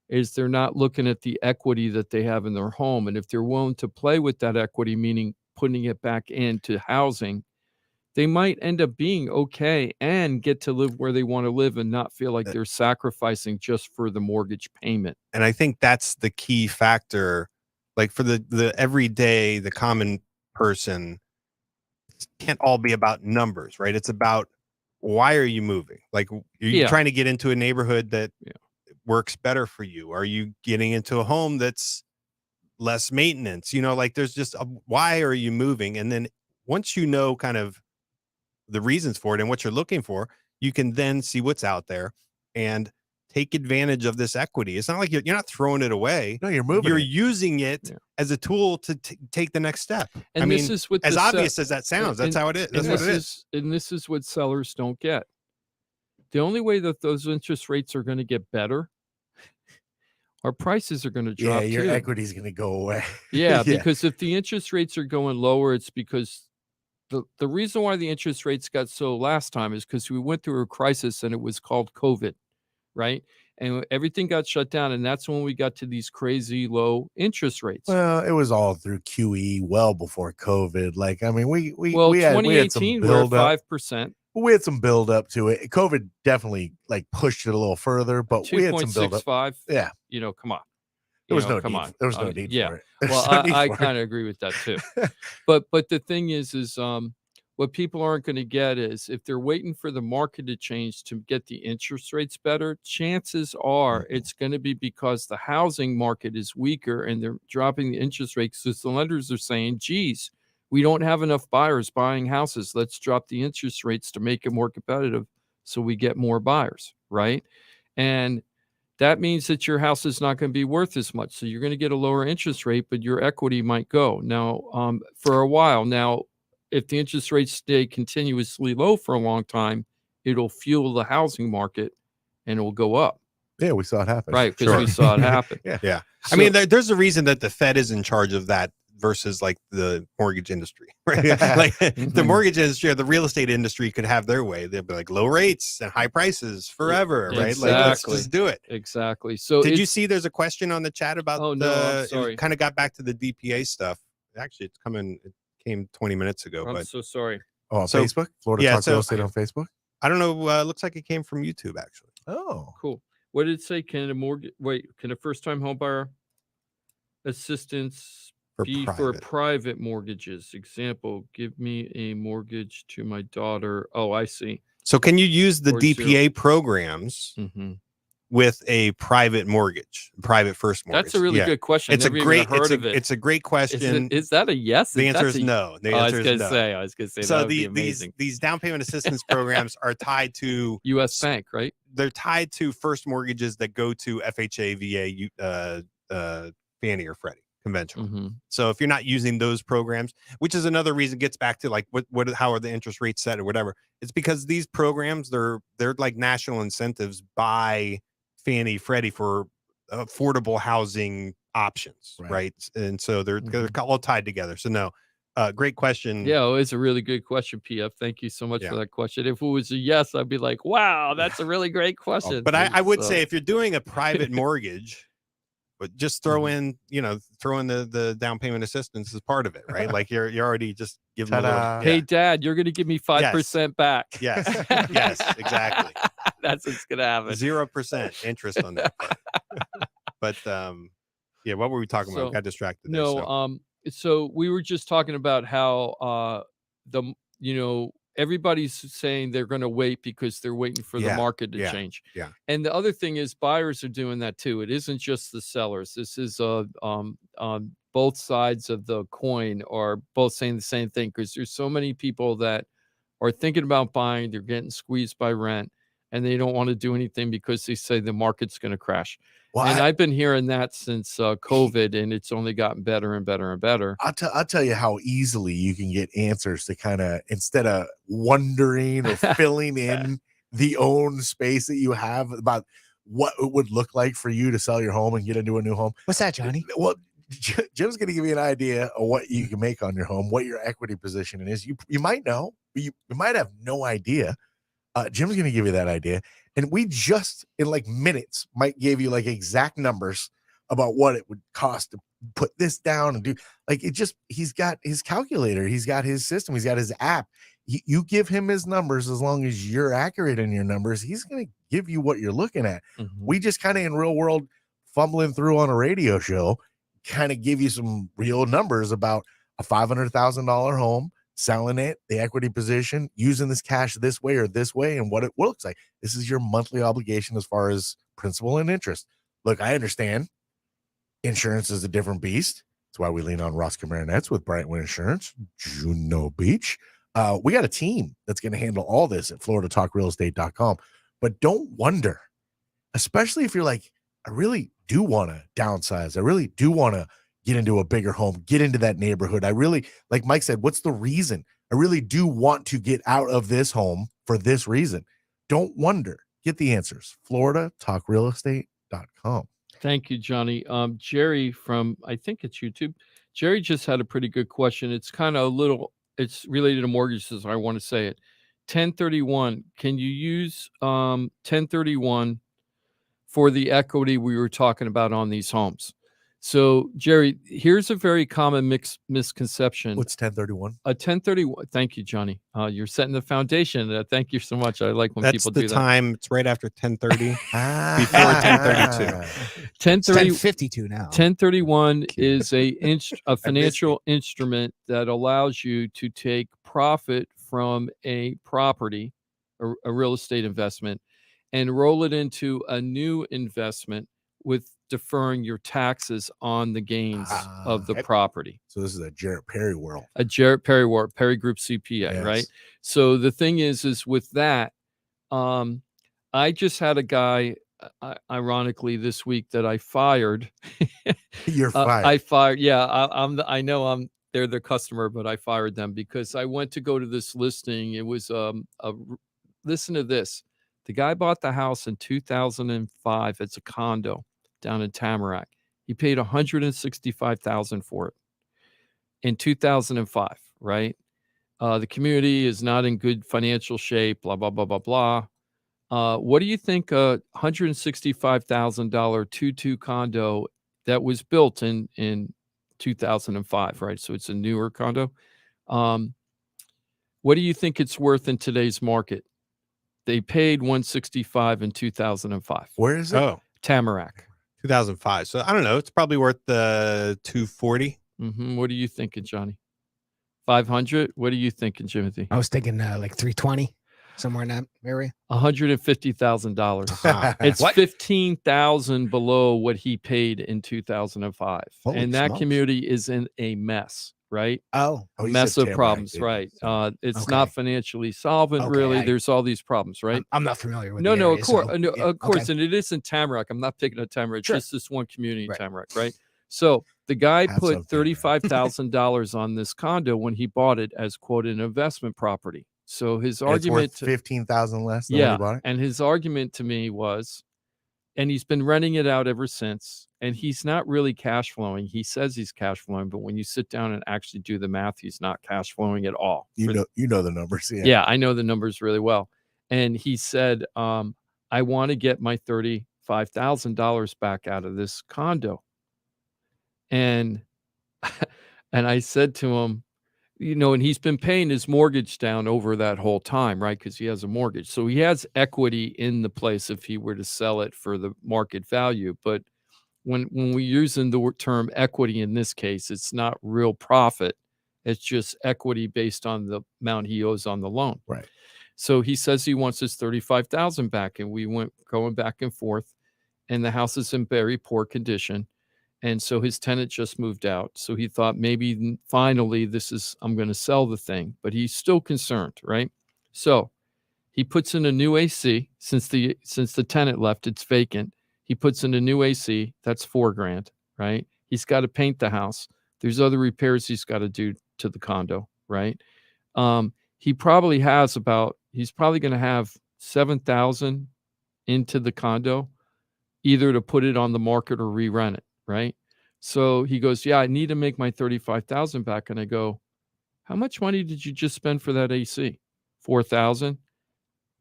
is they're not looking at the equity that they have in their home. And if they're willing to play with that equity, meaning putting it back into housing, they might end up being okay and get to live where they want to live and not feel like they're sacrificing just for the mortgage payment. And I think that's the key factor. Like for the everyday, the common person, it can't all be about numbers, right? It's about why are you moving? Like, are you trying to get into a neighborhood that works better for you? Are you getting into a home that's less maintenance? Like there's just why are you moving? And then once you know kind of the reasons for it and what you're looking for, you can then see what's out there and take advantage of this equity. It's not like you're not throwing it away. No, you're moving. You're it. using it as a tool to take the next step. And this is what as obvious as that sounds, that's how it is. That's what it is. And this is what sellers don't get. The only way that those interest rates are going to get better, our prices are going to drop. Yeah, your too. equity is going to go away. Yeah, because if the interest rates are going lower, it's because the reason why the interest rates got so last time is because we went through a crisis and it was called COVID, right? And everything got shut down, and that's when we got to these crazy low interest rates. Well, it was all through QE well before COVID. Like, I mean, we had 2018 some we're build at up. 5%. We had some build up to it. COVID definitely like pushed it a little further, but we had some build up. 2.65. Yeah, come on. There was no come need. on. There was no need for it. Well, I kind of agree with that too. But the thing is what people aren't going to get is if they're waiting for the market to change to get the interest rates better, chances are it's going to be because the housing market is weaker and they're dropping the interest rates. So the lenders are saying, geez, we don't have enough buyers buying houses. Let's drop the interest rates to make it more competitive so we get more buyers, right? And that means that your house is not going to be worth as much. So you're going to get a lower interest rate, but your equity might go. Now, for a while now, if the interest rates stay continuously low for a long time, it'll fuel the housing market and it will go up. Yeah, we saw it happen. Right, because we saw it happen. Yeah. So, I mean, there's a reason that the Fed is in charge of that versus like the mortgage industry, right? Like the mortgage industry or the real estate industry could have their way. They'd be like low rates and high prices forever, right? Exactly. Like let's just do it. Exactly. So did you see there's a question on the chat about I'm sorry. Kind of got back to the DPA stuff. Actually, it came 20 minutes ago. I'm but so sorry. Oh, on Facebook? Florida Talk Real Estate on Facebook? I don't know. Looks like it came from YouTube, actually. Oh, cool. What did it say? Can a first-time homebuyer assistance be for private mortgages? Example, give me a mortgage to my daughter. Oh, I see. So can you use the Or DPA programs with a private mortgage, private first mortgage? That's a really good question. It's Never a even great, heard of it. it's a great question. Is that a yes? The answer That's is no. The I answer was is gonna no. say. I was gonna say So that would be amazing. these down payment assistance programs are tied to U.S. Bank, right? They're tied to first mortgages that go to FHA, VA, Fannie or Freddie conventional. Mm-hmm. So if you're not using those programs, which is another reason, gets back to like how are the interest rates set or whatever. It's because these programs they're like national incentives by Fannie, Freddie for affordable housing options, right? And so they're all tied together. So no, great question. Yeah, it's a really good question, PF. Thank you so much for that question. If it was a yes, I'd be like, wow, that's a really great question. But I would say if you're doing a private mortgage, but just throw in, the down payment assistance as part of it, right? Like you're already just giving a little. Hey, Dad, you're going to give me 5% back. Yes, yes, exactly. That's what's going to happen. 0% interest on that part. But what were we talking about? I got distracted. So we were just talking about how everybody's saying they're going to wait because they're waiting for the market to change. Yeah. And the other thing is buyers are doing that too. It isn't just the sellers. This is both sides of the coin are both saying the same thing, because there's so many people that are thinking about buying. They're getting squeezed by rent and they don't want to do anything because they say the market's going to crash. Well, and I've been hearing that since COVID, and it's only gotten better and better and better. I'll tell you how easily you can get answers to kind of, instead of wondering or filling in the own space that you have about what it would look like for you to sell your home and get into a new home. What's that, Johnny? Well, Jim's going to give you an idea of what you can make on your home, what your equity position is. You might know, but you might have no idea. Jim's going to give you that idea. And we just in like minutes might give you like exact numbers about what it would cost to put this down and do like it. Just, he's got his calculator, he's got his system, he's got his app. You give him his numbers, as long as you're accurate in your numbers, he's going to give you what you're looking at. Mm-hmm. We just kind of in real world fumbling through on a radio show, kind of give you some real numbers about a $500,000 home, selling it, the equity position, using this cash this way or this way, and what it looks like. This is your monthly obligation as far as principal and interest. Look, I understand insurance is a different beast. That's why we lean on Ross Camaronets with Brightwood Insurance, Juno Beach. We got a team that's going to handle all this at floridatalkrealestate.com. But don't wonder, especially if you're like, I really do want to downsize. I really do want to get into a bigger home, get into that neighborhood. I really, like Mike said, what's the reason? I really do want to get out of this home for this reason. Don't wonder. Get the answers. floridatalkrealestate.com. Thank you, Johnny. Jerry from, I think it's YouTube. Jerry just had a pretty good question. It's kind of it's related to mortgages. I want to say it. 1031. Can you use 1031 for the equity we were talking about on these homes? So, Jerry, here's a very common misconception. What's 1031? A 1031. Thank you, Johnny. You're setting the foundation. Thank you so much. I like when people do that. That's the time. It's right after 1030, before 1032. 1052 now. 1031 is a financial instrument that allows you to take profit from a property, a real estate investment, and roll it into a new investment with deferring your taxes on the gains of the property. So this is a Jarrett Perry world. A Jarrett Perry world, Perry Group CPA, yes. Right? So the thing is with that, I just had a guy, ironically, this week that I fired. You're fired. I fired. Yeah, they're the customer, but I fired them because I went to go to this listing. It was listen to this. The guy bought the house in 2005. It's a condo down in Tamarack. He paid $165,000 for it in 2005, right? The community is not in good financial shape, blah, blah, blah, blah, blah. What do you think a $165,000 2-2 condo that was built in 2005, right? So it's a newer condo. What do you think it's worth in today's market? They paid $165,000 in 2005. Where is it? Oh, Tamarack. 2005. So I don't know. It's probably worth the $240. Mm-hmm. What are you thinking, Johnny? 500? What are you thinking, Timothy? I was thinking like 320. somewhere in that area. $150,000. It's What? $15,000 below what he paid in 2005, Holy and that smokes. community is in a mess. Right? Oh, Oh, you Mess said of Tamarack, problems. didn't you? Right? So- It's Okay. not financially solvent. Okay, Really, there's all these problems. Right? I'm not familiar with No, the no, area, of course, so, no, yeah, of course, okay. and it isn't Tamarack. I'm not picking on Tamarack. Sure. It's just this one community in Right. Tamarack, right? So the guy Hats off, put Tamarack. $35,000 on this condo when he bought it as quote an investment property. So his And it's argument, worth 15,000 less than when yeah, he bought it. and his argument to me was, and he's been renting it out ever since. And he's not really cash flowing. He says he's cash flowing, but when you sit down and actually do the math, he's not cash flowing at all. You know the numbers. Yeah. Yeah, I know the numbers really well. And he said, I want to get my $35,000 back out of this condo. And and I said to him, and he's been paying his mortgage down over that whole time, right? Because he has a mortgage. So he has equity in the place if he were to sell it for the market value. But when we're using the term equity in this case, it's not real profit. It's just equity based on the amount he owes on the loan. Right. So he says he wants his $35,000 back, and we went going back and forth, and the house is in very poor condition. And so his tenant just moved out. So he thought maybe finally I'm going to sell the thing, but he's still concerned, right? So he puts in a new AC since the tenant left, it's vacant. He puts in a new AC, that's $4,000, right? He's got to paint the house. There's other repairs he's got to do to the condo, right? He's probably going to have $7,000 into the condo, either to put it on the market or re-rent it, right? So he goes, yeah, I need to make my $35,000 back. And I go, how much money did you just spend for that AC? $4,000.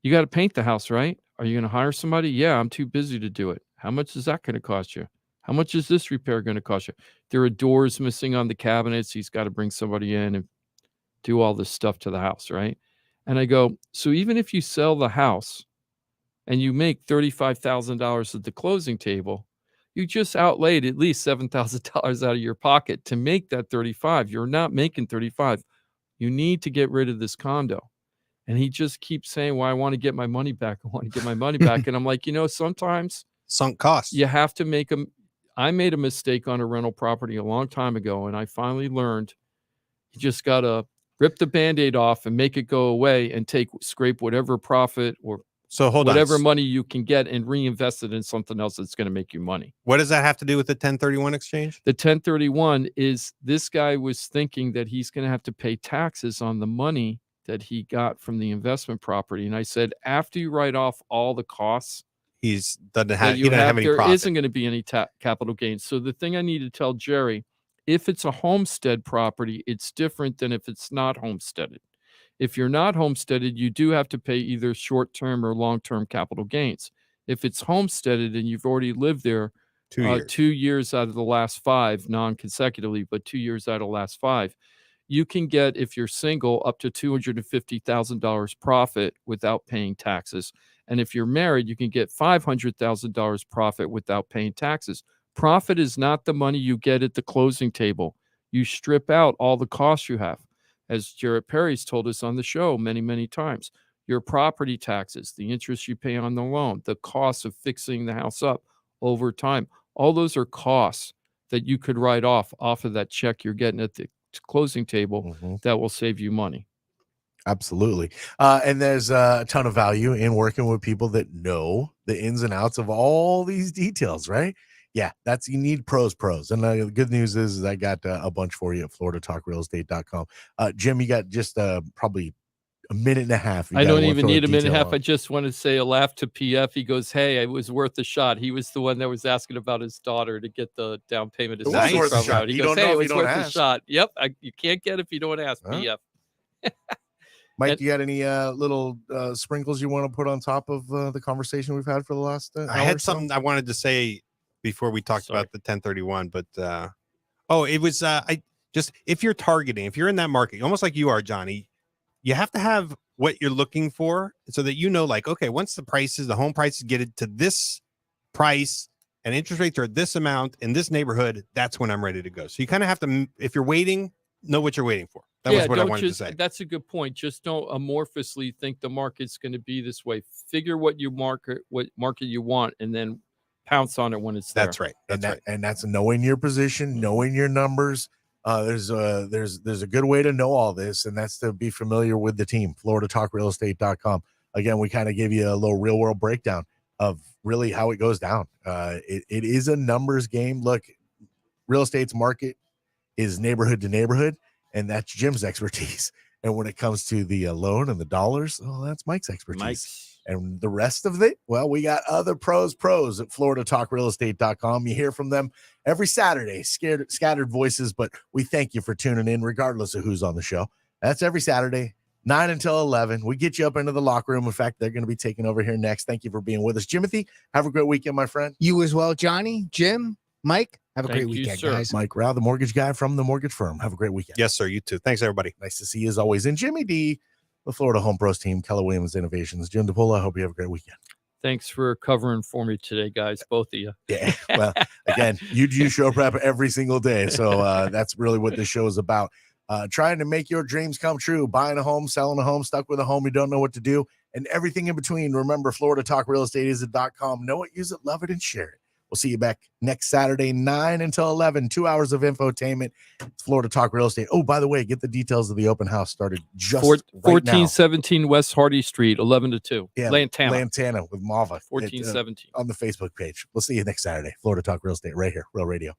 You got to paint the house, right? Are you going to hire somebody? Yeah, I'm too busy to do it. How much is that going to cost you? How much is this repair going to cost you? There are doors missing on the cabinets. He's got to bring somebody in and do all this stuff to the house, right? And I go, so even if you sell the house and you make $35,000 at the closing table, you just outlaid at least $7,000 out of your pocket to make that 35. You're not making 35. You need to get rid of this condo. And he just keeps saying, well, I want to get my money back. I want to get my money back. And I'm like, sometimes Sunk costs. you have to make them. I made a mistake on a rental property a long time ago, and I finally learned you just got to rip the Band-Aid off and make it go away and scrape whatever profit or So hold whatever on. money you can get and reinvest it in something else that's going to make you money. What does that have to do with the 1031 exchange? The 1031 is this guy was thinking that he's going to have to pay taxes on the money that he got from the investment property. And I said, after you write off all the costs, He doesn't that have you any there profit. isn't going to be any capital gains. So the thing I need to tell Jerry, if it's a homestead property, it's different than if it's not homesteaded. If you're not homesteaded, you do have to pay either short-term or long-term capital gains. If it's homesteaded and you've already lived there 2 years out of the last 5, non-consecutively, but 2 years out of the last 5, you can get, if you're single, up to $250,000 profit without paying taxes. And if you're married, you can get $500,000 profit without paying taxes. Profit is not the money you get at the closing table. You strip out all the costs you have. As Jarrett Perry's told us on the show many, many times, your property taxes, the interest you pay on the loan, the cost of fixing the house up over time, all those are costs that you could write off of that check you're getting at the closing table that will save you money. Absolutely. And there's a ton of value in working with people that know the ins and outs of all these details, right? Yeah, you need pros. And the good news is I got a bunch for you at floridatalkrealestate.com. Jim, you got just probably a minute and a half. I don't even need a minute and a half. I just want to say a laugh to PF. He goes, hey, it was worth a shot. He was the one that was asking about his daughter to get the down payment. It was worth a shot. He You goes, don't know hey, if it you was don't worth a ask. shot. Yep. You can't get if you don't ask, Huh? PF. Mike, you got any little sprinkles you want to put on top of the conversation we've had for the last hour I had or so? something I wanted to say before we talked about the 1031, but it was if you're targeting, if you're in that market, almost like you are, Johnny, you have to have what you're looking for so that like, okay, once the home prices get it to this price and interest rates are this amount in this neighborhood, that's when I'm ready to go. So you kind of have to, if you're waiting, know what you're waiting for. That was what I wanted to say. That's a good point. Just don't amorphously think the market's going to be this way. Figure what market you want, and then pounce on it when it's there. That's right. And that's knowing your position, knowing your numbers. There's a good way to know all this, and that's to be familiar with the team, FloridaTalkRealEstate.com. Again, we kind of gave you a little real world breakdown of really how it goes down. It is a numbers game. Look, real estate's market is neighborhood to neighborhood, and that's Jim's expertise. And when it comes to the loan and the dollars, that's Mike's expertise. And the rest of it, well, we got other pros at FloridaTalkRealEstate.com. You hear from them every Saturday, scattered voices, but we thank you for tuning in regardless of who's on the show. That's every Saturday, 9 until 11. We get you up into the locker room. In fact, they're going to be taking over here next. Thank you for being with us. Jimothy, have a great weekend, my friend. You as well, Johnny, Jim, Mike. Have a great weekend, guys. Mike Rauch, the mortgage guy from the mortgage firm. Have a great weekend. Yes, sir. You too. Thanks, everybody. Nice to see you as always. And Jimmy D, the Florida Home Pros team, Keller Williams Innovations. Jim DePola, I hope you have a great weekend. Thanks for covering for me today, guys, both of you. Yeah. Well, again, you do show prep every single day. So that's really what this show is about. Trying to make your dreams come true. Buying a home, selling a home, stuck with a home, you don't know what to do, and everything in between. Remember, FloridaTalkRealEstate.com. Know it, use it, love it, and share it. We'll see you back next Saturday, 9 until 11, 2 hours of infotainment. It's Florida Talk Real Estate. Oh, by the way, get the details of the open house started just 1417 West Hardy Street, 11 to 2. Yeah, Lantana with Mava. 1417. On the Facebook page. We'll see you next Saturday. Florida Talk Real Estate right here, Real Radio.